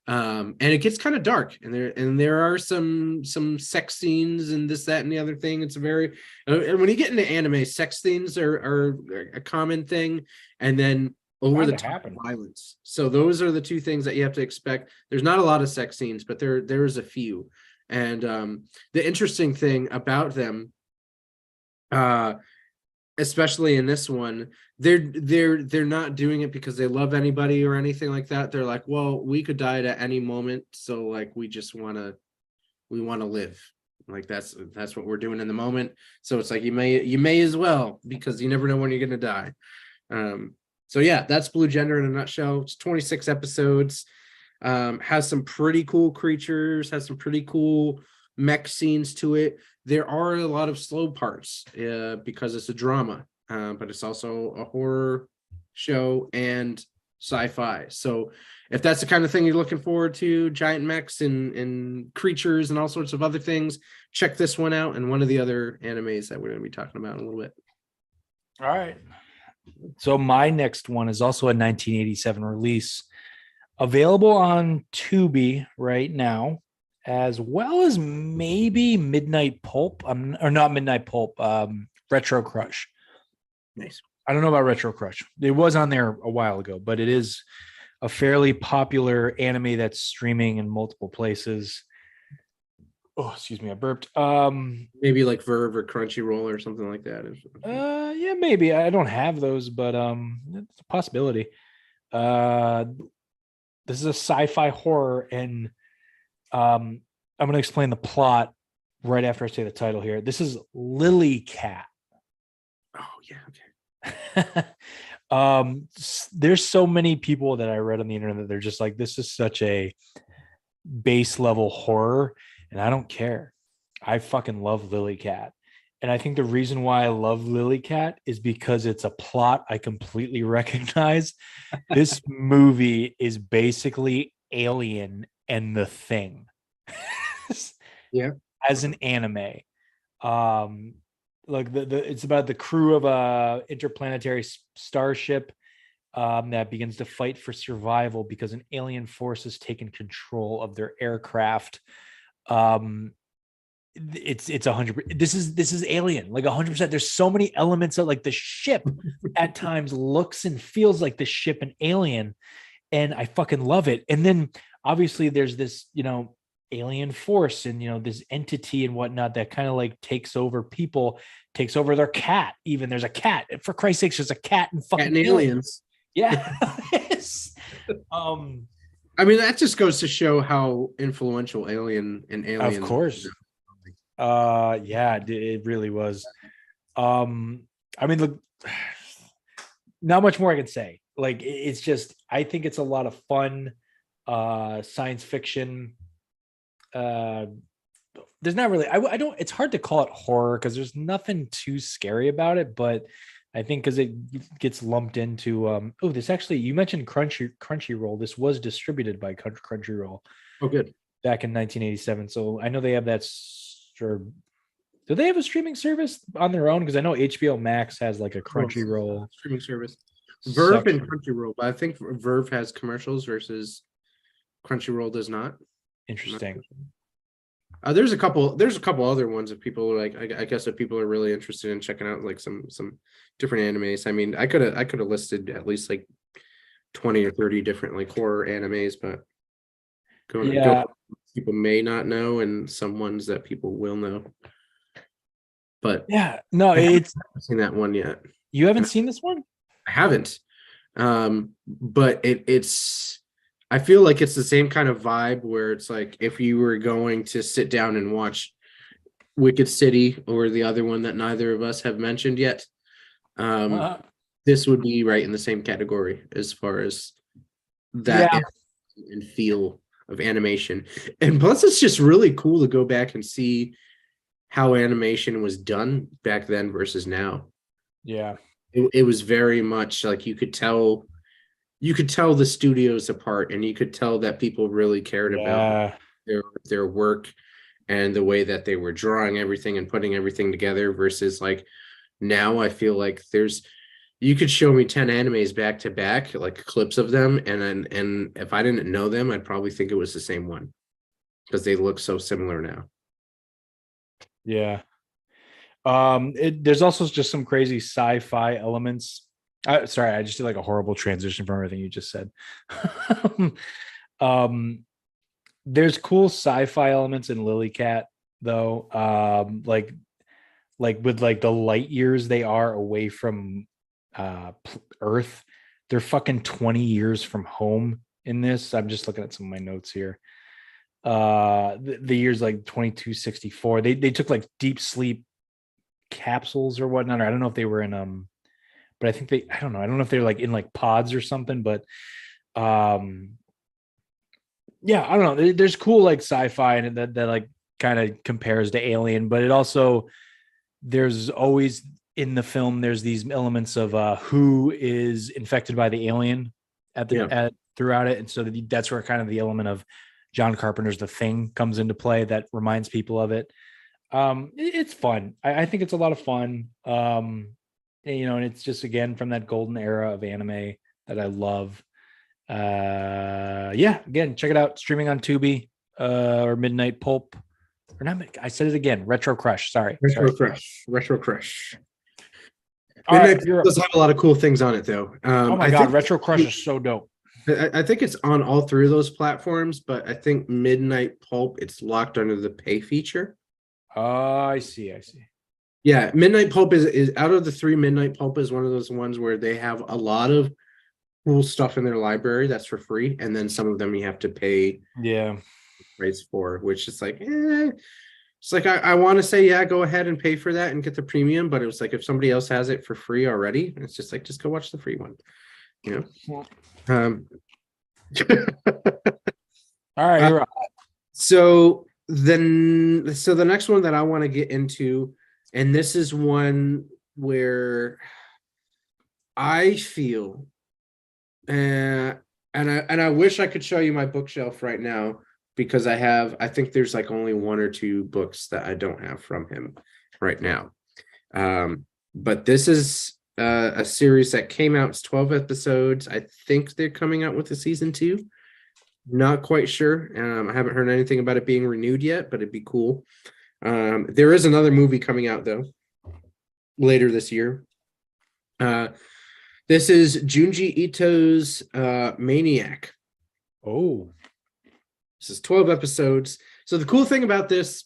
And it gets kind of dark, and there are some sex scenes and this, that, and the other thing. It's very, and when you get into anime, sex scenes are a common thing, and then over the top violence. So those are the two things that you have to expect. There's not a lot of sex scenes, but there's a few. And the interesting thing about them, especially in this one, they're not doing it because they love anybody or anything like that. They're like, well, we could die at any moment, so like we want to live. Like that's what we're doing in the moment. So it's like you may as well, because you never know when you're gonna die. So yeah, that's Blue Gender in a nutshell. It's 26 episodes. Has some pretty cool creatures, has some pretty cool mech scenes to it. There are a lot of slow parts because it's a drama, but it's also a horror show and sci-fi. So if that's the kind of thing you're looking forward to, giant mechs and creatures and all sorts of other things, check this one out and one of the other animes that we're going to be talking about in a little bit. All right. So my next one is also a 1987 release, available on Tubi right now, as well as maybe Midnight Pulp, or not Midnight Pulp, Retro Crush. Nice. I don't know about Retro Crush. It was on there a while ago, but it is a fairly popular anime that's streaming in multiple places. Oh, excuse me, I burped. Maybe like Verve or Crunchyroll or something like that. Yeah, maybe. I don't have those, but it's a possibility. This is a sci-fi horror, and I'm going to explain the plot right after I say the title here. This is Lily Cat. Oh yeah, okay. There's so many people that I read on the internet that they're just like, this is such a base level horror, and I don't care. I fucking love Lily Cat. And I think the reason why I love Lily Cat is because it's a plot I completely recognize. This movie is basically Alien and The Thing. Yeah. As an anime. Like it's about the crew of a interplanetary starship that begins to fight for survival because an alien force has taken control of their aircraft. It's 100%. This is Alien, like 100%. There's so many elements of, like, the ship at times looks and feels like the ship in Alien, and I fucking love it. And then obviously there's this, alien force and this entity and whatnot that kind of like takes over people, takes over their cat. Even there's a cat. For Christ's sakes, there's a cat in fucking Cat and Aliens. Yeah. Yes. I mean, that just goes to show how influential Alien and Aliens. Of course. Yeah, it really was. I mean, look, not much more I can say. Like, it's just, I think it's a lot of fun science fiction. There's not really, I don't, it's hard to call it horror because there's nothing too scary about it, but I think because it gets lumped into this actually, you mentioned Crunchyroll. This was distributed by Crunchyroll. Oh, good. Back in 1987. So I know they have that. Sure. Do they have a streaming service on their own? Because I know HBO Max has like a Crunchyroll streaming service. Verve and Crunchyroll, but I think Verve has commercials versus Crunchyroll does not. Interesting. There's a couple other ones that people are like, I guess if people are really interested in checking out like some different animes. I mean, I could have listed at least like 20 or 30 different like horror animes, but people may not know and some ones that people will know. But yeah, no, I haven't seen that one yet. You haven't seen this one? I haven't. But it's I feel like it's the same kind of vibe where it's like if you were going to sit down and watch Wicked City or the other one that neither of us have mentioned yet, this would be right in the same category as far as that and feel of animation. And plus it's just really cool to go back and see how animation was done back then versus now. Yeah. It was very much like you could tell the studios apart, and you could tell that people really cared about their work and the way that they were drawing everything and putting everything together versus like now. I feel like you could show me 10 animes back to back, like clips of them, and if I didn't know them, I'd probably think it was the same one because they look so similar now. Yeah. There's also just some crazy sci-fi elements. Sorry, I just did like a horrible transition from everything you just said. There's cool sci-fi elements in Lily Cat, though. Like with like the light years they are away from Earth. They're fucking 20 years from home in this. I'm just looking at some of my notes here. The years like 2264. They took like deep sleep capsules or whatnot. Or I don't know if they were in but I think I don't know. I don't know if they're like in like pods or something, but um, yeah, I don't know. There's cool like sci-fi and that like kind of compares to Alien, but it also there's always in the film there's these elements of who is infected by the alien Yeah. throughout it, and so that's where kind of the element of John Carpenter's The Thing comes into play that reminds people of it. It's fun. I think it's a lot of fun. And it's just again from that golden era of anime that I love. Yeah, again, check it out. Streaming on Tubi or Midnight Pulp. Or not, I said it again. Retro Crush. Sorry. Retro Crush. All right, Midnight does have a lot of cool things on it, though. Oh my God, Retro Crush is so dope. I think it's on all three of those platforms, but I think Midnight Pulp, it's locked under the pay feature. I see. Yeah, Midnight Pulp is out of the three. Midnight Pulp is one of those ones where they have a lot of cool stuff in their library that's for free, and then some of them you have to pay price for, which is like, it's like I want to say, yeah, go ahead and pay for that and get the premium, but it was like if somebody else has it for free already, it's just like just go watch the free one, you know. All right, you're up. So the next one that I want to get into, and this is one where I feel, and I wish I could show you my bookshelf right now because I think there's like only one or two books that I don't have from him right now. But this is a series that came out. It's 12 episodes. I think they're coming out with a season 2. Not quite sure. I haven't heard anything about it being renewed yet, but it'd be cool. There is another movie coming out though later this year. This is Junji Ito's Maniac. Oh, this is 12 episodes. So the cool thing about this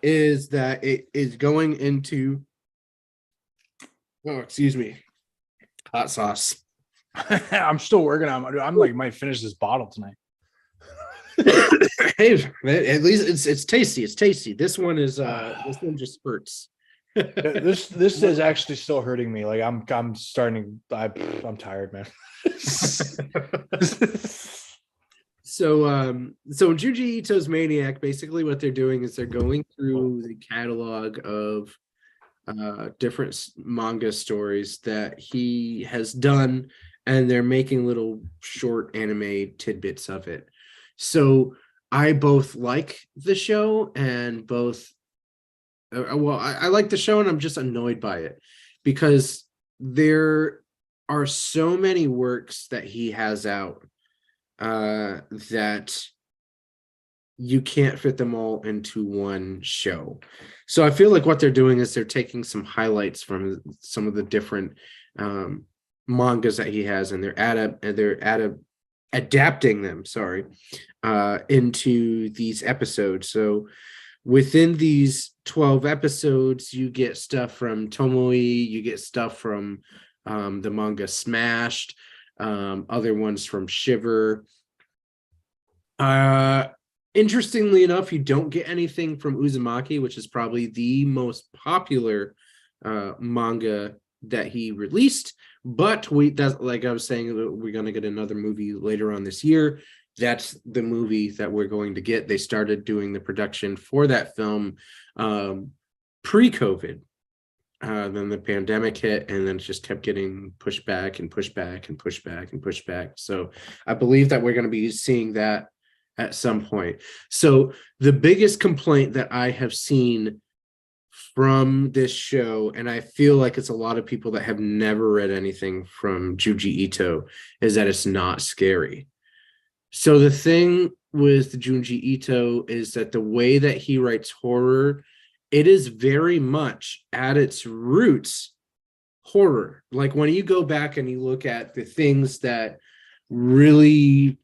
is that it is going into hot sauce. I'm still working on it. I'm like might finish this bottle tonight. Hey, at least it's tasty. It's tasty. This one just spurts. This is actually still hurting me. Like I'm starting. I'm tired, man. So Junji Ito's Maniac, basically what they're doing is they're going through the catalog of different manga stories that he has done, and they're making little short anime tidbits of it. So I both like the show and I like the show, and I'm just annoyed by it because there are so many works that he has out that you can't fit them all into one show. So I feel like what they're doing is they're taking some highlights from some of the different mangas that he has, and they're adapting them, into these episodes. So within these 12 episodes, you get stuff from Tomoe, you get stuff from the manga Smashed, other ones from Shiver. Interestingly enough, you don't get anything from Uzumaki, which is probably the most popular manga that he released. But like I was saying, we're going to get another movie later on this year. That's the movie that we're going to get. They started doing the production for that film pre-COVID. Then the pandemic hit, and then it just kept getting pushed back and pushed back and pushed back and pushed back. So I believe that we're going to be seeing that at some point. So the biggest complaint that I have seen from this show, and I feel like it's a lot of people that have never read anything from Junji Ito, is that it's not scary. So the thing with Junji Ito is that the way that he writes horror, it is very much at its roots horror. Like when you go back and you look at the things that really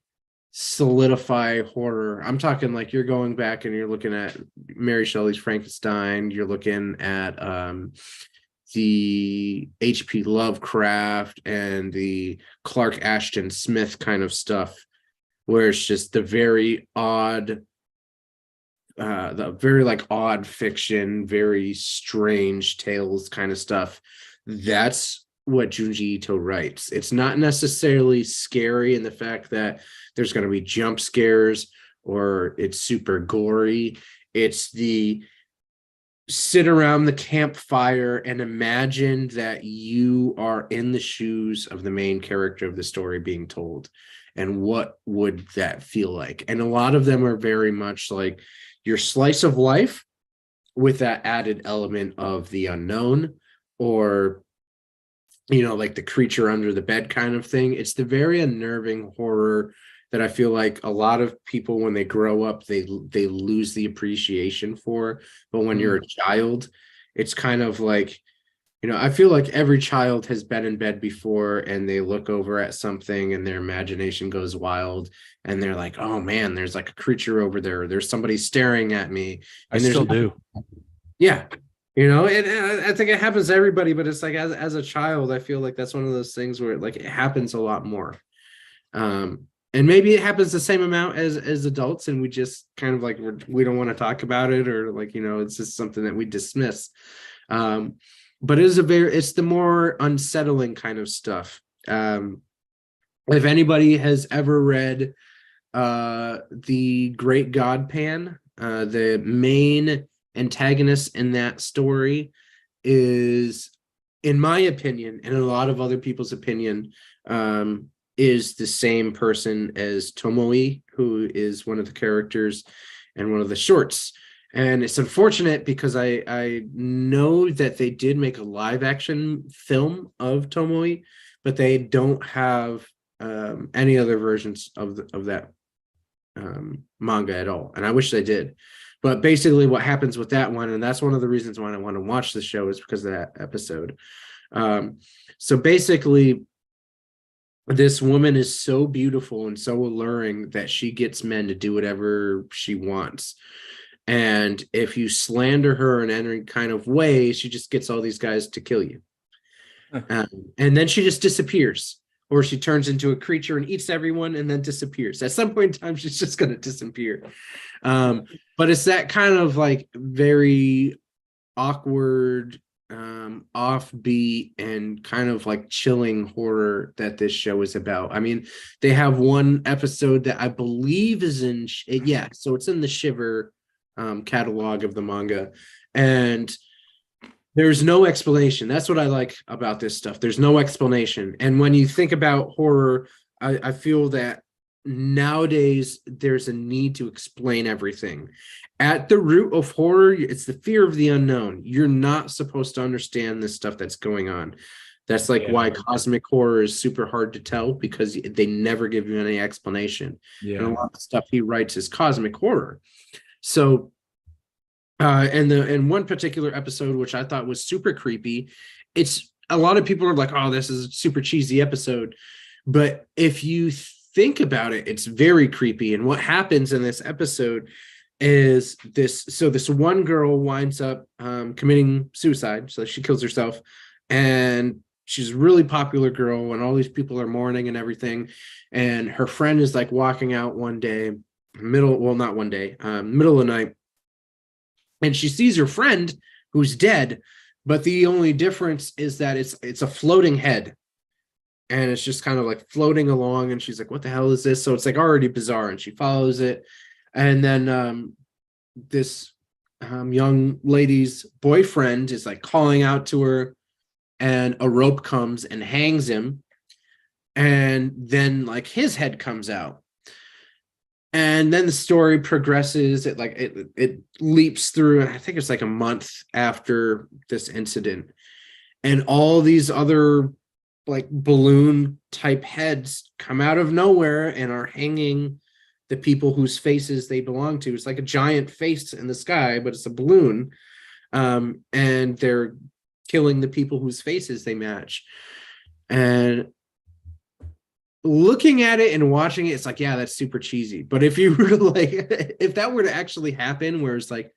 solidify horror, I'm talking like you're going back and you're looking at Mary Shelley's Frankenstein, you're looking at the H.P. Lovecraft and the Clark Ashton Smith kind of stuff, where it's just the very odd fiction, very strange tales kind of stuff. That's what Junji Ito writes. It's not necessarily scary in the fact that there's going to be jump scares or it's super gory. It's the sit around the campfire and imagine that you are in the shoes of the main character of the story being told, and what would that feel like. And a lot of them are very much like your slice of life with that added element of the unknown, or like the creature under the bed kind of thing. It's the very unnerving horror that I feel like a lot of people, when they grow up, they lose the appreciation for. But when you're a child, it's kind of like, I feel like every child has been in bed before and they look over at something and their imagination goes wild and they're like, oh man, there's like a creature over there. There's somebody staring at me. I still do. Yeah. I think it happens to everybody, but it's like as a child, I feel like that's one of those things where like it happens a lot more. And maybe it happens the same amount as adults, and we just kind of like we don't want to talk about it, or like it's just something that we dismiss. But it's the more unsettling kind of stuff. If anybody has ever read The Great God Pan, the main antagonist in that story is, in my opinion, and a lot of other people's opinion, is the same person as Tomoe, who is one of the characters and one of the shorts. And it's unfortunate because I know that they did make a live action film of Tomoe, but they don't have any other versions of that manga at all. And I wish they did. But basically what happens with that one, and that's one of the reasons why I want to watch the show, is because of that episode. So basically, this woman is so beautiful and so alluring that she gets men to do whatever she wants. And if you slander her in any kind of way, she just gets all these guys to kill you. And then she just disappears, or she turns into a creature and eats everyone and then disappears. At some point in time, she's just going to disappear. But it's that kind of like very awkward, offbeat and kind of like chilling horror that this show is about. I mean, they have one episode that I believe is so it's in the Shiver catalog of the manga, and there's no explanation. That's what I like about this stuff. There's no explanation. And when you think about horror, I feel that nowadays there's a need to explain everything. At the root of horror, it's the fear of the unknown. You're not supposed to understand this stuff that's going on. That's like why cosmic horror is super hard to tell, because they never give you any explanation. And a lot of stuff he writes is cosmic horror. So and one particular episode, which I thought was super creepy, it's a lot of people are like, oh, this is a super cheesy episode. But if you think about it, it's very creepy. And what happens in this episode is this one girl winds up committing suicide. So she kills herself, and she's a really popular girl, and all these people are mourning and everything. And her friend is like walking out one day, middle of the night, and she sees her friend who's dead, but the only difference is that it's a floating head, and it's just kind of like floating along, and she's like, what the hell is this? So it's like already bizarre, and she follows it. And then this young lady's boyfriend is like calling out to her, and a rope comes and hangs him. And then like his head comes out. And then the story progresses. It leaps through, and I think it's like a month after this incident. And all these other like balloon type heads come out of nowhere and are hanging the people whose faces they belong to. It's like a giant face in the sky, but it's a balloon. And they're killing the people whose faces they match. And looking at it and watching it, it's like, yeah, that's super cheesy. But if you were to like, if that were to actually happen, where it's like,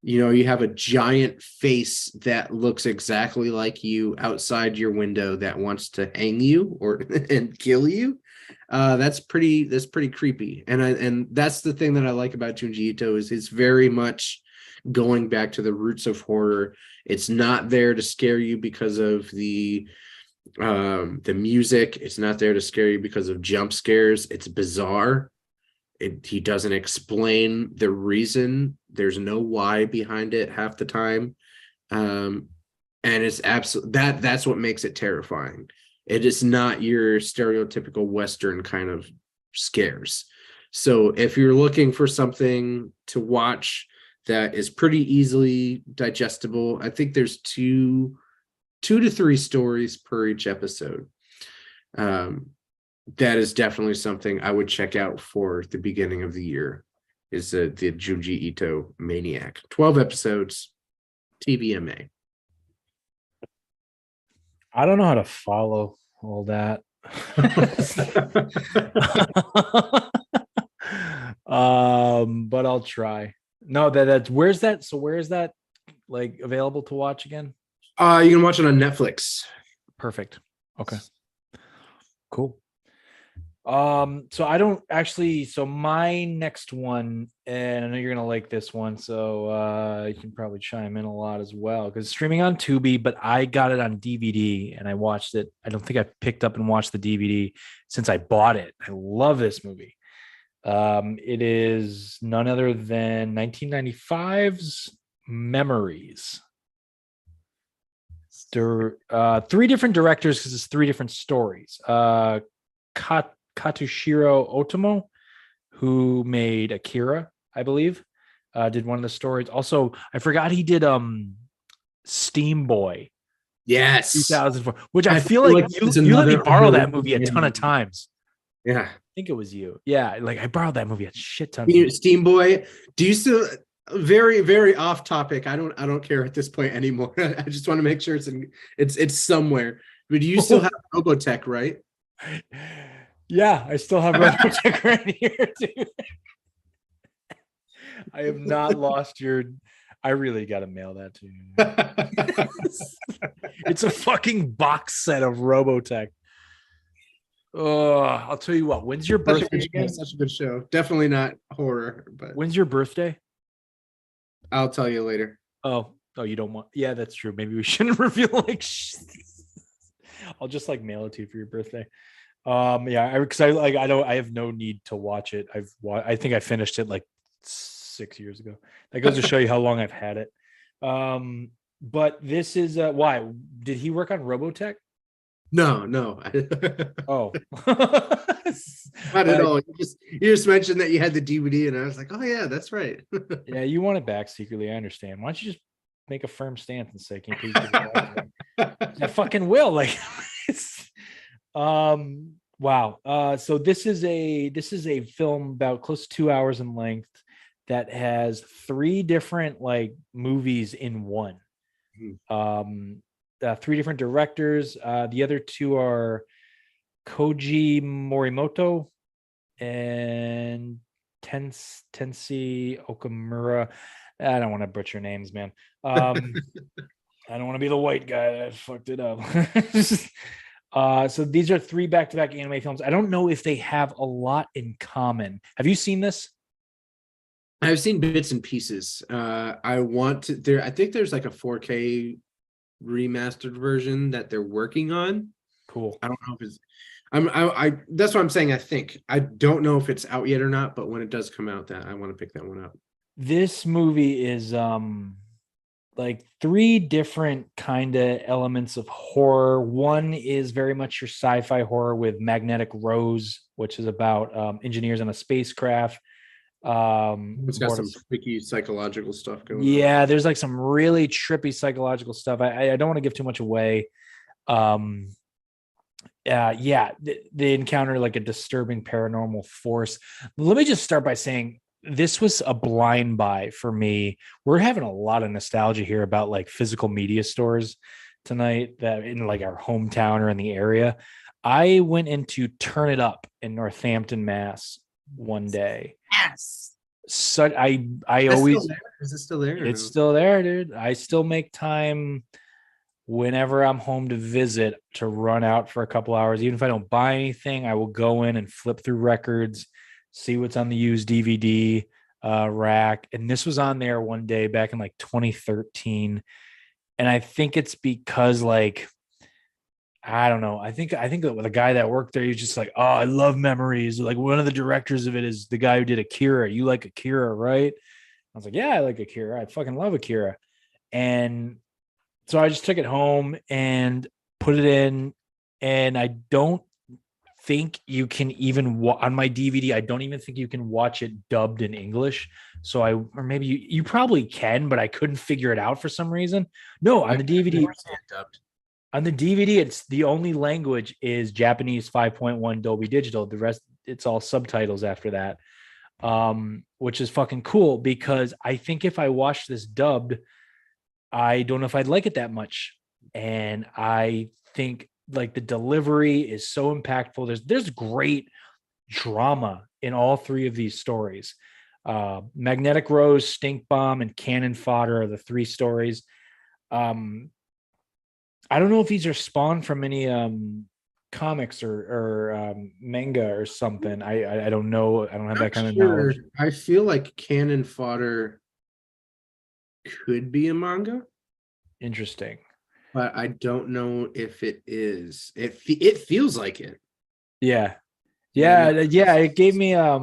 you have a giant face that looks exactly like you outside your window that wants to hang you and kill you, that's pretty creepy. And that's the thing that I like about Junji Ito, is it's very much going back to the roots of horror. It's not there to scare you because of the The music, it's not there to scare you because of jump scares. It's bizarre. He doesn't explain the reason. There's no why behind it half the time. Um, and it's absolutely that's what makes it terrifying. It is not your stereotypical Western kind of scares. So if you're looking for something to watch that is pretty easily digestible, I think there's two to three stories per each episode. Um, that is definitely something I would check out for the beginning of the year. Is the Junji Ito Maniac, 12 episodes, TVMA. I don't know how to follow all that. But I'll try. No, that's where's that? So where is that like available to watch again? You can watch it on Netflix. Perfect. Okay. Cool. So I don't actually, so my next one, and I know you're gonna like this one, so you can probably chime in a lot as well because it's streaming on Tubi, but I got it on DVD and I watched it. I don't think I picked up and watched the DVD since I bought it. I love this movie. It is none other than 1995's Memories. Three different directors because it's three different stories. Katsushiro Otomo, who made Akira, I believe, did one of the stories. Also, I forgot he did Steam Boy Yes. 2004, which I feel like you let me borrow that movie a ton of times. Yeah. I think it was you. Yeah, like I borrowed that movie a shit ton. Steam Boy. Do you still very, very off topic? I don't care at this point anymore. I just want to make sure it's somewhere. But do you still have Robotech, right? Yeah, I still have Robotech right here, too. I have not lost your. I really got to mail that to you. It's a fucking box set of Robotech. Oh, I'll tell you what. When's your birthday again? Such a good show. Definitely not horror, but when's your birthday? I'll tell you later. Oh, you don't want? Yeah, that's true. Maybe we shouldn't reveal like. I'll just like mail it to you for your birthday. Yeah, because I have no need to watch it. I think I finished it like 6 years ago. That goes to show you how long I've had it. But this is why did he work on Robotech? No. Oh, not at all. You just mentioned that you had the DVD, and I was like, oh yeah, that's right. Yeah, you want it back secretly. I understand. Why don't you just make a firm stance and say, "Can you please?" I fucking will. Like, wow. So this is a film about close to 2 hours in length that has three different like movies in one. Three different directors. The other two are Koji Morimoto and Tensei Okamura. I don't want to butcher names, man. I don't want to be the white guy that fucked it up. So these are three back-to-back anime films. I don't know if they have a lot in common. Have you seen this? I've seen bits and pieces. I think there's like a 4K remastered version that they're working on. Cool. I don't know if it's I that's what I'm saying. I don't know if it's out yet or not, but when it does come out, that I want to pick that one up. This movie is like three different kind of elements of horror. One is very much your sci-fi horror with Magnetic Rose, which is about engineers on a spacecraft. It's got some freaky psychological stuff going on. Yeah, there's like some really trippy psychological stuff. I don't want to give too much away. They encounter like a disturbing paranormal force. Let me just start by saying this was a blind buy for me. We're having a lot of nostalgia here about like physical media stores tonight that in like our hometown or in the area. I went into Turn It Up in Northampton, Mass one day. Yes. So I always is it still there? It's still there, dude. I still make time whenever I'm home to visit to run out for a couple hours. Even if I don't buy anything, I will go in and flip through records, see what's on the used DVD rack. And this was on there one day back in like 2013. And I think it's because like I don't know. I think that the guy that worked there, he's just like, oh, I love Memories. Like one of the directors of it is the guy who did Akira. You like Akira, right? I was like, yeah, I like Akira. I fucking love Akira. And so I just took it home and put it in, and I don't think you can even on my DVD. I don't even think you can watch it dubbed in English. So or maybe you probably can, but I couldn't figure it out for some reason. No, on the DVD, it's the only language is Japanese 5.1 Dolby Digital. The rest, it's all subtitles after that, which is fucking cool because I think if I watched this dubbed, I don't know if I'd like it that much. And I think like the delivery is so impactful. There's great drama in all three of these stories. Magnetic Rose, Stink Bomb, and Cannon Fodder are the three stories. I don't know if these are spawned from any comics or manga or something. I don't know. I don't have that kind of knowledge. I feel like Cannon Fodder could be a manga, Interesting. but I don't know if it is. It feels like it. Yeah. You know what I Yeah. mean? Yeah. It gave me I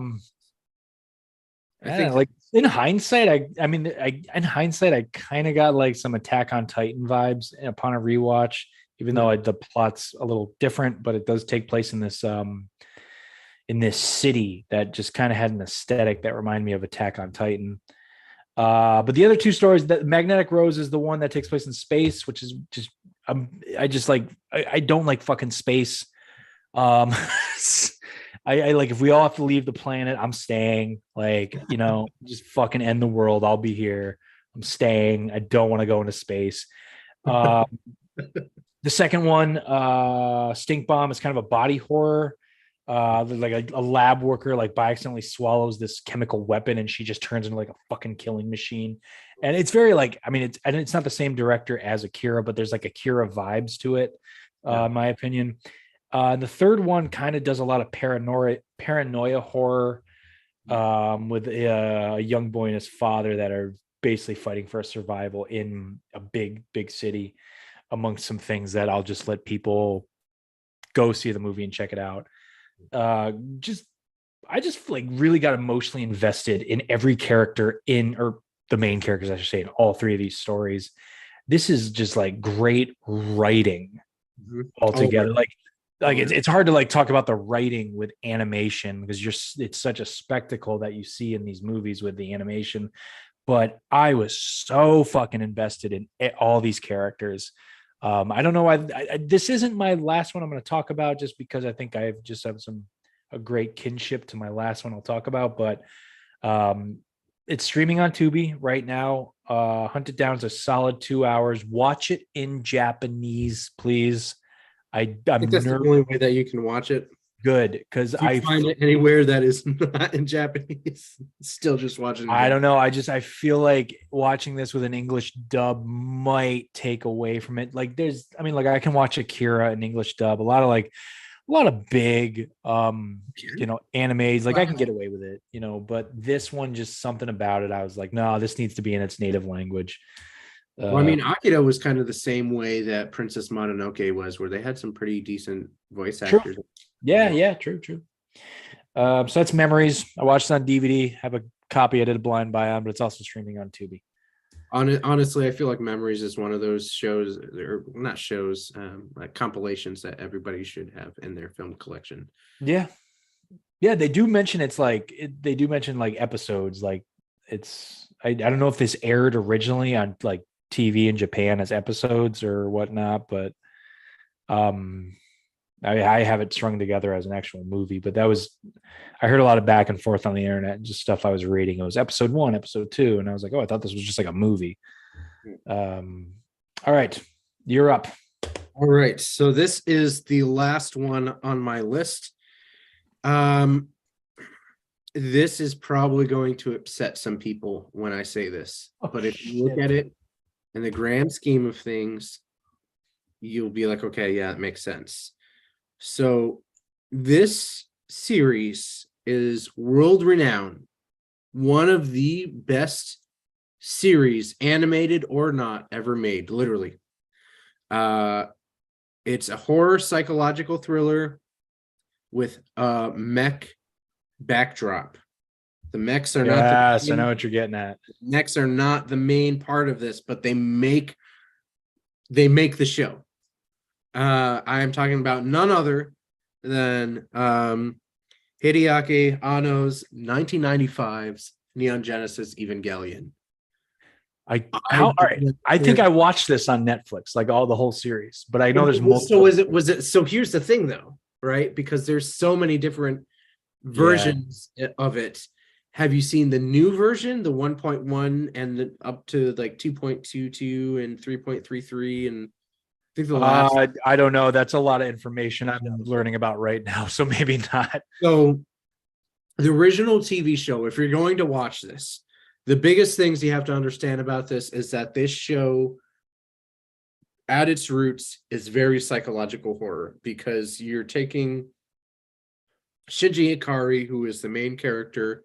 think like in hindsight, in hindsight, I kind of got like some Attack on Titan vibes upon a rewatch, even though the plot's a little different, but it does take place in this city that just kind of had an aesthetic that reminded me of Attack on Titan. But the other two stories, that Magnetic Rose is the one that takes place in space, which is just I don't like fucking space. Um I like if we all have to leave the planet, I'm staying. Like, just fucking end the world. I'll be here. I'm staying. I don't want to go into space. The second one, Stink Bomb, is kind of a body horror. Like a lab worker like by accidentally swallows this chemical weapon and she just turns into like a fucking killing machine. And it's very like, it's not the same director as Akira, but there's like Akira vibes to it, in my opinion. The third one kind of does a lot of paranoia horror, with a young boy and his father that are basically fighting for survival in a big, big city, amongst some things that I'll just let people go see the movie and check it out. Just I just like really got emotionally invested in every character or the main characters, I should say, in all three of these stories. This is just like great writing altogether. It's hard to like talk about the writing with animation because it's such a spectacle that you see in these movies with the animation. But I was so fucking invested in all these characters. I don't know why this isn't my last one I'm going to talk about, just because I think I just have a great kinship to my last one I'll talk about. But it's streaming on Tubi right now. Hunt it down. It's a solid 2 hours. Watch it in Japanese, please. think that's the only way that you can watch it. Good, because I find it anywhere that is not in Japanese. Still just watching. I don't know. I feel like watching this with an English dub might take away from it. Like I can watch Akira in English dub. A lot of big animes. Like I can get away with it, but this one, just something about it. I was like, no, this needs to be in its native language. Well, Akira was kind of the same way that Princess Mononoke was, where they had some pretty decent voice actors. Yeah, true. So that's Memories. I watched it on DVD. Have a copy. I did a blind buy on, but it's also streaming on Tubi. Honestly, I feel like Memories is one of those shows, or not shows, like compilations that everybody should have in their film collection. Yeah, they do mention they do mention like episodes. Like I don't know if this aired originally on like TV in Japan as episodes or whatnot, but I have it strung together as an actual movie. But I heard a lot of back and forth on the internet, just stuff I was reading. It was episode 1, episode 2, and I was like, oh, I thought this was just like a movie. All right, you're up. All right, so this is the last one on my list. This is probably going to upset some people when I say this, but if you look at it in the grand scheme of things, you'll be like, okay, yeah, it makes sense. So this series is world renowned, one of the best series, animated or not, ever made, literally. It's a horror psychological thriller with a mech backdrop. The mechs are not Yes, I know what you're getting at. mechs are not the main part of this, but they make the show. I am talking about none other than Hideaki Anno's 1995's Neon Genesis Evangelion. All right. I think I watched this on Netflix, like all the whole series, but I know there's multiple. So was it so here's the thing though, right? Because there's so many different versions of it. Have you seen the new version, the 1.1 and up to like 2.22 and 3.33 and I think the last I don't know. That's a lot of information I'm learning about right now, so maybe not. So the original TV show, if you're going to watch this, the biggest things you have to understand about this is that this show at its roots is very psychological horror because you're taking Shinji Ikari, who is the main character,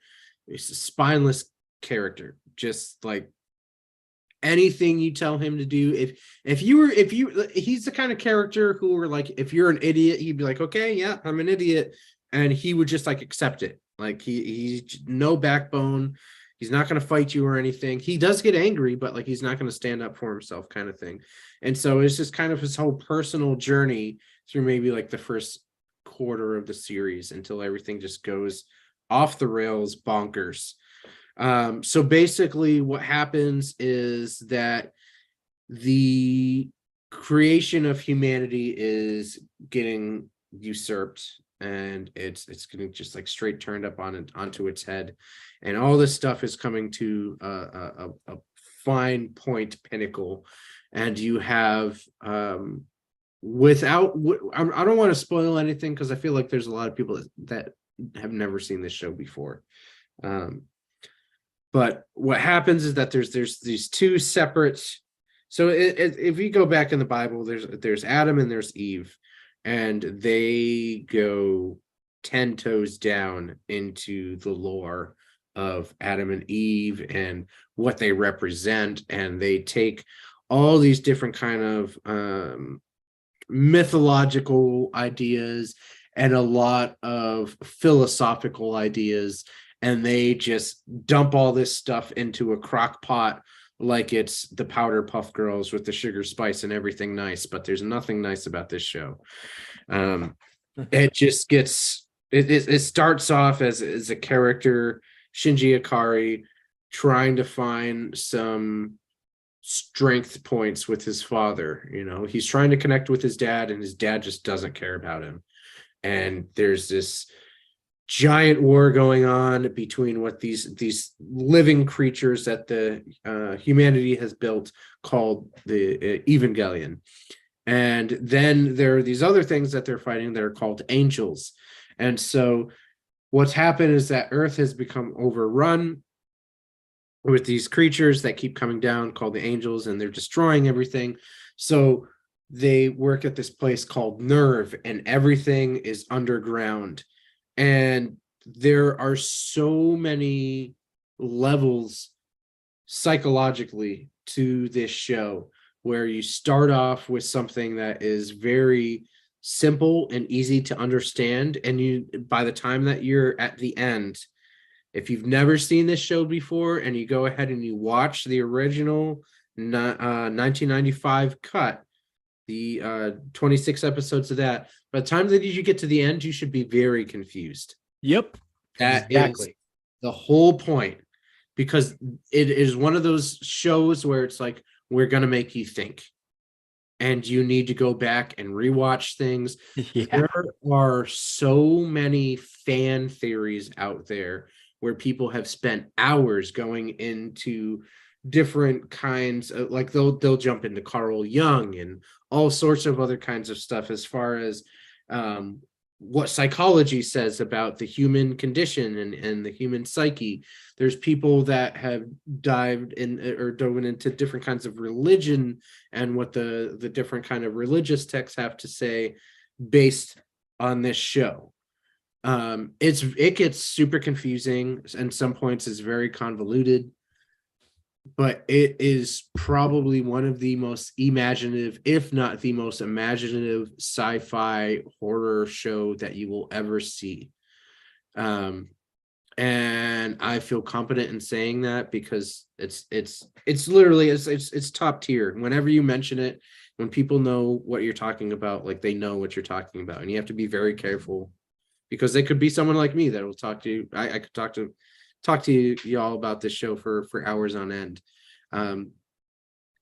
is a spineless character, just like anything you tell him to do. If you he's the kind of character who were like, if you're an idiot, he'd be like, okay, yeah, I'm an idiot, and he would just like accept it. Like he's no backbone. He's not going to fight you or anything. He does get angry, but like he's not going to stand up for himself, kind of thing. And so it's just kind of his whole personal journey through maybe like the first quarter of the series until everything just goes off the rails bonkers. So basically what happens is that the creation of humanity is getting usurped and it's getting just like straight turned up onto its head, and all this stuff is coming to a fine point pinnacle, and you have without I don't want to spoil anything because I feel like there's a lot of people that have never seen this show before. But what happens is that there's these two separate. So if you go back in the Bible, there's Adam and there's Eve, and they go 10 toes down into the lore of Adam and Eve and what they represent, and they take all these different kind of mythological ideas and a lot of philosophical ideas, and they just dump all this stuff into a crock pot like it's the Powder Puff Girls with the sugar spice and everything nice, but there's nothing nice about this show. It just gets it starts off as a character, Shinji Ikari, trying to find some strength points with his father. You know, he's trying to connect with his dad, and his dad just doesn't care about him. And there's this giant war going on between what these living creatures that the humanity has built called the Evangelion. And then there are these other things that they're fighting that are called angels. And so what's happened is that Earth has become overrun with these creatures that keep coming down called the angels, and they're destroying everything. So they work at this place called Nerve, and everything is underground. And there are so many levels psychologically to this show, where you start off with something that is very simple and easy to understand, and you, by the time that you're at the end, if you've never seen this show before and you go ahead and you watch the original 1995 cut, the 26 episodes of that, by the time that you get to the end, you should be very confused. Yep. That is the whole point, because it is one of those shows where it's like, we're going to make you think, and you need to go back and rewatch things. Yeah. There are so many fan theories out there where people have spent hours going into different kinds of, like they'll jump into Carl Jung and all sorts of other kinds of stuff as far as what psychology says about the human condition and the human psyche. There's people that have dived in or dove into different kinds of religion and what the different kind of religious texts have to say based on this show. It gets super confusing, and some points is very convoluted, but it is probably one of the most imaginative, if not the most imaginative sci-fi horror show that you will ever see. Um, and I feel confident in saying that because it's literally it's top tier. Whenever you mention it, when people know what you're talking about, like they know what you're talking about, and you have to be very careful because they could be someone like me that will talk to you. I could talk to y'all about this show for hours on end. Um,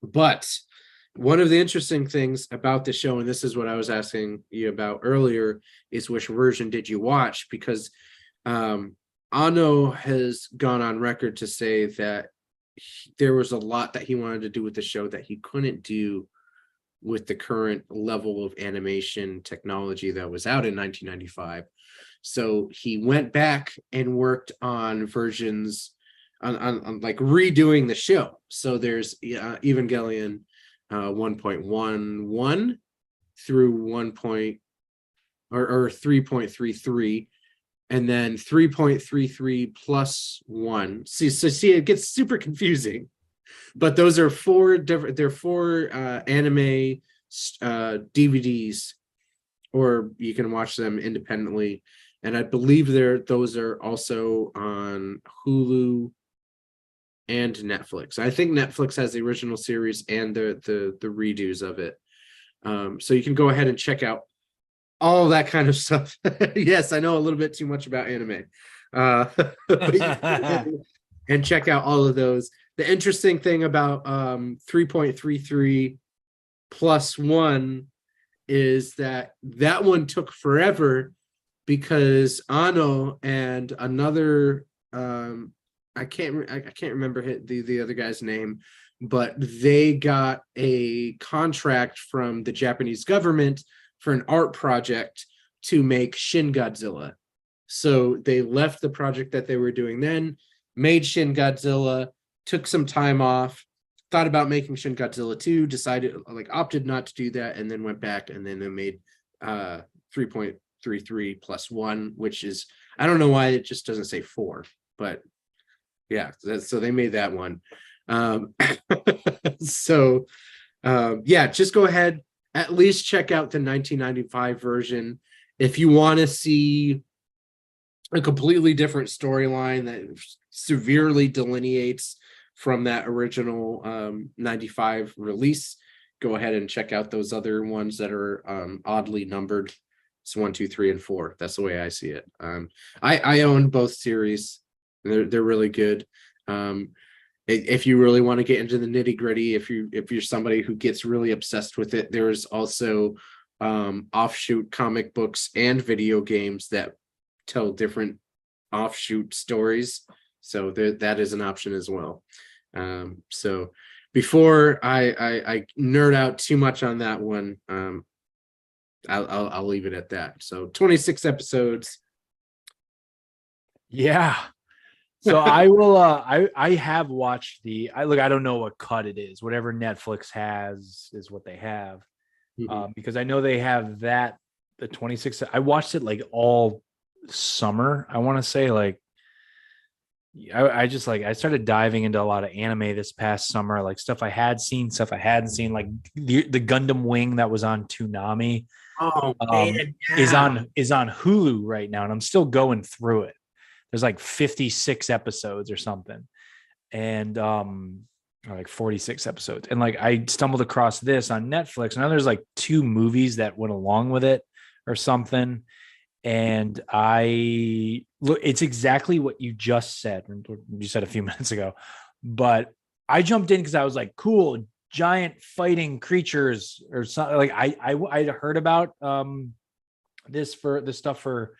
but one of the interesting things about the show, and this is what I was asking you about earlier, is which version did you watch? Because Ano has gone on record to say that there was a lot that he wanted to do with the show that he couldn't do with the current level of animation technology that was out in 1995. So he went back and worked on versions on like redoing the show. So there's Evangelion 1.11 through 1. Or 3.33, and then 3.33 plus 1. See, it gets super confusing. But those are four different. They're four anime DVDs, or you can watch them independently. And I believe those are also on Hulu and Netflix. I think Netflix has the original series and the redos of it. So you can go ahead and check out all that kind of stuff. Yes, I know a little bit too much about anime. And check out all of those. The interesting thing about 3.33 plus 1 is that one took forever because Ano and another I can't remember the other guy's name, but they got a contract from the Japanese government for an art project to make Shin Godzilla. So they left the project that they were doing then, made Shin Godzilla, took some time off, thought about making Shin Godzilla 2, opted not to do that, and then went back, and then they made 3.33 plus 1, which is, I don't know why it just doesn't say 4, but yeah, so they made that one. Yeah, just go ahead, at least check out the 1995 version. If you want to see a completely different storyline that severely delineates from that original 95 release, go ahead and check out those other ones that are oddly numbered. It's 1, 2, 3, and 4. That's the way I see it. I own both series. They're really good. If you really want to get into the nitty gritty, if you're somebody who gets really obsessed with it, there's also offshoot comic books and video games that tell different offshoot stories. So that is an option as well. So before I nerd out too much on that one, I'll leave it at that. So 26 episodes. Yeah. So I will I have watched I don't know what cut it is. Whatever Netflix has is what they have. Because I know they have the 26. I watched it like all summer. I want to say like I just like I started diving into a lot of anime this past summer, like stuff I had seen, stuff I hadn't seen, like the Gundam Wing that was on Toonami. Oh man, is on Hulu right now, and I'm still going through it. There's like 56 episodes or something, and or like 46 episodes, and like I stumbled across this on Netflix, and now there's like 2 movies that went along with it or something. And it's exactly what you just said. You said a few minutes ago, but I jumped in because I was like, cool, giant fighting creatures or something. Like I'd heard about this stuff for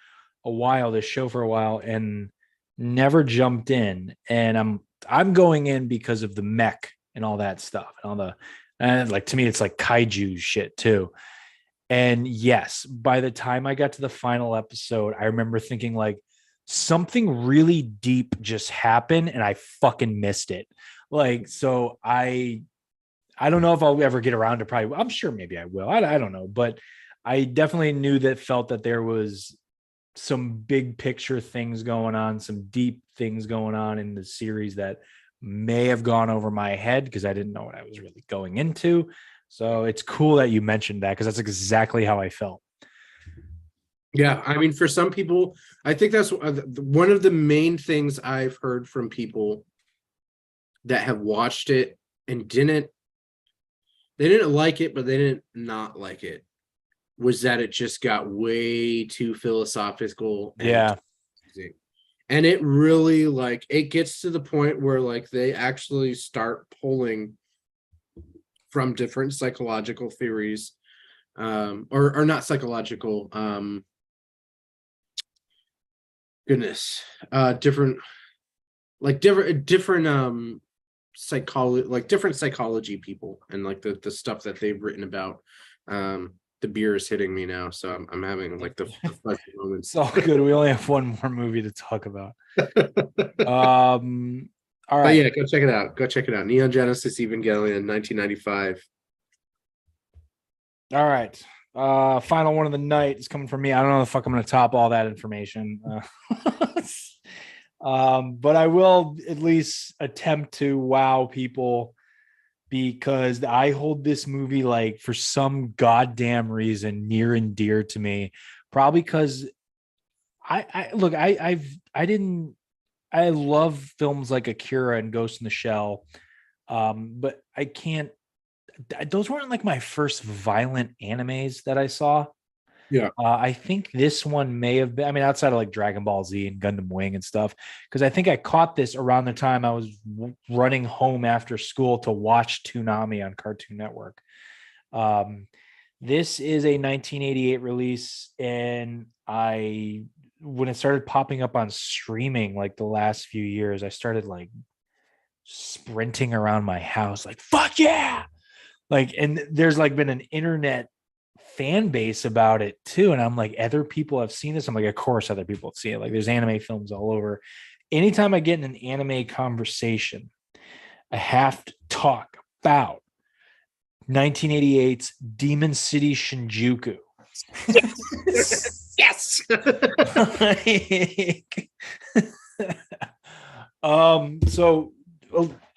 a while, this show for a while, and never jumped in. And I'm going in because of the mech and all that stuff and like, to me, it's like kaiju shit too. And yes, by the time I got to the final episode, I remember thinking like something really deep just happened and I fucking missed it. Like, so I don't know if I'll ever get around to I'm sure maybe I will. I don't know, but I definitely felt that there was some big picture things going on, some deep things going on in the series that may have gone over my head because I didn't know what I was really going into. So it's cool that you mentioned that because that's exactly how I felt. Yeah, I mean, for some people, I think that's one of the main things I've heard from people that have watched it and they didn't like it, but they didn't not like it, was that it just got way too philosophical and Yeah. confusing. And it really, like, it gets to the point where like they actually start pulling from different psychological theories, or not psychological, goodness, different, like different psychology, like different psychology people, and like the stuff that they've written about. The beer is hitting me now, so I'm having like the fuzzy moments. It's all good. We only have one more movie to talk about. All But right. yeah, go check it out. Go check it out. Neon Genesis Evangelion, 1995. All right. Final one of the night is coming from me. I don't know if I'm going to top all that information. But I will at least attempt to wow people because I hold this movie, like, for some goddamn reason, near and dear to me. Probably because I look, I love films like Akira and Ghost in the Shell. But I can't, those weren't like my first violent animes that I saw. Yeah. I think this one may have been, I mean, outside of like Dragon Ball Z and Gundam Wing and stuff, because I think I caught this around the time I was running home after school to watch Toonami on Cartoon Network. Um, this is a 1988 release, and when it started popping up on streaming, like the last few years, I started like sprinting around my house, like, fuck yeah. Like, and there's like been an internet fan base about it too. And I'm like, other people have seen this. I'm like, of course, other people see it. Like, there's anime films all over. Anytime I get in an anime conversation, I have to talk about 1988's Demon City Shinjuku. Yes. So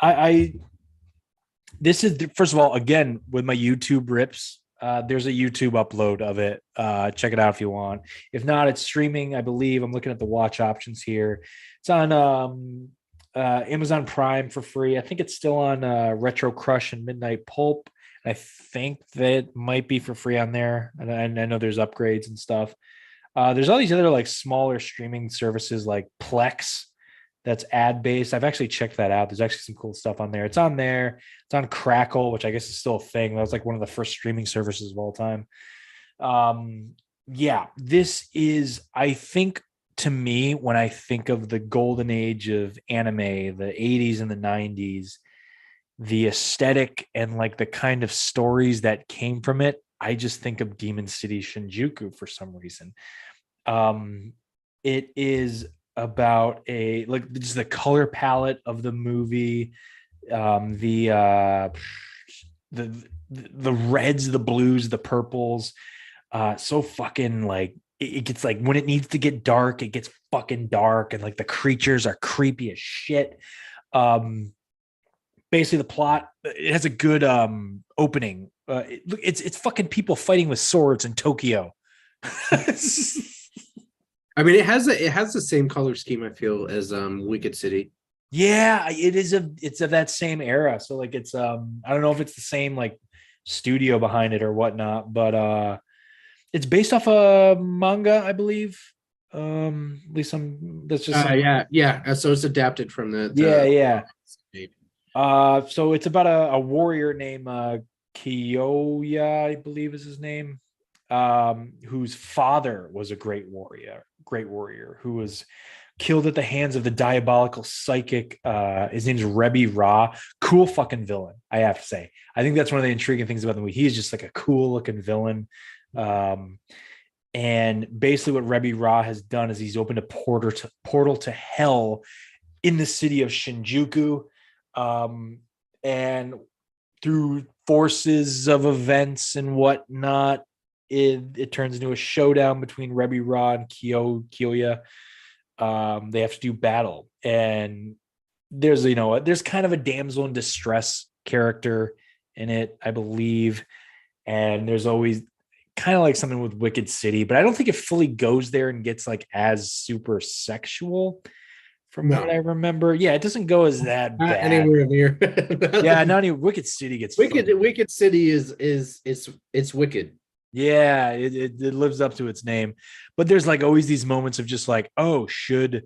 I this is, first of all, again, with my YouTube rips, there's a YouTube upload of it. Check it out if you want. If not, it's streaming, I believe. I'm looking at the watch options here. It's on Amazon Prime for free. I think it's still on Retro Crush and Midnight Pulp. I think that might be for free on there. And I know there's upgrades and stuff. There's all these other like smaller streaming services like Plex that's ad based. I've actually checked that out. There's actually some cool stuff on there. It's on there. It's on Crackle, which I guess is still a thing. That was like one of the first streaming services of all time. Yeah, this is, I think, to me, when I think of the golden age of anime, the 80s and the 90s, the aesthetic and like the kind of stories that came from it, I just think of Demon City Shinjuku for some reason. It is about a, like, just the color palette of the movie, the reds, the blues, the purples, so fucking, like, it gets, like, when it needs to get dark, it gets fucking dark, and like the creatures are creepy as shit. Basically the plot, it has a good opening. It's fucking people fighting with swords in Tokyo. I mean, it has the same color scheme, I feel, as Wicked City. Yeah, it's of that same era. So like it's I don't know if it's the same like studio behind it or whatnot, but it's based off a manga, I believe. At least that's just Yeah. So it's adapted from the yeah. So it's about a warrior named Kiyoya, I believe is his name, whose father was a great warrior who was killed at the hands of the diabolical psychic. His name's Rebbe Ra. Cool fucking villain, I have to say. I think that's one of the intriguing things about the movie. He's just like a cool looking villain. And basically what Rebbe Ra has done is he's opened a portal to hell in the city of Shinjuku. And through forces of events and whatnot, it turns into a showdown between Rebbe Ra and Kiyoya. They have to do battle, and there's, you know, there's kind of a damsel in distress character in it, I believe. And there's always kind of like something with Wicked City, but I don't think it fully goes there and gets like as super sexual from what I No, remember. Yeah, it doesn't go as that not bad. anywhere near. Yeah, not even Wicked City gets Wicked City is it's wicked. yeah, it lives up to its name. But there's like always these moments of just like, oh, should,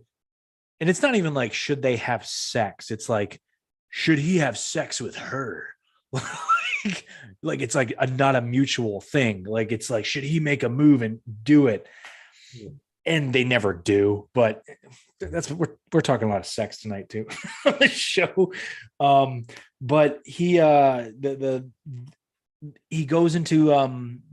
and it's not even like should they have sex? It's like, should he have sex with her? like, like it's like not a mutual thing. Like it's like, should he make a move and do it? And they never do, but that's what we're talking about sex tonight too on the show. But he goes into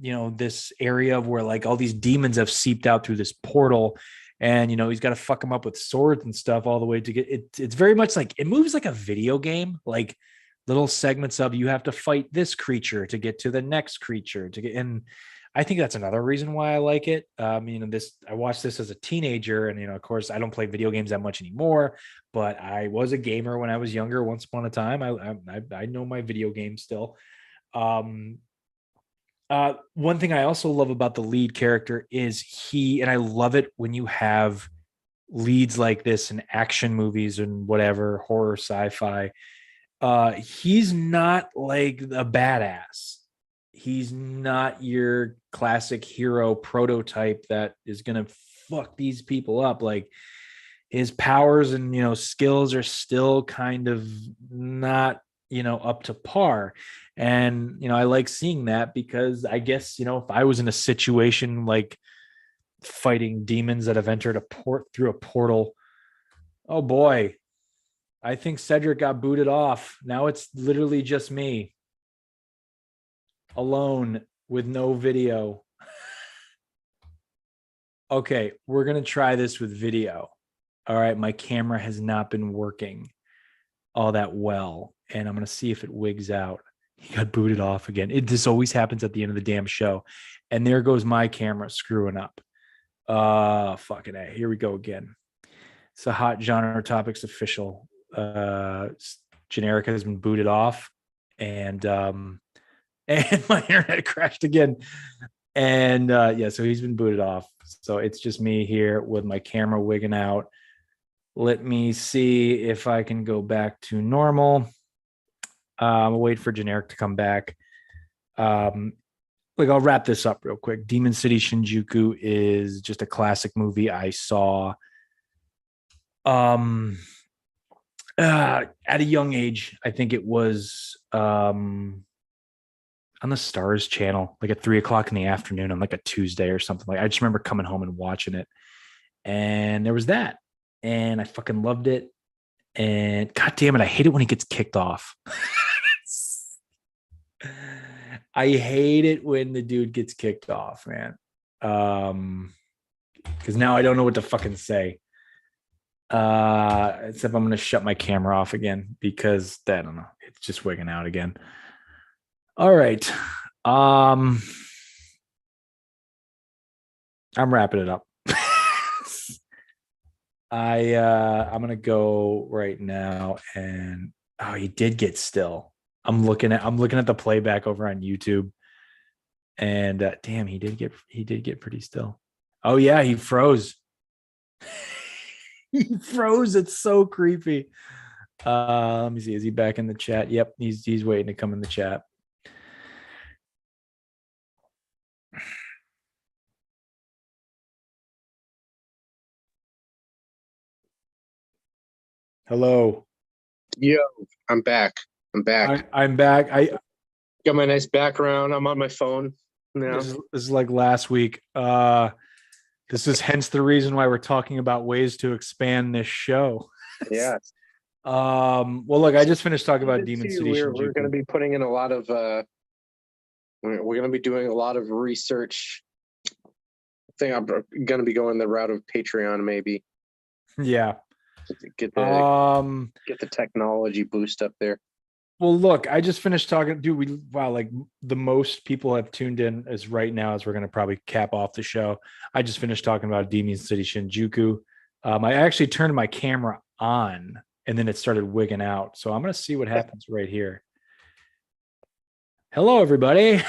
you know, this area of where like all these demons have seeped out through this portal, and you know he's got to fuck them up with swords and stuff all the way to get it. It's very much like it moves like a video game, like little segments of you have to fight this creature to get to the next creature to get in. I think that's another reason why I like it. You know, this I watched this as a teenager, and you know, of course, I don't play video games that much anymore. But I was a gamer when I was younger. Once upon a time, I know my video games still. Um, One thing I also love about the lead character is he, and I love it when you have leads like this in action movies and whatever, horror, sci-fi. He's not like a badass. He's not your classic hero prototype that is gonna fuck these people up. Like his powers and you know skills are still kind of not, you know, up to par. And you know I like seeing that because I guess, you know, if I was in a situation like fighting demons that have entered a port through a portal, oh boy, I think Cedric got booted off. Now it's literally just me alone with no video. Okay, we're going to try this with video. All right, my camera has not been working all that well, and I'm going to see if it wigs out. He got booted off again. This always happens at the end of the damn show. And there goes my camera screwing up. Fucking A. Here we go again. It's a Hot Genre Topics official. Generic has been booted off, and my internet crashed again. And yeah, so he's been booted off. So it's just me here with my camera wigging out. Let me see if I can go back to normal. I'll wait for Generic to come back. Like I'll wrap this up real quick. Demon City Shinjuku is just a classic movie I saw at a young age. I think it was on the Stars channel, like at 3:00 in the afternoon on like a Tuesday or something. Like I just remember coming home and watching it, and there was that, and I fucking loved it. And god damn it, I hate it when he gets kicked off. I hate it when the dude gets kicked off, man. Because now I don't know what to fucking say. Except I'm gonna shut my camera off again because I don't know, it's just wigging out again. All right. I'm wrapping it up. I'm gonna go right now, and oh, he did get still. I'm looking at the playback over on YouTube, and damn, he did get pretty still. Oh yeah, he froze. He froze. It's so creepy. Let me see. Is he back in the chat? Yep, he's waiting to come in the chat. Hello. Yo, I'm back. I'm back. I'm back. I Got my nice background. I'm on my phone now. this is like last week. This is hence the reason why we're talking about ways to expand this show. Yeah. Well, look, I just finished talking about Demon City. We're going to be putting in a lot of. We're going to be doing a lot of research. I think I'm going to be going the route of Patreon, maybe. Yeah. Get the technology boost up there. Well, look, I just finished talking. Dude, like the most people have tuned in as right now as we're going to probably cap off the show. I just finished talking about Demon City Shinjuku. I actually turned my camera on and then it started wigging out. So I'm gonna see what happens right here. Hello, everybody.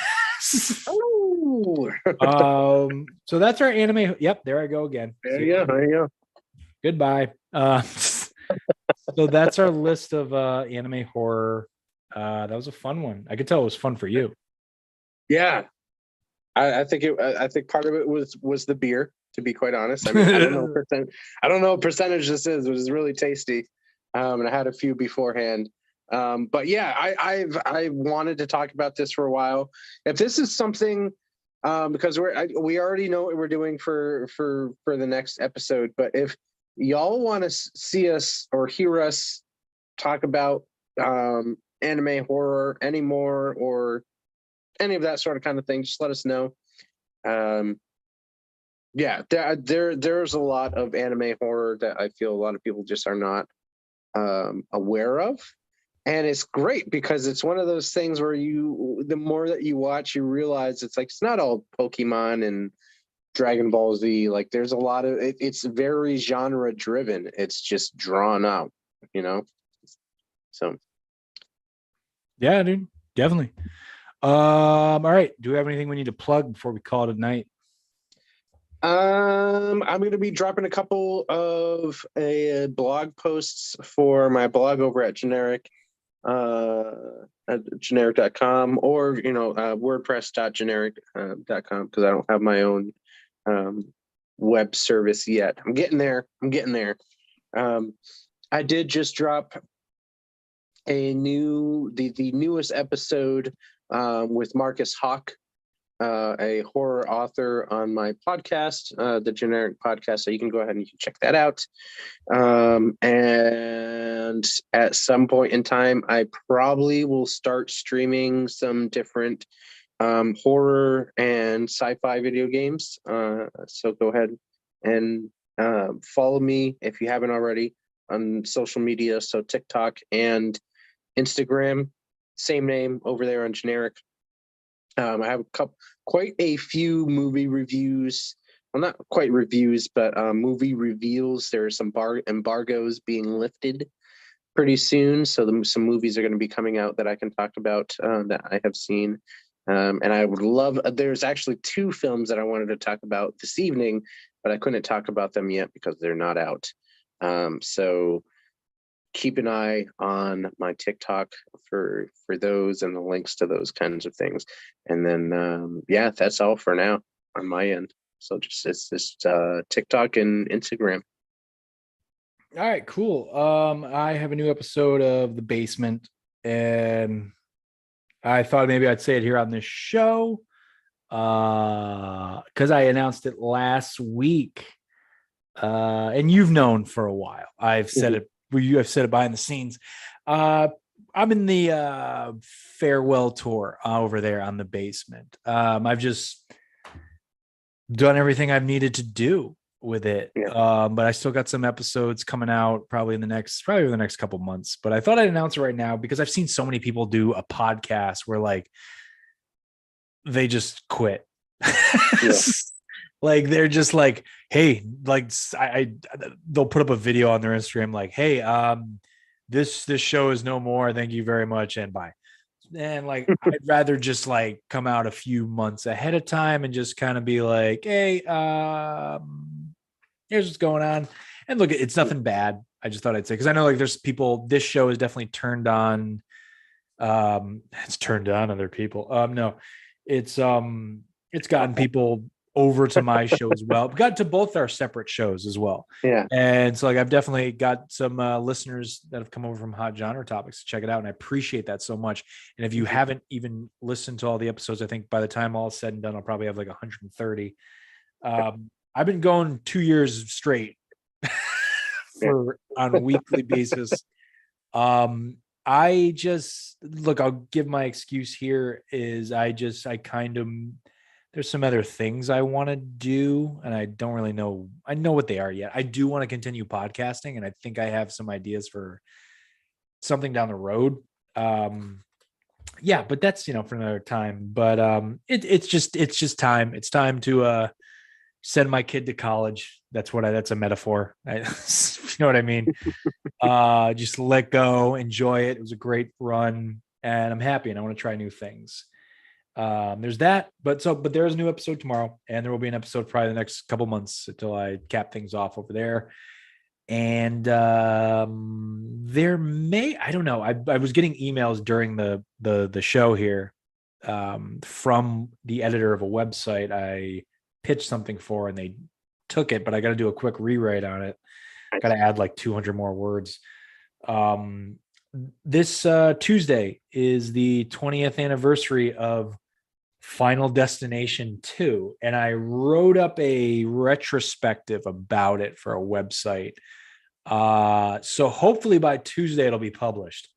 Oh, So that's our anime. Yep, there I go again. there See? you go. There you go. Goodbye. So that's our list of anime horror. That was a fun one. I could tell it was fun for you. Yeah, I think I think part of it was the beer. To be quite honest, I mean, I don't know what percentage this is, but it's really tasty. And I had a few beforehand. But yeah, I wanted to talk about this for a while. If this is something, because we already know what we're doing for the next episode, but if y'all want to see us or hear us talk about anime horror anymore or any of that sort of kind of thing, just let us know. Yeah, there's a lot of anime horror that I feel a lot of people just are not aware of. And it's great because it's one of those things where the more that you watch, you realize it's like it's not all Pokemon and Dragon Ball Z. Like there's a lot of it's very genre driven. It's just drawn out, you know. So Yeah, dude, definitely. All right. Do we have anything we need to plug before we call it a night? I'm going to be dropping a couple of blog posts for my blog over at generic.com or wordpress.generic.com because I don't have my own web service yet. I'm getting there. I did just drop the newest episode with Marcus Hawk, a horror author, on my podcast, the Generic Podcast. So you can go ahead and you can check that out. And at some point in time, I probably will start streaming some different horror and sci-fi video games. So go ahead and follow me if you haven't already on social media. So TikTok and Instagram, same name over there on Generic. I have quite a few movie reviews. Well, not quite reviews, but movie reveals. There are some embargoes being lifted pretty soon, so some movies are going to be coming out that I can talk about that I have seen. And I would love. There's actually 2 films that I wanted to talk about this evening, but I couldn't talk about them yet because they're not out. So keep an eye on my TikTok for those and the links to those kinds of things. And then yeah, that's all for now on my end. So it's just TikTok and Instagram. All right, cool. I have a new episode of The Basement, and I thought maybe I'd say it here on this show because I announced it last week. And you've known for a while. I've said it. You have said it behind the scenes. I'm in the farewell tour over there on The Basement. I've just done everything I've needed to do with it. Yeah. But I still got some episodes coming out probably in the next couple months. But I thought I'd announce it right now because I've seen so many people do a podcast where like they just quit. Yeah. Like they're just like, hey, like they'll put up a video on their Instagram like, hey, this show is no more. Thank you very much and bye. And like I'd rather just like come out a few months ahead of time and just kind of be like, hey, here's what's going on. And look, it's nothing bad. I just thought I'd say because I know like there's people. This show is definitely turned on. It's turned on other people. No, it's gotten people over to my show as well. We got to both our separate shows as well. Yeah. And so like I've definitely got some listeners that have come over from Hot Genre Topics to check it out. And I appreciate that so much. And if you haven't even listened to all the episodes, I think by the time all is said and done, I'll probably have like 130. I've been going 2 years straight on a weekly basis. I just look, I'll give my excuse here is I kind of, there's some other things I want to do and I don't really know. I know what they are yet. I do want to continue podcasting and I think I have some ideas for something down the road. Yeah, but that's, for another time, but it's just time. It's time to send my kid to college. That's a metaphor. You know what I mean? Just let go, enjoy it. It was a great run, and I'm happy, and I want to try new things. There's that, but there's a new episode tomorrow, and there will be an episode probably the next couple months until I cap things off over there. And I don't know. I was getting emails during the show here from the editor of a website I pitched something for, and they took it, but I got to do a quick rewrite on it. Got to add like 200 more words. This Tuesday is the 20th anniversary of Final Destination 2, and I wrote up a retrospective about it for a website. So hopefully by Tuesday it'll be published.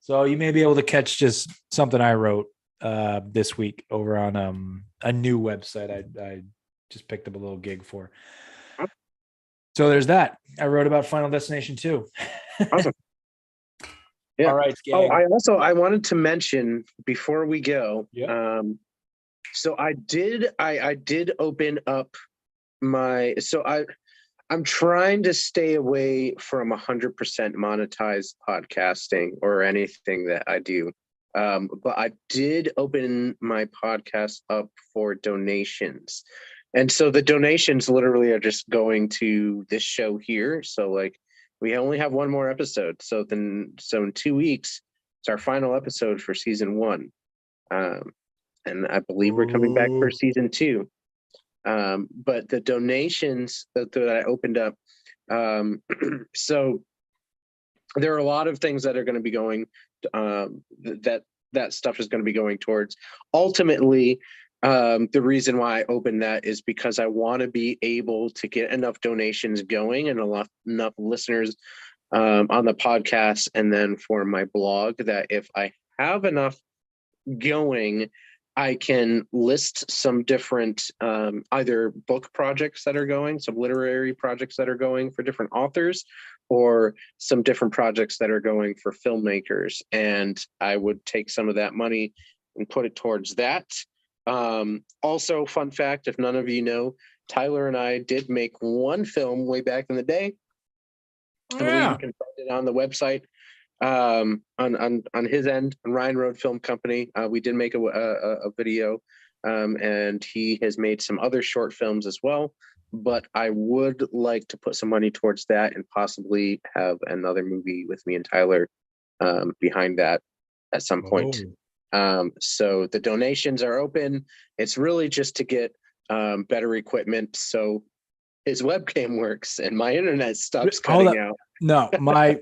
So you may be able to catch just something I wrote this week over on a new website I just picked up a little gig for. So there's that. I wrote about Final Destination 2. Awesome. Yeah. All right. Gang. Oh, I wanted to mention before we go. Yeah. So I did open up I'm trying to stay away from 100% monetized podcasting or anything that I do. But I did open my podcast up for donations. And so the donations literally are just going to this show here. So like we only have one more episode. So in 2 weeks, it's our final episode for season 1. And I believe we're coming back for season 2. But the donations that I opened up, so there are a lot of things that are going to be going, that stuff is going to be going towards. Ultimately, the reason why I opened that is because I want to be able to get enough donations going and enough listeners on the podcast, and then for my blog, that if I have enough going, I can list some different either book projects that are going, some literary projects that are going for different authors, or some different projects that are going for filmmakers. And I would take some of that money and put it towards that. Also, fun fact, if none of you know, Tyler and I did make one film way back in the day. I believe you can find it on the website. On his end, on Ryan Road Film Company, we did make a video, and he has made some other short films as well. But I would like to put some money towards that and possibly have another movie with me and Tyler behind that at some point. So the donations are open. It's really just to get better equipment so his webcam works and my internet stops cutting out. No, my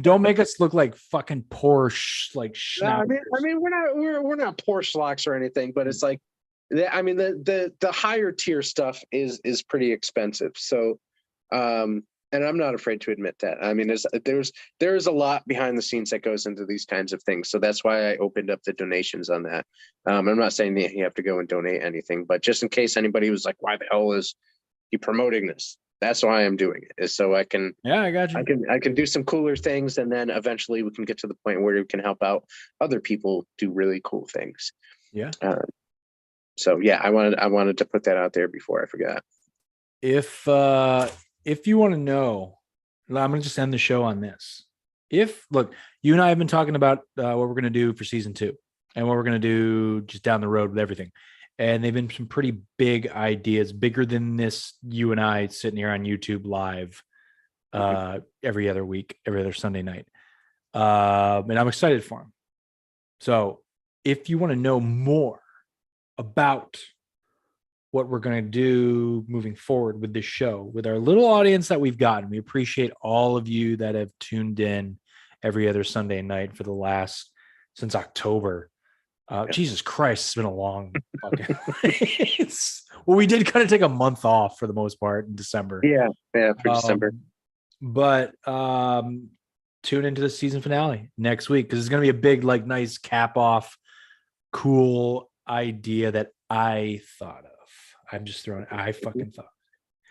don't make us look like fucking poor No, I mean we're not poor schlocks or anything, but it's like the higher tier stuff is pretty expensive. So and I'm not afraid to admit that. I mean there's a lot behind the scenes that goes into these kinds of things. So that's why I opened up the donations on that. I'm not saying that you have to go and donate anything, but just in case anybody was like, why the hell is he promoting this? That's why I'm doing it, is so I can. Yeah, I got you. I can do some cooler things, and then eventually we can get to the point where we can help out other people do really cool things. Yeah. So yeah, I wanted to put that out there before I forgot. If you want to know, I'm gonna just end the show on this. Look, you and I have been talking about what we're gonna do for season 2 and what we're gonna do just down the road with everything. And they've been some pretty big ideas, bigger than this, you and I sitting here on YouTube live every other week, every other Sunday night. And I'm excited for them. So if you want to know more about what we're going to do moving forward with this show, with our little audience that we've gotten, we appreciate all of you that have tuned in every other Sunday night since October. Jesus Christ, it's been a long fucking well, we did kind of take a month off for the most part in December. Yeah, for December. But tune into the season finale next week, because it's going to be a big, like, nice cap off, cool idea that I thought of. I fucking thought.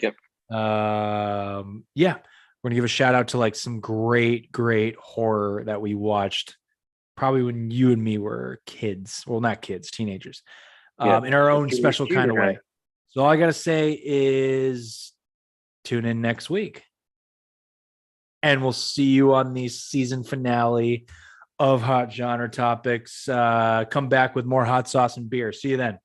Yep. Yeah, we're gonna give a shout out to like some great horror that we watched probably when you and me were kids. Well, not kids, teenagers. In our own special kind of way. So all I got to say is tune in next week. And we'll see you on the season finale of Hot Genre Topics. Come back with more hot sauce and beer. See you then.